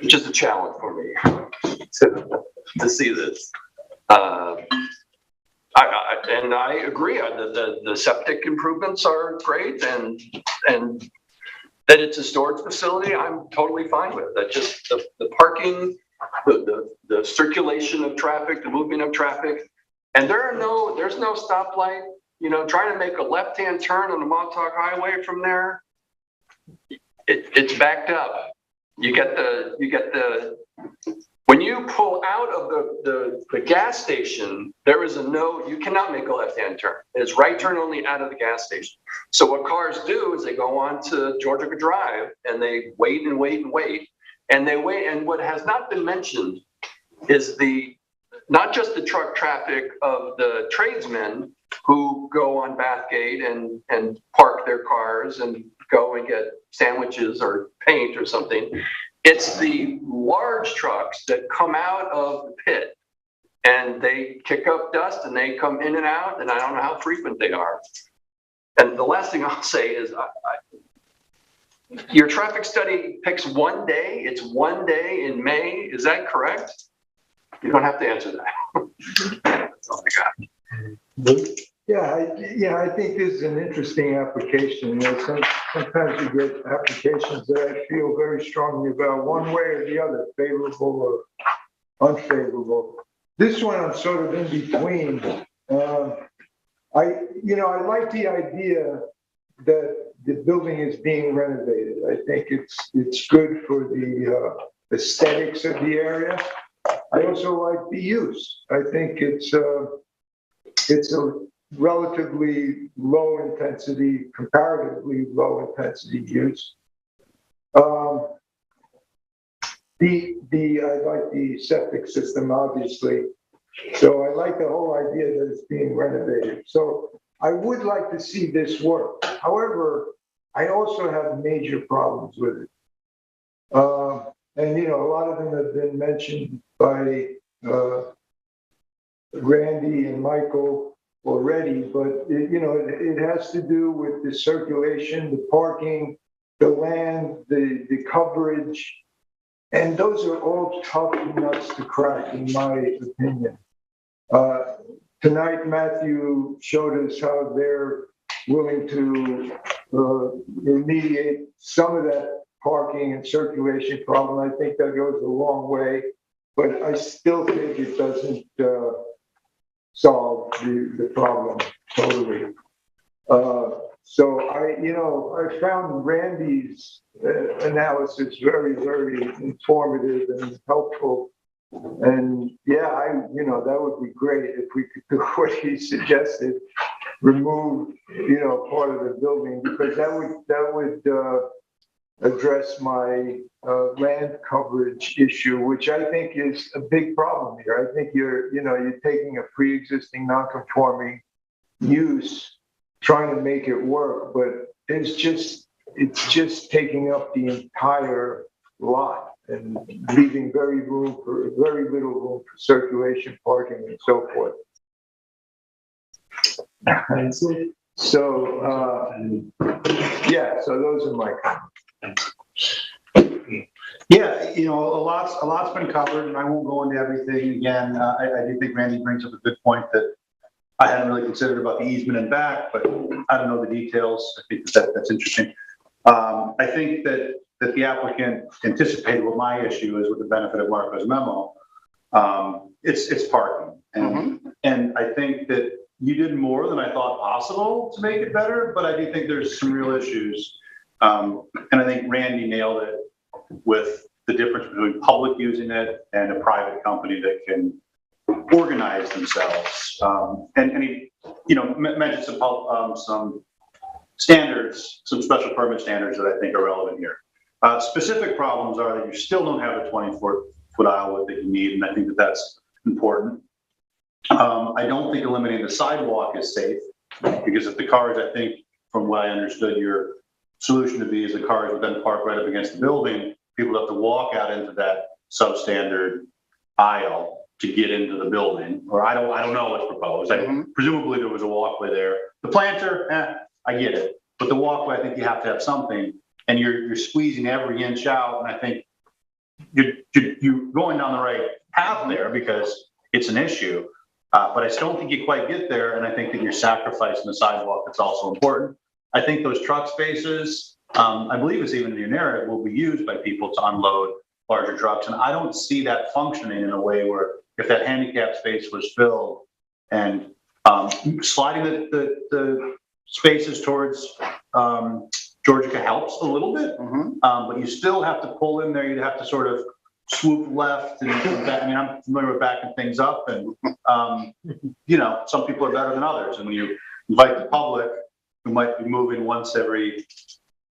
just a challenge for me to see this. I agree that the septic improvements are great, and that it's a storage facility, I'm totally fine with. That just the parking, the circulation of traffic, the movement of traffic, and there's no stoplight. Trying to make a left-hand turn on the Montauk Highway from there, it's backed up. You get the When you pull out of the gas station, there is you cannot make a left-hand turn. It's right turn only out of the gas station. So what cars do is they go on to Georgia Drive and they wait and wait and wait. And they wait, and what has not been mentioned is not just the truck traffic of the tradesmen who go on Bathgate and park their cars and go and get sandwiches or paint or something. It's the large trucks that come out of the pit and they kick up dust and they come in and out, and I don't know how frequent they are. And the last thing I'll say is your traffic study picks one day. It's one day in May. Is that correct? You don't have to answer that. That's all I got. Yeah, I think this is an interesting application. You know, sometimes you get applications that I feel very strongly about one way or the other, favorable or unfavorable. This one I'm sort of in between. I like the idea that the building is being renovated. I think it's good for the aesthetics of the area. I also like the use. I think it's a relatively low intensity, comparatively low intensity use. I like the septic system, obviously. So I like the whole idea that it's being renovated. So I would like to see this work. However, I also have major problems with it. And, a lot of them have been mentioned by Randy and Michael already, but it has to do with the circulation, the parking, the land, the coverage, and those are all tough nuts to crack, in my opinion. Tonight, Matthew showed us how they're willing to remediate some of that parking and circulation problem. I think that goes a long way, but I still think it doesn't solve the problem totally. So I found Randy's analysis very, very informative and helpful. And that would be great if we could do what he suggested, remove, part of the building, because that would address my land coverage issue, which I think is a big problem here. I think you're taking a pre-existing non-conforming use, trying to make it work, but it's just taking up the entire lot and leaving very little room for circulation, parking, and so forth. So those are my comments. Yeah, a lot's been covered, and I won't go into everything again. I do think Randy brings up a good point that I hadn't really considered about the easement and back, but I don't know the details. I think that's interesting. I think that the applicant anticipated what my issue is with the benefit of Marco's memo. It's parking, and I think that you did more than I thought possible to make it better, but I do think there's some real issues. And I think Randy nailed it with the difference between public using it and a private company that can organize themselves. And he, mentioned some standards, some special permit standards that I think are relevant here. Specific problems are that you still don't have a 24-foot aisle width that you need, and I think that that's important. I don't think eliminating the sidewalk is safe, because if the cars, I think, from what I understood your solution to be, is the cars would then park right up against the building, people have to walk out into that substandard aisle to get into the building, or I don't know what's proposed. Presumably there was a walkway there. The planter, I get it, but the walkway, I think you have to have something, and you're squeezing every inch out, and I think you're going down the right path there because it's an issue, but I still don't think you quite get there, and I think that you're sacrificing the sidewalk. That's also important. I think those truck spaces, I believe it's even in your narrative, will be used by people to unload larger trucks, and I don't see that functioning in a way where if that handicap space was filled and sliding the spaces towards Georgia helps a little bit, but you still have to pull in there. You'd have to sort of swoop left and back. I mean, I'm familiar with backing things up and, some people are better than others. And when you invite the public who might be moving once every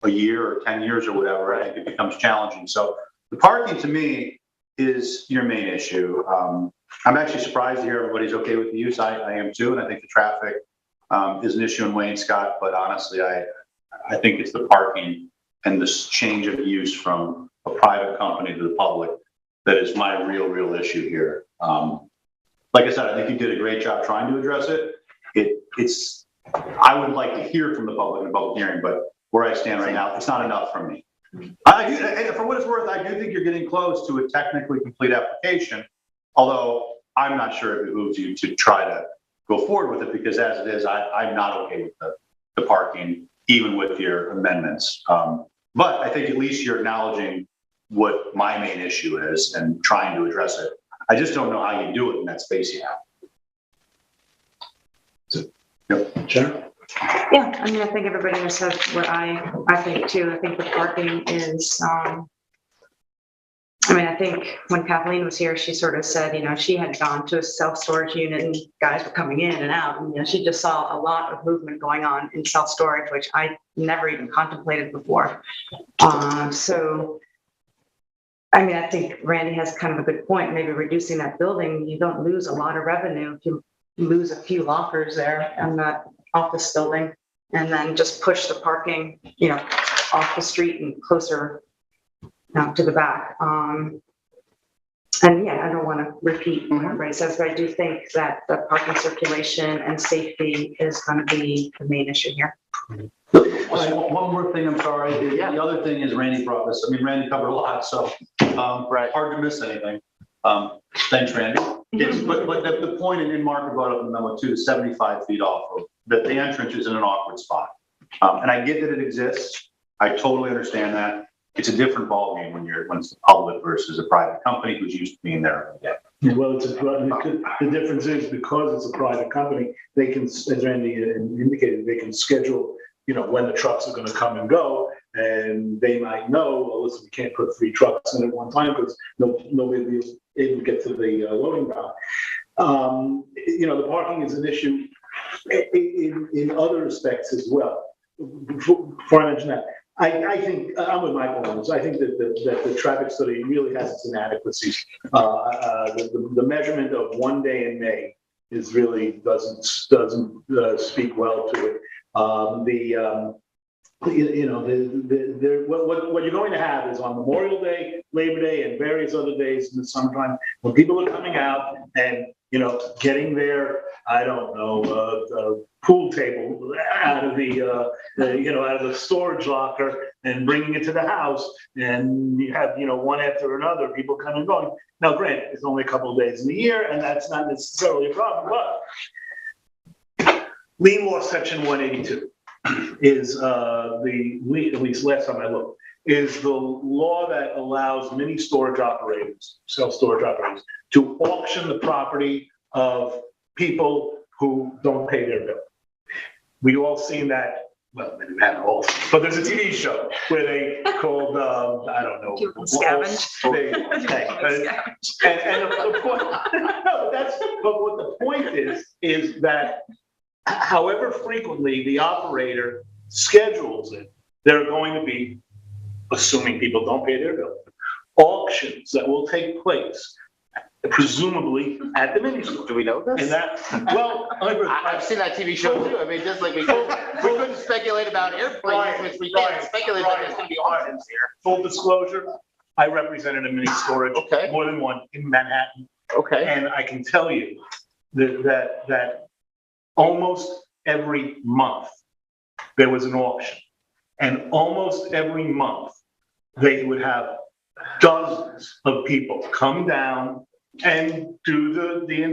a year or 10 years or whatever, I think it becomes challenging. So the parking to me is your main issue. I'm actually surprised to hear everybody's okay with the use. I am too. And I think the traffic is an issue in Wayne Scott, but honestly, I think it's the parking and this change of use from a private company to the public that is my real issue here. Like I said, I think you did a great job trying to address it. I would like to hear from the public in a public hearing, but where I stand right now, it's not enough for me. And for what it's worth, I do think you're getting close to a technically complete application, although I'm not sure it behooves you to try to go forward with it, because as it is, I'm not okay with the parking, even with your amendments. But I think at least you're acknowledging what my main issue is and trying to address it. I just don't know how you do it in that space you have. Yep. Sure. Yeah, I mean, I think everybody has said what I think too. I think the parking is, I think when Kathleen was here, she sort of said, she had gone to a self-storage unit and guys were coming in and out. And, she just saw a lot of movement going on in self-storage, which I never even contemplated before. I think Randy has kind of a good point. Maybe reducing that building, you don't lose a lot of revenue if you lose a few lockers there in that office building, and then just push the parking, off the street and closer to the back. And yeah, I don't want to repeat what everybody says, but I do think that the parking circulation and safety is going to be the main issue here. One more thing, I'm sorry. The other thing is Randy brought this. Randy covered a lot, so hard to miss anything. Thanks, Randy. Yes, but the point, and Mark brought up in the memo too, is 75 feet off of that. The entrance is in an awkward spot. And I get that it exists. I totally understand that. It's a different ballgame when it's the public versus a private company who's used to being there. Yeah. Well, the difference is because it's a private company, they can, as Randy indicated, they can schedule, when the trucks are going to come and go, and they might know, well, listen, we can't put 3 trucks in at one time because nobody will be able to get to the loading dock. The parking is an issue in other respects as well. Before I mention that, I think I'm with Michael on this. I think that the traffic study really has its inadequacies. The measurement of 1 day in May is really doesn't speak well to it. What you're going to have is on Memorial Day, Labor Day, and various other days in the summertime when people are coming out and getting their, I don't know, pool table out of the storage locker and bringing it to the house, and you have one after another people coming and going. Now, granted, it's only a couple of days in the year, and that's not necessarily a problem. But lien law section 182 is at least last time I looked, is the law that allows many storage operators, self-storage operators, to auction the property of people who don't pay their bill. We all seen that. Well, maybe not all, but there's a TV show where they called, I don't know. Scavenge. And of course, no, but what the point is that however frequently the operator schedules it, there are going to be, assuming people don't pay their bill, auctions that will take place, presumably at the mini store. Do we know this? And that, well, I've seen that TV show too. Just like we couldn't speculate about airplanes, which we can't speculate that there's going to be auctions here. Full disclosure, I represented a mini storage, more than one, in Manhattan. Okay. And I can tell you that almost every month there was an auction, and almost every month they would have dozens of people come down and do the thing.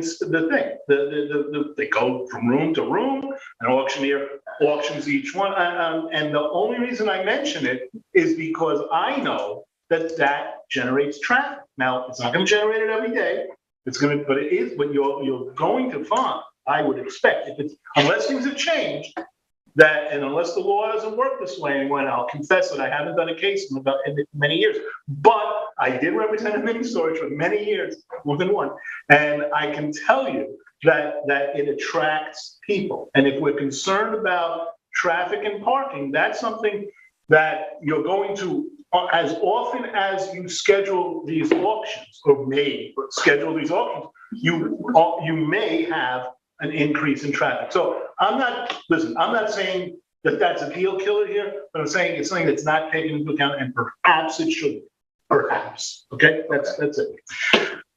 They go from room to room, an auctioneer auctions each one. And the only reason I mention it is because I know that generates traffic. Now, it's not going to generate it every day. But it is what you're going to find. I would expect, unless things have changed, that, and unless the law doesn't work this way anymore, and I'll confess that I haven't done a case in many years, but I did represent a mini storage for many years, more than one, and I can tell you that it attracts people. And if we're concerned about traffic and parking, that's something that you're going to, as often as you schedule these auctions, or may schedule these auctions, you may have an increase in traffic. So I'm not saying that that's a deal killer here, but I'm saying it's something that's not taken into account, and perhaps it should be. Perhaps. Okay, that's it.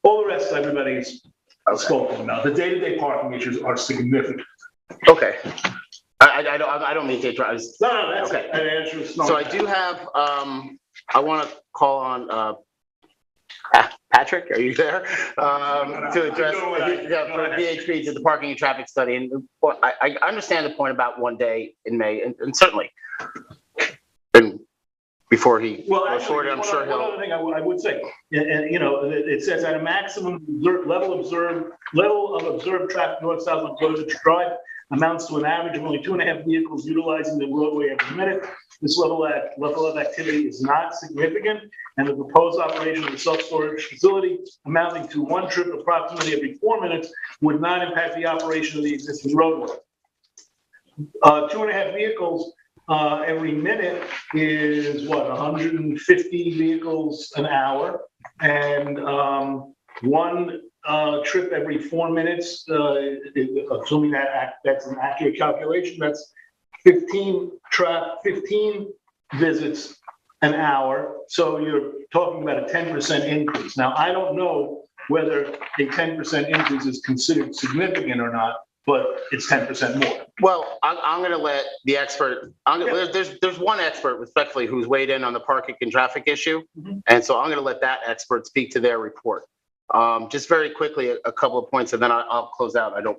All the rest, everybody's spoken about. The day-to-day parking issues are significant. Okay. I don't mean to interrupt. No, that's okay. That answers. So I do have, I want to call on Patrick, are you there? To address for VHP to the parking and traffic study. And I understand the point about one day in May, and certainly. And before he goes forward, I'm sure he'll. One other thing I would say, and you know, it says at a maximum level of observed traffic north-south on Pleasant Drive amounts to an average of only 2.5 vehicles utilizing the roadway every minute. This level of activity is not significant, and the proposed operation of the self-storage facility amounting to one trip approximately every 4 minutes would not impact the operation of the existing roadway. 2.5 vehicles every minute is what, 150 vehicles an hour, and one trip every 4 minutes, assuming that's an accurate calculation, that's 15 visits an hour. So you're talking about a 10% increase. Now, I don't know whether a 10% increase is considered significant or not, but it's 10% more. Well, I'm going to let the expert, there's one expert respectfully who's weighed in on the parking and traffic issue. And so I'm going to let that expert speak to their report. Just very quickly, a couple of points, and then I'll close out. I know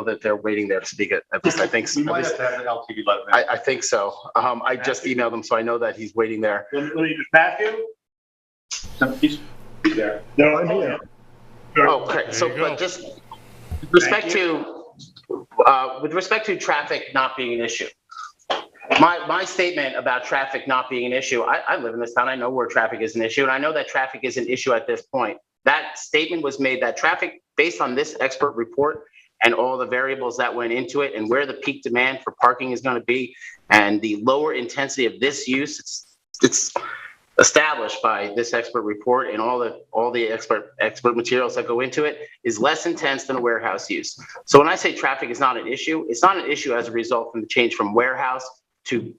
that they're waiting there to speak. At least I think so. We might have to have an LTV letter. I think so. I just emailed him, so I know that he's waiting there. Matthew? He's there. No, I'm here. Okay, so but just with respect to traffic not being an issue. My statement about traffic not being an issue, I live in this town. I know where traffic is an issue, and I know that traffic is an issue at this point. That statement was made that traffic, based on this expert report and all the variables that went into it and where the peak demand for parking is going to be and the lower intensity of this use, it's established by this expert report and all the expert materials that go into it, is less intense than a warehouse use. So when I say traffic is not an issue, it's not an issue as a result from the change from warehouse to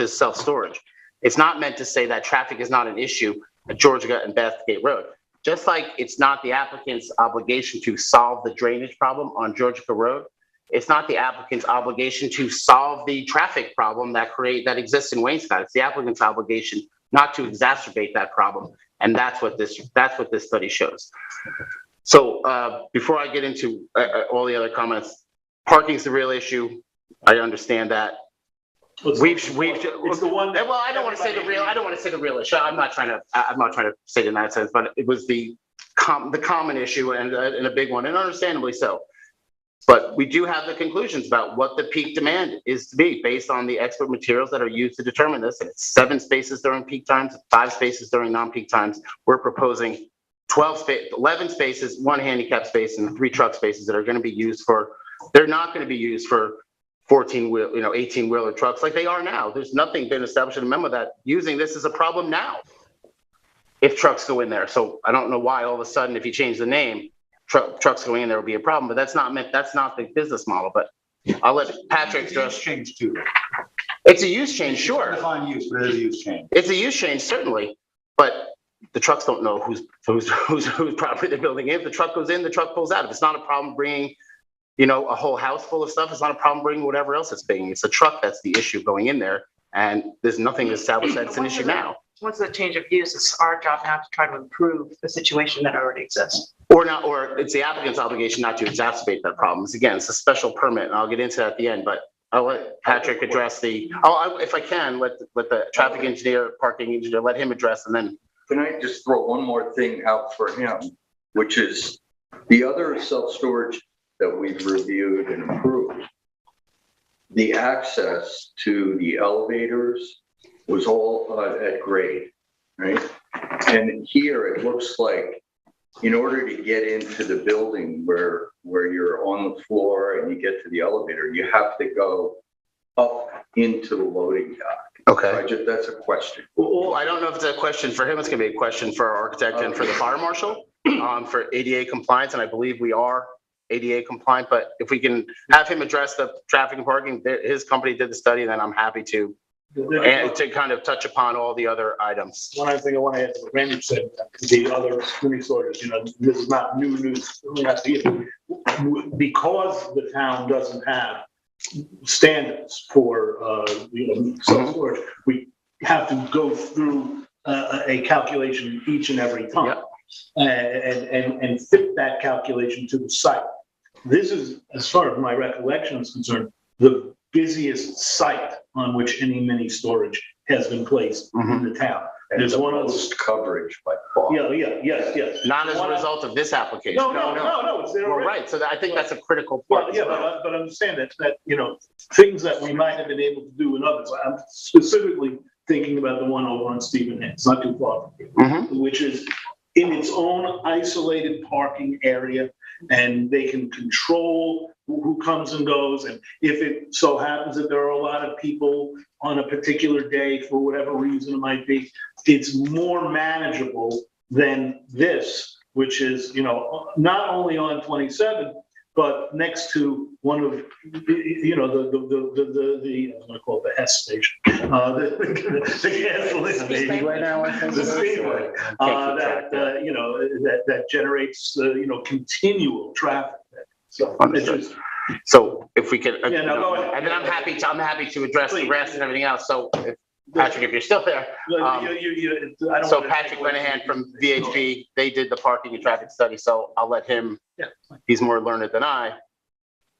self-storage. It's not meant to say that traffic is not an issue at Georgia and Bathgate Road. Just like it's not the applicant's obligation to solve the drainage problem on Georgia Road, it's not the applicant's obligation to solve the traffic problem that exists in Waynescott. It's the applicant's obligation not to exacerbate that problem, and that's what this study shows. So before I get into all the other comments, parking is the real issue. I understand that. It's the one that, well, I don't want to say the real issue. I'm not trying to say it in that sense, but it was the common issue and a big one, and understandably so. But we do have the conclusions about what the peak demand is to be based on the expert materials that are used to determine this. And it's 7 spaces during peak times, 5 spaces during non-peak times. We're proposing 11 spaces, 1 handicap space, and 3 truck spaces that are going to be used for. They're not going to be used for 18-wheeler trucks like they are now. There's nothing been established in the memo that using this is a problem now if trucks go in there. So I don't know why all of a sudden, if you change the name, trucks going in there will be a problem, but that's not the business model. But I'll let Patrick address. Change too. It's a use change, sure. Define use, but it is a use change. It's a use change, certainly, but the trucks don't know whose property they're building. If the truck goes in, the truck pulls out. If it's not a problem bringing, a whole house full of stuff, it's not a problem bringing whatever else it's bringing. It's a truck that's the issue going in there, and there's nothing established that's an issue now. Once the change of use, it's our job now to try to improve the situation that already exists. Or it's the applicant's obligation not to exacerbate that problem. It's a special permit, and I'll get into that at the end, but I'll let Patrick address if I can, let the traffic engineer, parking engineer, let him address, and then. Can I just throw one more thing out for him, which is the other self-storage that we've reviewed and approved the access to the elevators was all at grade, right? And here it looks like in order to get into the building where you're on the floor and you get to the elevator, you have to go up into the loading dock. Okay. That's a question. Well, I don't know if it's a question for him. It's going to be a question for our architect and for the fire marshal for ADA compliance. And I believe we are ADA compliant, but if we can have him address the traffic and parking, his company did the study, then I'm happy to kind of touch upon all the other items. One other thing I want to add to what Randy said, the other screening storage, this is not new news. Because the town doesn't have standards for, self-storage, we have to go through a calculation each and every time. And fit that calculation to the site. This is, as far as my recollection is concerned, the busiest site on which any mini storage has been placed in the town. And There's one most coverage by far. Yes. Not as a result of this application. No, it's there Well, already. right, so I think that's a critical part. Well, but understand that, things that we might have been able to do in others, I'm specifically thinking about the one over on Stephen Head, it's not too far from here, which is in its own isolated parking area, and they can control who comes and goes. And if it so happens that there are a lot of people on a particular day, for whatever reason it might be, it's more manageable than this, which is, not only on 27, but next to one of, I'm gonna call it the Hess station, the gasoline station. Right now, I think The Speedway, that generates, continual traffic. So it's just, So if we could, go ahead. and then I'm happy to address the rest and everything else. So Patrick, if you're still there. So Patrick Lenahan from VHB, they did the parking and traffic study, so I'll let him, he's more learned than I,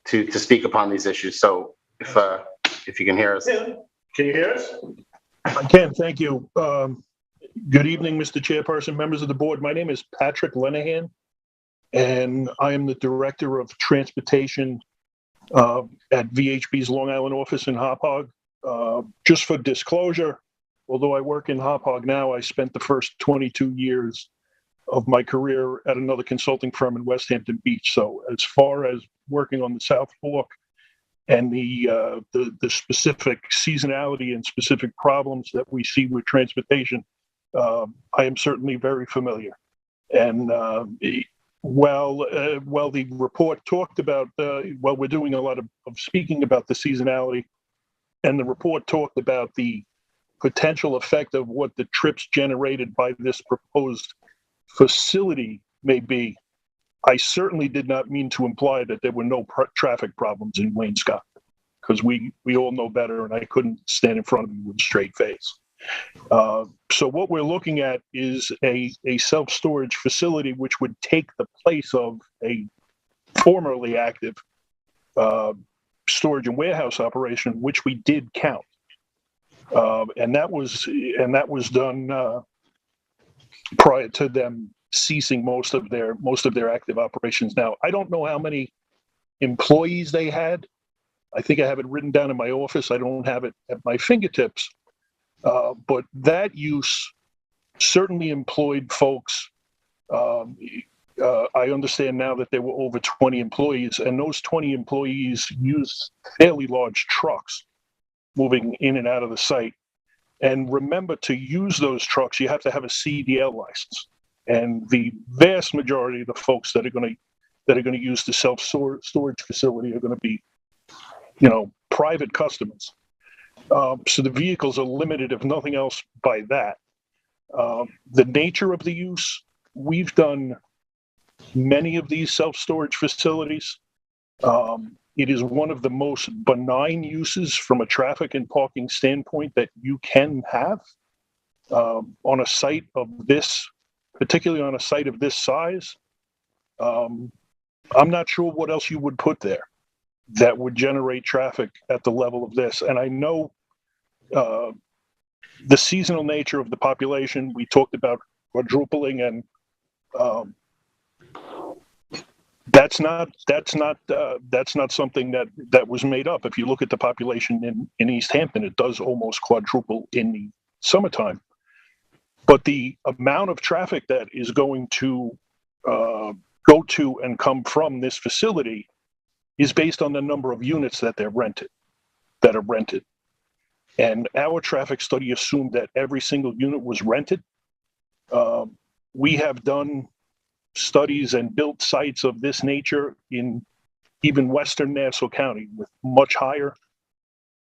to speak upon these issues. So if you can hear us. Can you hear us? I can, thank you. Good evening, Mr. Chairperson, members of the board. My name is Patrick Lenahan, and I am the Director of Transportation at VHB's Long Island office in Hauppauge. Just for disclosure, although I work in Hauppauge now, I spent the first 22 years of my career at another consulting firm in West Hampton Beach. So as far as working on the South Fork and the specific seasonality and specific problems that we see with transportation, I am certainly very familiar. And while the report talked about, we're doing a lot of speaking about the seasonality, and the report talked about the potential effect of what the trips generated by this proposed facility may be, I certainly did not mean to imply that there were no traffic problems in Wayne-Scott, because we all know better, and I couldn't stand in front of you with a straight face. So what we're looking at is a self-storage facility which would take the place of a formerly active storage and warehouse operation, which we did count, and that was done prior to them ceasing most of their active operations. Now, I don't know how many employees they had. I think I have it written down in my office. I don't have it at my fingertips, but that use certainly employed folks. I understand now that there were over 20 employees, and those 20 employees used fairly large trucks moving in and out of the site. And remember, to use those trucks, you have to have a CDL license. And the vast majority of the folks that are going to use the self-storage facility are going to be, private customers. So the vehicles are limited, if nothing else, by that. The nature of the use, we've done many of these self-storage facilities. It is one of the most benign uses from a traffic and parking standpoint that you can have on a site of this, particularly on a site of this size. I'm not sure what else you would put there that would generate traffic at the level of this. And I know the seasonal nature of the population. We talked about quadrupling, and That's not something that was made up. If you look at the population in East Hampton, it does almost quadruple in the summertime. But the amount of traffic that is going to go to and come from this facility is based on the number of units that are rented. And our traffic study assumed that every single unit was rented. We have done studies and built sites of this nature in even Western Nassau County with much higher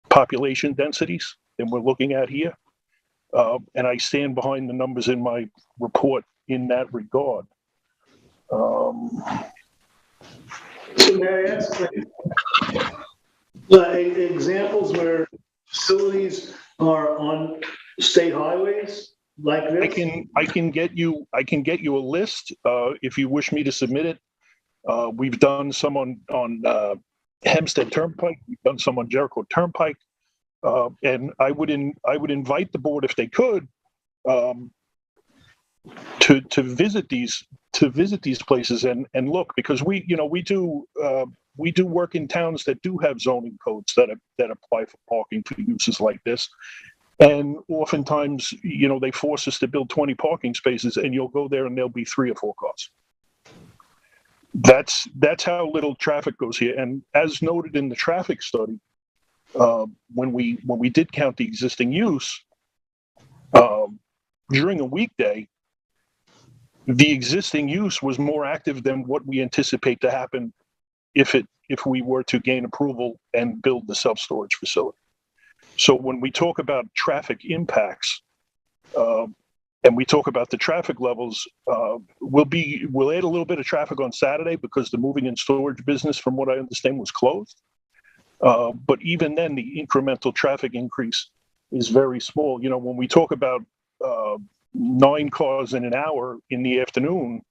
population densities than we're looking at here. And I stand behind the numbers in my report in that regard. So may I ask, examples where facilities are on state highways like this? I can get you a list if you wish me to submit it. We've done some on Hempstead Turnpike. We've done some on Jericho Turnpike, and I would invite the board, if they could, to visit these places and look, because we do work in towns that do have zoning codes that apply for parking for uses like this. And oftentimes, they force us to build 20 parking spaces, and you'll go there and there'll be 3 or 4 cars. That's how little traffic goes here. And as noted in the traffic study, when we did count the existing use, during a weekday, the existing use was more active than what we anticipate to happen if we were to gain approval and build the self-storage facility. So when we talk about traffic impacts, and we talk about the traffic levels, we'll add a little bit of traffic on Saturday because the moving and storage business, from what I understand, was closed. But even then, the incremental traffic increase is very small. When we talk about 9 cars in an hour in the afternoon,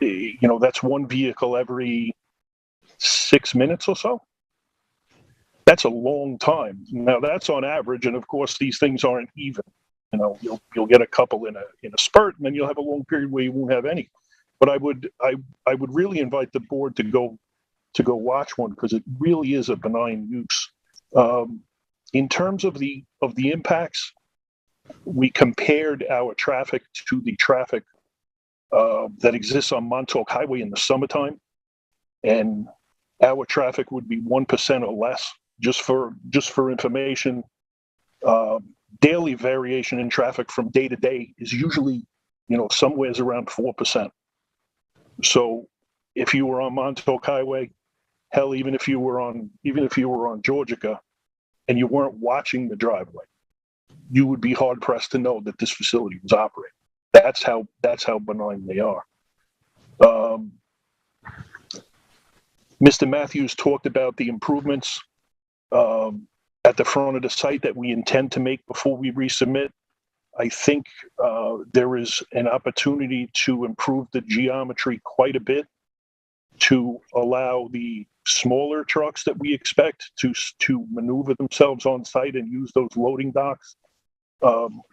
that's 1 vehicle every 6 minutes or so. That's a long time. Now that's on average, and of course these things aren't even. You'll get a couple in a spurt, and then you'll have a long period where you won't have any. But I would really invite the board to go watch one, because it really is a benign use. In terms of the impacts, we compared our traffic to the traffic that exists on Montauk Highway in the summertime, and our traffic would be 1% or less. Just for information, daily variation in traffic from day to day is usually, somewhere around 4%. So if you were on Montauk Highway, hell, even if you were on Georgica, and you weren't watching the driveway, you would be hard pressed to know that this facility was operating. That's how benign they are. Mr. Matthews talked about the improvements at the front of the site that we intend to make before we resubmit. I think there is an opportunity to improve the geometry quite a bit to allow the smaller trucks that we expect to maneuver themselves on site and use those loading docks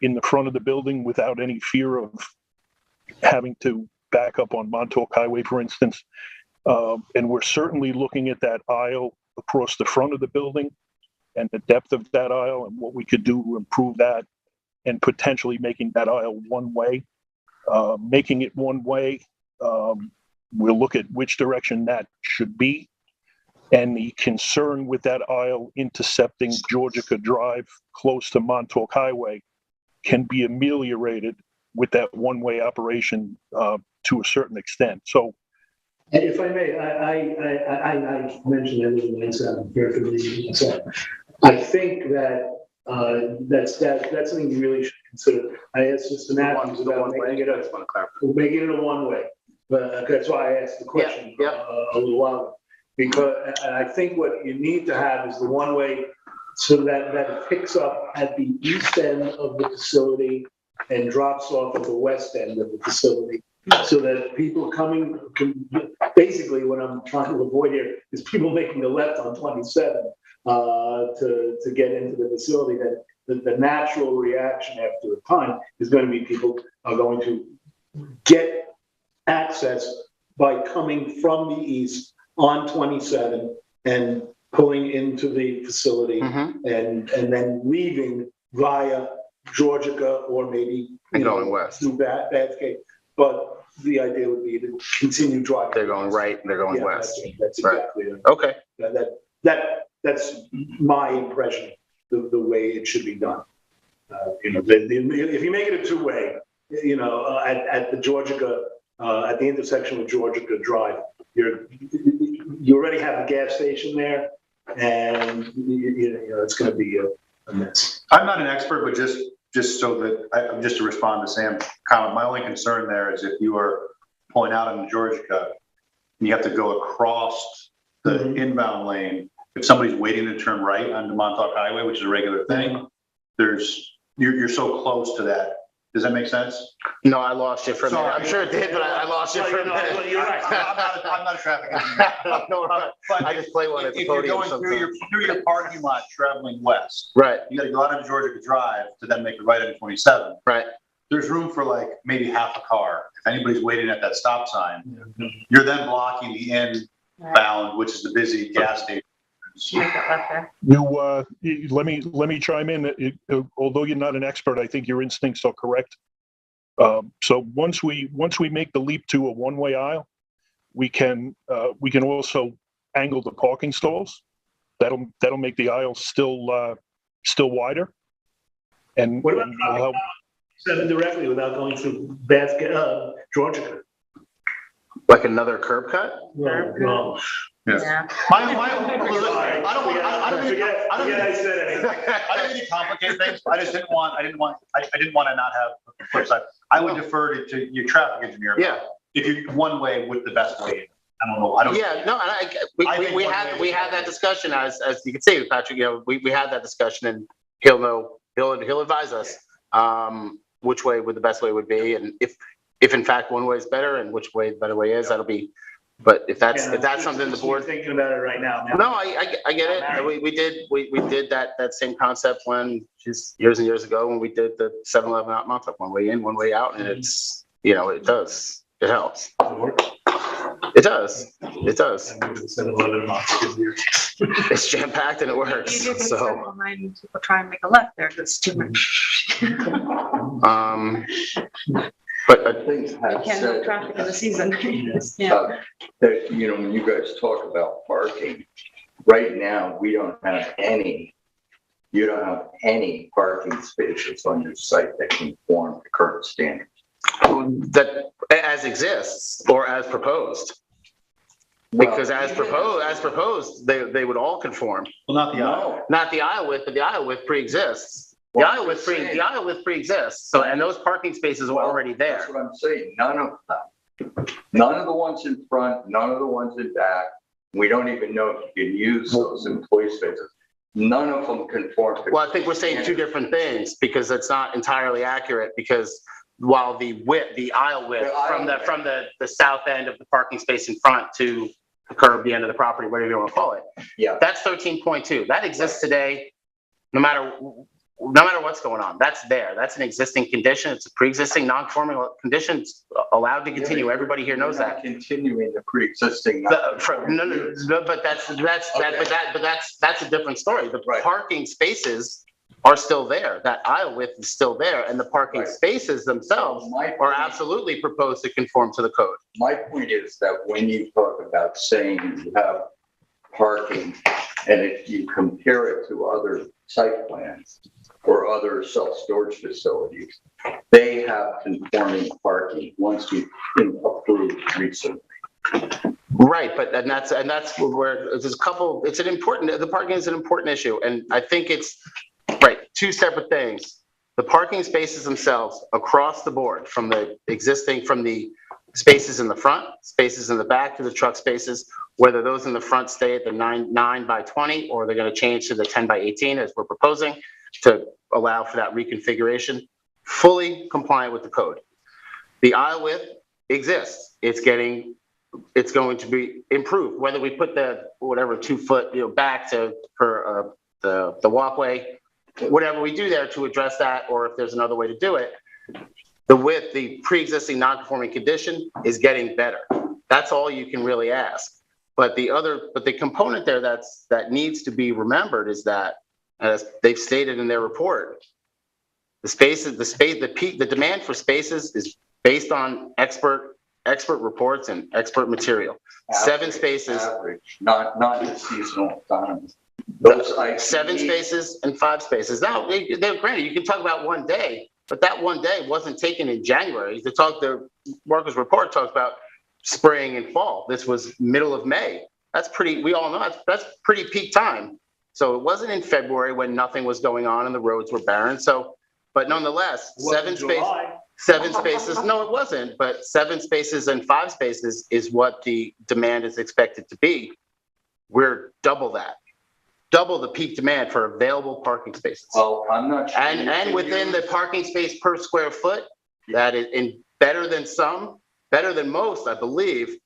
in the front of the building without any fear of having to back up on Montauk Highway, for instance. And we're certainly looking at that aisle across the front of the building and the depth of that aisle and what we could do to improve that, and potentially making that aisle one way. Making it one way, we'll look at which direction that should be. And the concern with that aisle intercepting Georgica Drive close to Montauk Highway can be ameliorated with that one-way operation to a certain extent. So, if I may, I mentioned that in the very familiar. So I think that that's something you really should consider. I asked Mr. Matthews about making it a one-way, but that's why I asked the question a little while ago. Because I think what you need to have is the one-way, so that it picks up at the east end of the facility and drops off at the west end of the facility, so that people coming can, basically what I'm trying to avoid here is people making a left on 27 to get into the facility. That the natural reaction after a time is going to be people are going to get access by coming from the east on 27 and pulling into the facility and then leaving via Georgica or maybe And going west. through Bathgate. But the idea would be to continue driving. They're going right, they're going Yeah, west. That's Right. exactly it. Okay. That's my impression, the way it should be done. If you make it a two-way, at the Georgica, at the intersection with Georgica Drive, you already have a gas station there, and it's going to be a mess. I'm not an expert, but just so that just to respond to Sam's comment, my only concern there is if you are pulling out in Georgica, and you have to go across the inbound lane. If somebody's waiting to turn right onto Montauk Highway, which is a regular thing, you're so close to that. Does that make sense? No, I lost you for a minute. I'm sure it did, but I lost you for a minute. You're right. I'm not a traffic engineer. But I just play one at the podium. If you're going through your parking lot traveling west, right? You got to go out on Georgia Drive to then make a right on 27. Right. There's room for like maybe half a car. If anybody's waiting at that stop sign, you're then blocking the inbound, which is the busy gas station. Let me chime in. Although you're not an expert, I think your instincts are correct. So once we make the leap to a one-way aisle, we can also angle the parking stalls. That'll make the aisle still wider. And what about dropping directly without going through Georgia? Like another curb cut? No. Yeah. I don't mean to complicate things. I didn't want to not have a flip side. I would defer to your traffic engineer. Yeah. If you one way with the best way. I don't know. Yeah, no, we had that discussion as you can see, Patrick. We had that discussion, and he'll advise us which way would the best way would be, and if in fact one way is better, and which way the better way is, that'll be. But if that's something the board thinking about it right now. No, I get it. We did that same concept when just years and years ago when we did the 7-Eleven out Montauk, one way in, one way out, and it's it helps. It does. 7-Eleven It's jam packed and it works. You do So mine, people try and make a left there because it's too much. But I think You can't have traffic in the season. that, when you guys talk about parking, right now, you don't have any parking spaces on your site that conform to current standards. that as exists or as proposed. Because as proposed, they would all conform. Well, not the aisle. Not the aisle width, but the aisle width pre-exists. The aisle width pre-exists. So, and those parking spaces are already there. That's what I'm saying. None of them. None of the ones in front, none of the ones in back. We don't even know if you can use those employee spaces. None of them conform to. Well, I think we're saying two different things because that's not entirely accurate, because while the aisle width from the south end of the parking space in front to the curb, the end of the property, whatever you want to call it. Yeah. That's 13.2. That exists today, no matter what's going on. That's there. That's an existing condition. It's a pre-existing non-conforming condition. It's allowed to continue. Everybody here knows that. Continuing the pre-existing. But that's a different story. The parking spaces are still there. That aisle width is still there, and the parking spaces themselves are absolutely proposed to conform to the code. My point is that when you talk about saying you have parking, and if you compare it to other site plans or other self-storage facilities, they have conforming parking once we've been approved recently. Right, but that's where there's a couple. The parking is an important issue, and I think it's two separate things. The parking spaces themselves across the board, from the spaces in the front, spaces in the back to the truck spaces, whether those in the front stay at the 9 by 20 or they're going to change to the 10 by 18 as we're proposing to allow for that reconfiguration, fully compliant with the code. The aisle width exists. It's going to be improved, whether we put the 2 foot back for the walkway, whatever we do there to address that, or if there's another way to do it. The width, the pre-existing non-conforming condition is getting better. That's all you can really ask. But the component there that needs to be remembered is that, as they've stated in their report, the demand for spaces is based on expert reports and expert material. Average, 7 spaces. Average, not the seasonal times. 7 spaces and 5 spaces. Now, they're granted, you can talk about one day, but that one day wasn't taken in January. The workers' report talks about spring and fall. This was middle of May. We all know that's pretty peak time. So it wasn't in February when nothing was going on and the roads were barren. So, but nonetheless, 7 spaces, no, it wasn't, but 7 spaces and 5 spaces is what the demand is expected to be. We're double the peak demand for available parking spaces. Well, I'm not sure. And within the parking space per square foot, that is better than most, I believe,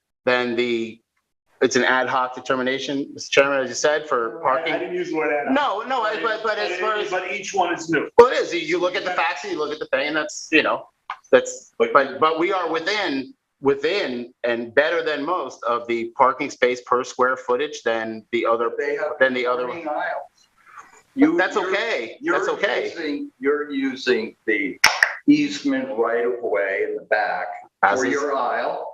it's an ad hoc determination, Mr. Chairman, as you said, for parking. I didn't use the word ad hoc. No, but as far as. But each one is new. Well, it is. You look at the facts and you look at the thing, and but we are within and better than most of the parking space per square footage than the other. That's okay. That's okay. You're using the easement right of way in the back for your aisle.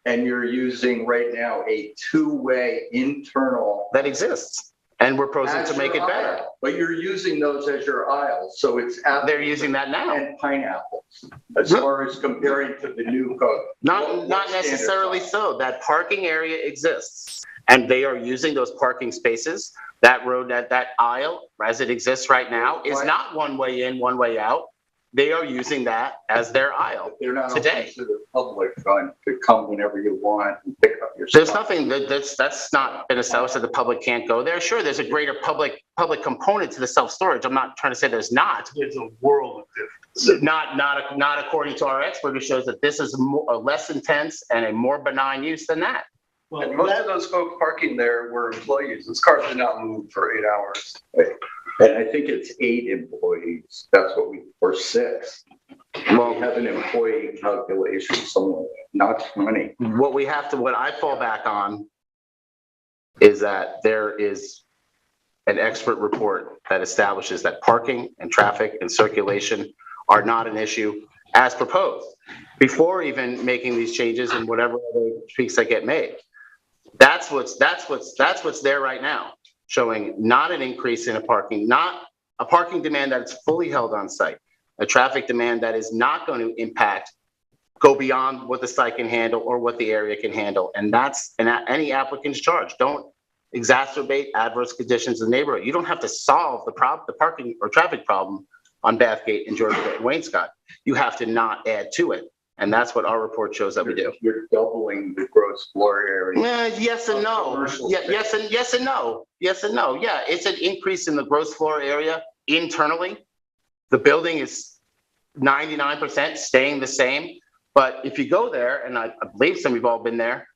And you're using right now a 2-way internal. That exists. And we're proposing to make it better. But you're using those as your aisles, so it's apples. They're using that now. And pineapples, as far as comparing to the new code. Not necessarily so. That parking area exists. And they are using those parking spaces. That road, that aisle, as it exists right now, is not one way in, one way out. They are using that as their aisle They're not today. open to the public to come whenever you want and pick up your There's stuff. nothing that's not been established that the public can't go there. Sure, there's a greater public component to the self-storage. I'm not trying to say there's not. There's a world of difference. Not according to our expert who shows that this is a less intense and a more benign use than that. Well, and most of those folks parking there were employees. Those cars did not move for 8 hours. And I think it's 8 employees. That's what or 6. Well, we have an employee calculation somewhere, not 20. What I fall back on is that there is an expert report that establishes that parking and traffic and circulation are not an issue as proposed before even making these changes and whatever other tweaks that get made. That's what's there right now, showing not an increase in not a parking demand that is fully held on site, a traffic demand that is not going to go beyond what the site can handle or what the area can handle. And that's any applicant's charge. Don't exacerbate adverse conditions in the neighborhood. You don't have to solve the parking or traffic problem on Bathgate and Georgia and Wainscott. You have to not add to it. And that's what our report shows that we do. You're doubling the gross floor area. Yes and no. Yes and no. Yes and no. Yeah, it's an increase in the gross floor area internally. The building is 99% staying the same. But if you go there, and I believe some of you've all been there,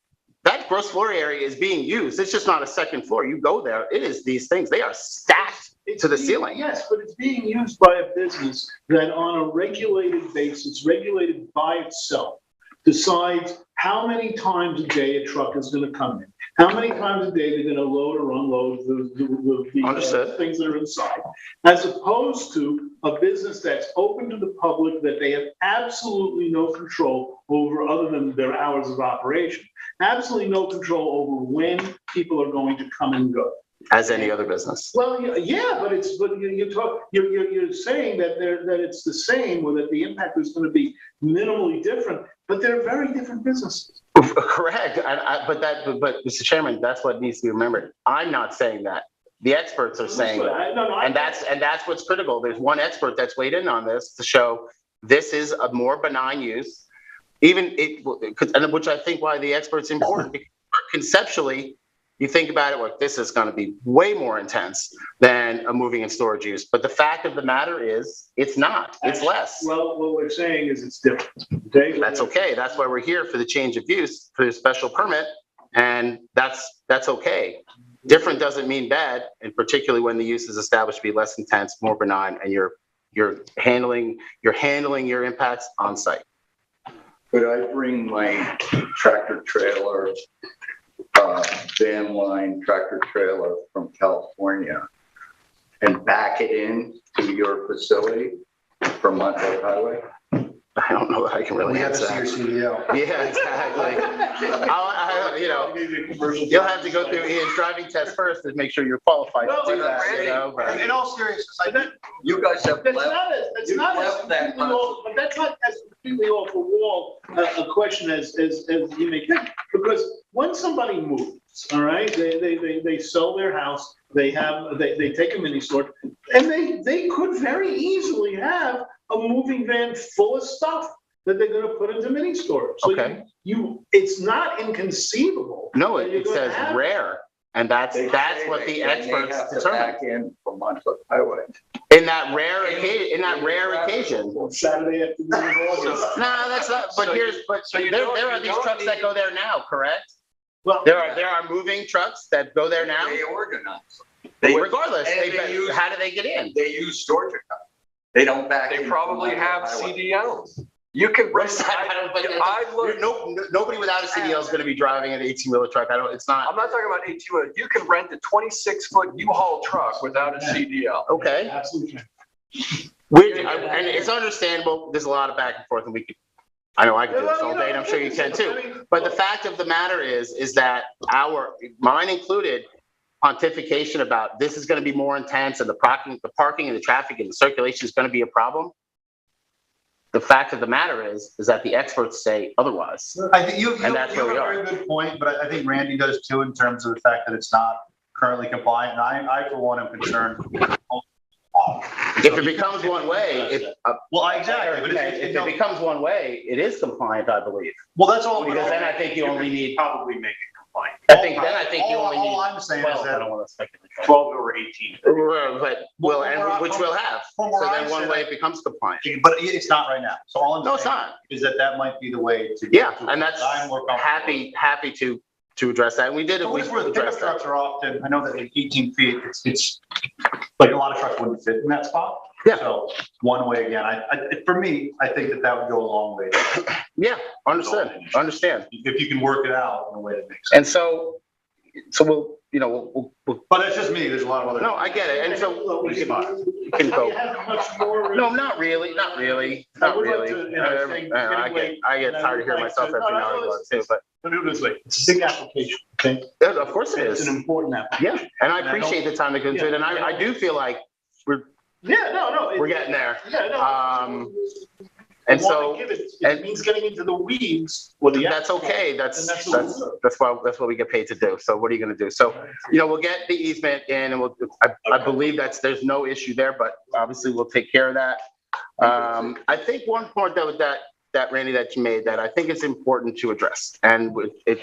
that gross floor area is being used. It's just not a second floor. You go there, it is these things. They are stacked to the ceiling. Yes, but it's being used by a business that on a regulated basis, regulated by itself, decides how many times a day a truck is going to come in, how many times a day they're going to load or unload the things that are inside, as opposed to a business that's open to the public that they have absolutely no control over other than their hours of operation, absolutely no control over when people are going to come and go. As any other business. Well, yeah, but you're saying that it's the same, or that the impact is going to be minimally different, but they're very different businesses. Correct, but Mr. Chairman, that's what needs to be remembered. I'm not saying that. The experts are saying that, and that's what's critical. There's one expert that's weighed in on this to show this is a more benign use, which I think why the expert's important. Because conceptually, you think about it, like this is going to be way more intense than a moving and storage use. But the fact of the matter is, it's not. It's less. Well, what we're saying is it's different. Okay? That's okay. That's why we're here for the change of use, for the special permit, and that's okay. Different doesn't mean bad, and particularly when the use is established to be less intense, more benign, and you're handling your impacts on site. Could I bring my tractor trailer, van line tractor trailer from California and back it in to your facility from Montauk Highway? I don't know that I can really We have to answer see your that. CDL. Yeah, exactly. You'll have to go through Ian's driving test first to make sure you're qualified to do that, you know, but. In all seriousness, I think You guys have That's left, not you've left that completely off, but that's not as completely off the wall, a question as you may think. Because when somebody moves, all right, they sell their house, they take a mini store, and they could very easily have a moving van full of stuff that they're gonna put into mini storage. So Okay. it's not inconceivable. No, that you're it gonna says have- rare, and that's what the experts determine. back in from Montauk Highway. In that rare occasion. On Saturday afternoon in August. No, that's not, but So here's, but so you there don't- are you these don't trucks that need- go there now, correct? Well, There are moving trucks that go there now? They organize. Regardless, and they use- how do they get in? They use storage account. They don't back in. They from probably Montauk have Highway. CDLs. You can rent, I nobody without a CDL is gonna be driving an 18-wheeler truck. It's not. I'm not talking about 18, you can rent a 26-foot U-Haul truck without a CDL. Okay. Absolutely. And it's understandable, there's a lot of back and forth, and I know I can do this all day, and I'm sure you can too. But the fact of the matter is that mine included pontification about this is gonna be more intense, and the parking and the traffic and the circulation is gonna be a problem. The fact of the matter is that the experts say otherwise. I think you And that's have where we a are. very good point, but I think Randy does too, in terms of the fact that it's not currently compliant. And I for one, am concerned. If it becomes one way, Exactly. But if it becomes one way, it is compliant, I believe. Well, that's all. Because then I think you only need. Probably make it compliant. I think you only need. All I'm saying is 12. I that don't want to speculate. 12 or 18. But which we'll have. So then one way it becomes compliant. But it's not right now. So all I'm No, it's saying not. is that might be the way to. Yeah, and that's I'm more comfortable. happy to address that. And we did it. For We what it's worth, pickup addressed that. trucks are often, I know that at 18 feet, it's like a lot of trucks wouldn't fit in that spot. Yeah. So one way again, for me, I think that would go a long way. Yeah, understand. If you can work it out in a way that makes sense. And so we'll. But that's just me. There's a lot of other. No, I get it. And so we can go. No, not really. I get tired of hearing myself every now and then too, but. Let me put it this way, it's a big application, okay? Yeah, of course it is. It's an important application. Yeah, and I appreciate the time to go through it, and I do feel like we're getting there. Yeah, no. And so, it means getting into the weeds with the. That's okay. That's what what we get paid to do. So what are you going to do? So, we'll get the easement in, and I believe there's no issue there, but obviously we'll take care of that. I think one point that Randy, that you made, that I think is important to address, and it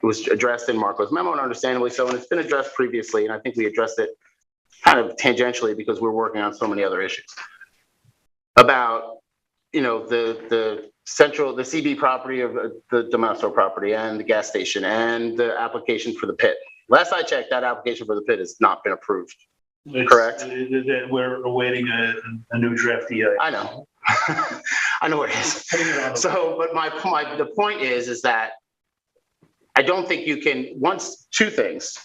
was addressed in Marco's memo, and understandably so, and it's been addressed previously, and I think we addressed it kind of tangentially because we're working on so many other issues about, the CB property of the Damaso property and the gas station and the application for the pit. Last I checked, that application for the pit has not been approved. Correct? We're awaiting a new draft EIS. I know. I know what it is. So, but the point is that I don't think you can, two things.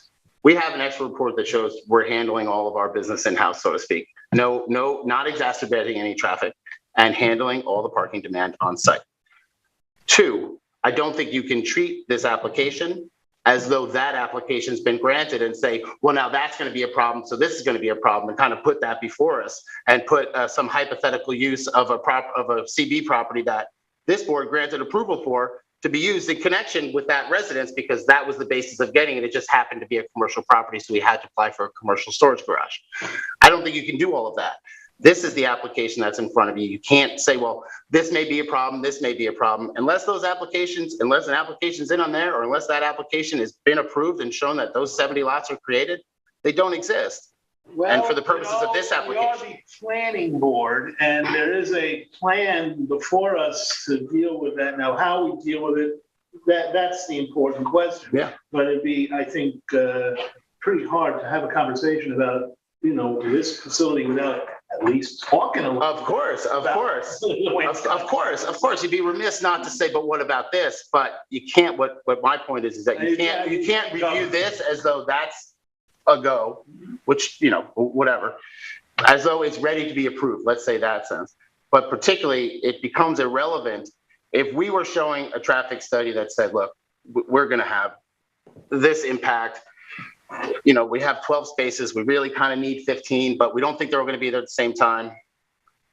We have an expert report that shows we're handling all of our business in-house, so to speak. No, not exacerbating any traffic and handling all the parking demand on site. Two, I don't think you can treat this application as though that application's been granted and say, well, now that's going to be a problem, so this is going to be a problem, and kind of put that before us and put some hypothetical use of a CB property that this board granted approval for to be used in connection with that residence, because that was the basis of getting it. It just happened to be a commercial property, so we had to apply for a commercial storage garage. I don't think you can do all of that. This is the application that's in front of you. You can't say, well, this may be a problem, this may be a problem, unless an application's in on there, or unless that application has been approved and shown that those 70 lots are created, they don't exist. And for the purposes of this application. We are the planning board, and there is a plan before us to deal with that. Now, how we deal with it, that's the important question. Yeah. But it'd be, I think, pretty hard to have a conversation about, this facility without at least talking a little. Of course. You'd be remiss not to say, but what about this? But you can't, what my point is that you can't review this as though that's a go, which, you know, whatever, as though it's ready to be approved. Let's say that sense. But particularly, it becomes irrelevant if we were showing a traffic study that said, look, we're going to have this impact. You know, we have 12 spaces. We really kind of need 15, but we don't think they're all going to be there at the same time.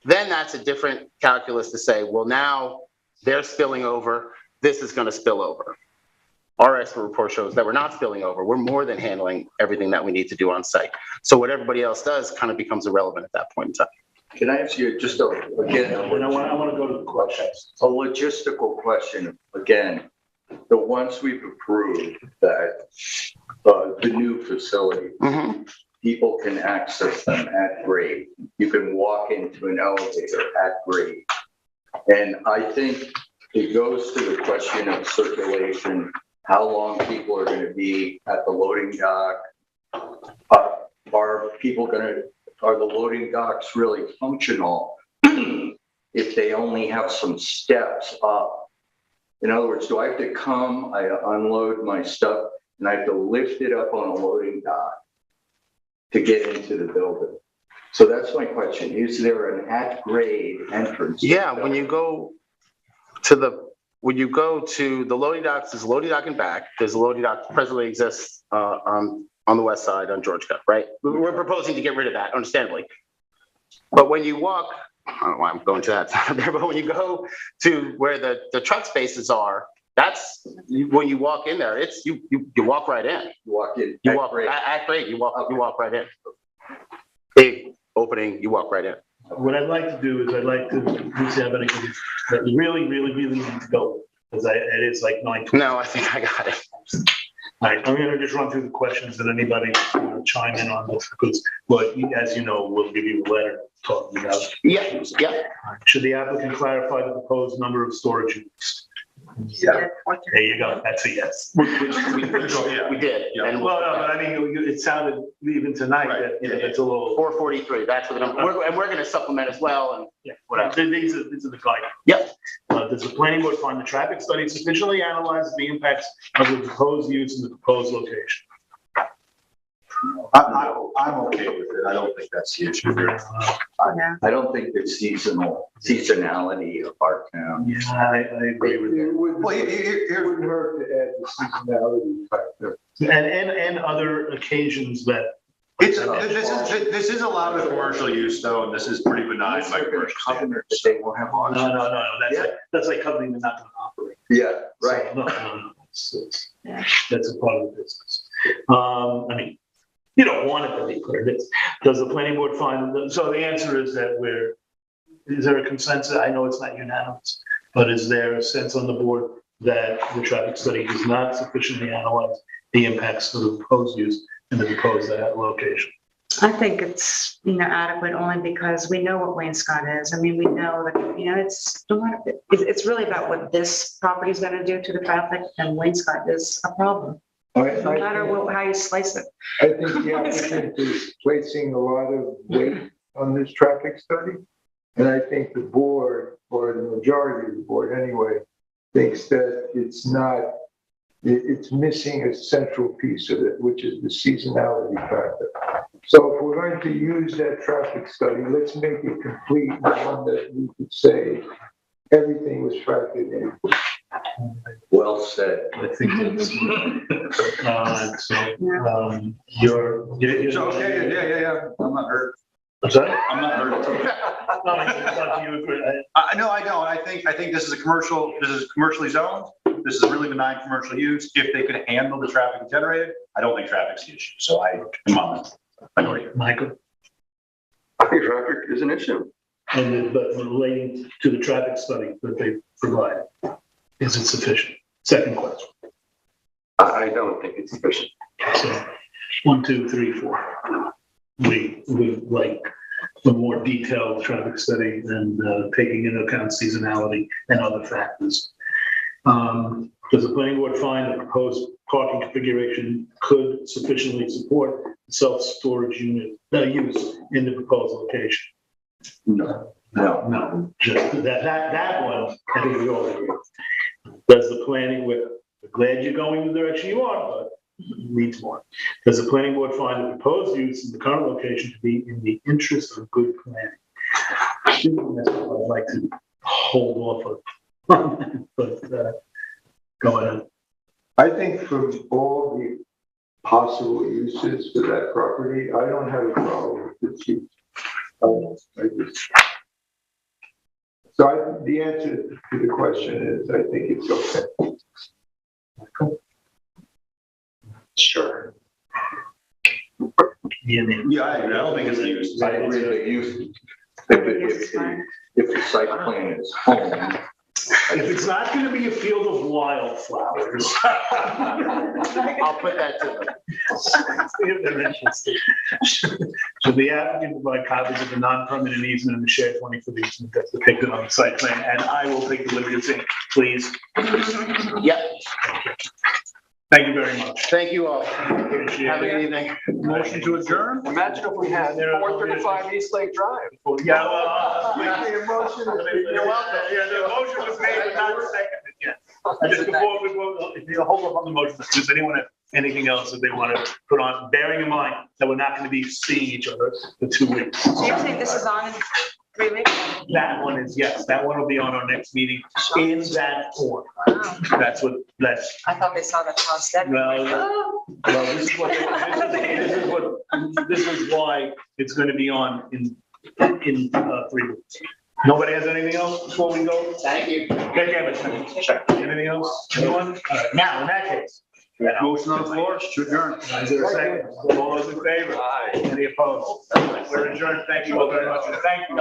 Then that's a different calculus to say, well, now they're spilling over. This is going to spill over. Our expert report shows that we're not spilling over. We're more than handling everything that we need to do on site. So what everybody else does kind of becomes irrelevant at that point in time. Can I ask you just again, I want to go to the questions. a logistical question again? The ones we've approved that the new facility, people can access them at grade. You can walk into an elevator at grade. And I think it goes to the question of circulation, how long people are going to be at the loading dock. Are the loading docks really functional if they only have some steps up? In other words, do I have to come, I unload my stuff, and I have to lift it up on a loading dock to get into the building? So that's my question. Is there an at-grade entrance? Yeah, when you go to the loading docks, there's a loading dock in back. There's a loading dock that presently exists on the west side on George Cup, right? We're proposing to get rid of that, understandably. But when you walk, I don't know why I'm going to that side there, but when you go to where the truck spaces are, that's when you walk in there, it's you walk right in. You walk in. You walk at grade. You walk right in. Big opening, you walk right in. What I'd like to do is I'd like to see have anything that really need to go, because it is like 9:20. No, I think I got it. All right, I'm gonna just run through the questions that anybody chime in on this, because, as you know, we'll give you a letter talking about. Yeah. Should the applicant clarify the proposed number of storage units? Yeah. There you go, that's a yes. We did. Yeah. And but I mean, it sounded even tonight that it's a little. 443, that's what I'm, and we're gonna supplement as well, and whatever. These are the guidelines. Yep. Does the planning board find the traffic study sufficiently analyzes the impacts of the proposed use in the proposed location? I'm okay with it. I don't think that's the issue here. I don't think it's seasonality of our town. Yeah, I agree with that. It wouldn't hurt to add the seasonality factor. And other occasions that. This is allowed as commercial use though, and this is pretty benign by commercial standards. They won't have auctions. No. That's like covenant and not going to operate. Yeah, right. So, no. That's a part of the business. I mean, you don't want it to be clear. Does the planning board find, so the answer is that is there a consensus? I know it's not unanimous, but is there a sense on the board that the traffic study does not sufficiently analyze the impacts of the proposed use in the proposed location? I think it's, adequate only because we know what Wainscott is. I mean, we know that, it's really about what this property is going to do to the traffic, and Wainscott is a problem. No matter how you slice it. I think the applicant is placing a lot of weight on this traffic study. And I think the board, or the majority of the board anyway, thinks that it's missing a central piece of it, which is the seasonality factor. So if we're going to use that traffic study, let's make it complete, one that we could say everything was factored in. Well said. I think that's you're okay. Yeah. I'm not hurt. I'm sorry? I'm not hurt. No, I don't. I think this is commercially zoned. This is really benign commercial use. If they could handle the traffic generated, I don't think traffic's the issue. So I am on the minority. Michael? I think traffic is an issue. But relating to the traffic study that they provide, is it sufficient? Second question. I don't think it's sufficient. So 1, 2, 3, 4. We like a more detailed traffic study and taking into account seasonality and other factors. Does the planning board find the proposed parking configuration could sufficiently support self-storage unit use in the proposed location? No. No, just that one, I think we all agree. Does the planning, we're glad you're going the direction you are, but needs more. Does the planning board find the proposed use in the current location to be in the interest of good planning? I think that's what I'd like to hold off of, but go ahead. I think from all the possible uses for that property, I don't have a problem with its use. The answer to the question is, I think it's okay. Sure. Yeah, I agree. I don't think it's a use. I agree that use, if the site plan is home. If it's not gonna be a field of wildflowers. I'll put that to Should the applicant provide copies of the non-permanent easement and the shared 20-foot easement that's depicted on the site plan, and I will take the liberty of saying, please. Yep. Thank you very much. Thank you all. Appreciate Have a it. good evening. Motion to adjourn? Imagine if we had 435 East Lake Drive. Yeah, well, The motion you're welcome. Yeah, the motion was made, but not seconded yet. Just before we vote, if you hold up on the motion, does anyone have anything else that they want to put on, bearing in mind that we're not going to be seeing each other for 2 weeks? So you're saying this is on in 3 weeks? That one is, yes, that one will be on our next meeting in that form. Wow. That's. I thought they saw the house dead. Well, this is why it's going to be on in 3 weeks. Nobody has anything else before we go? Thank you. Okay, anything else? Anyone? Now, in that case, motion on the floor to adjourn. Is there a second? All those in favor? Aye. Any opposed? We're adjourned. Thank you all very much. And thank you.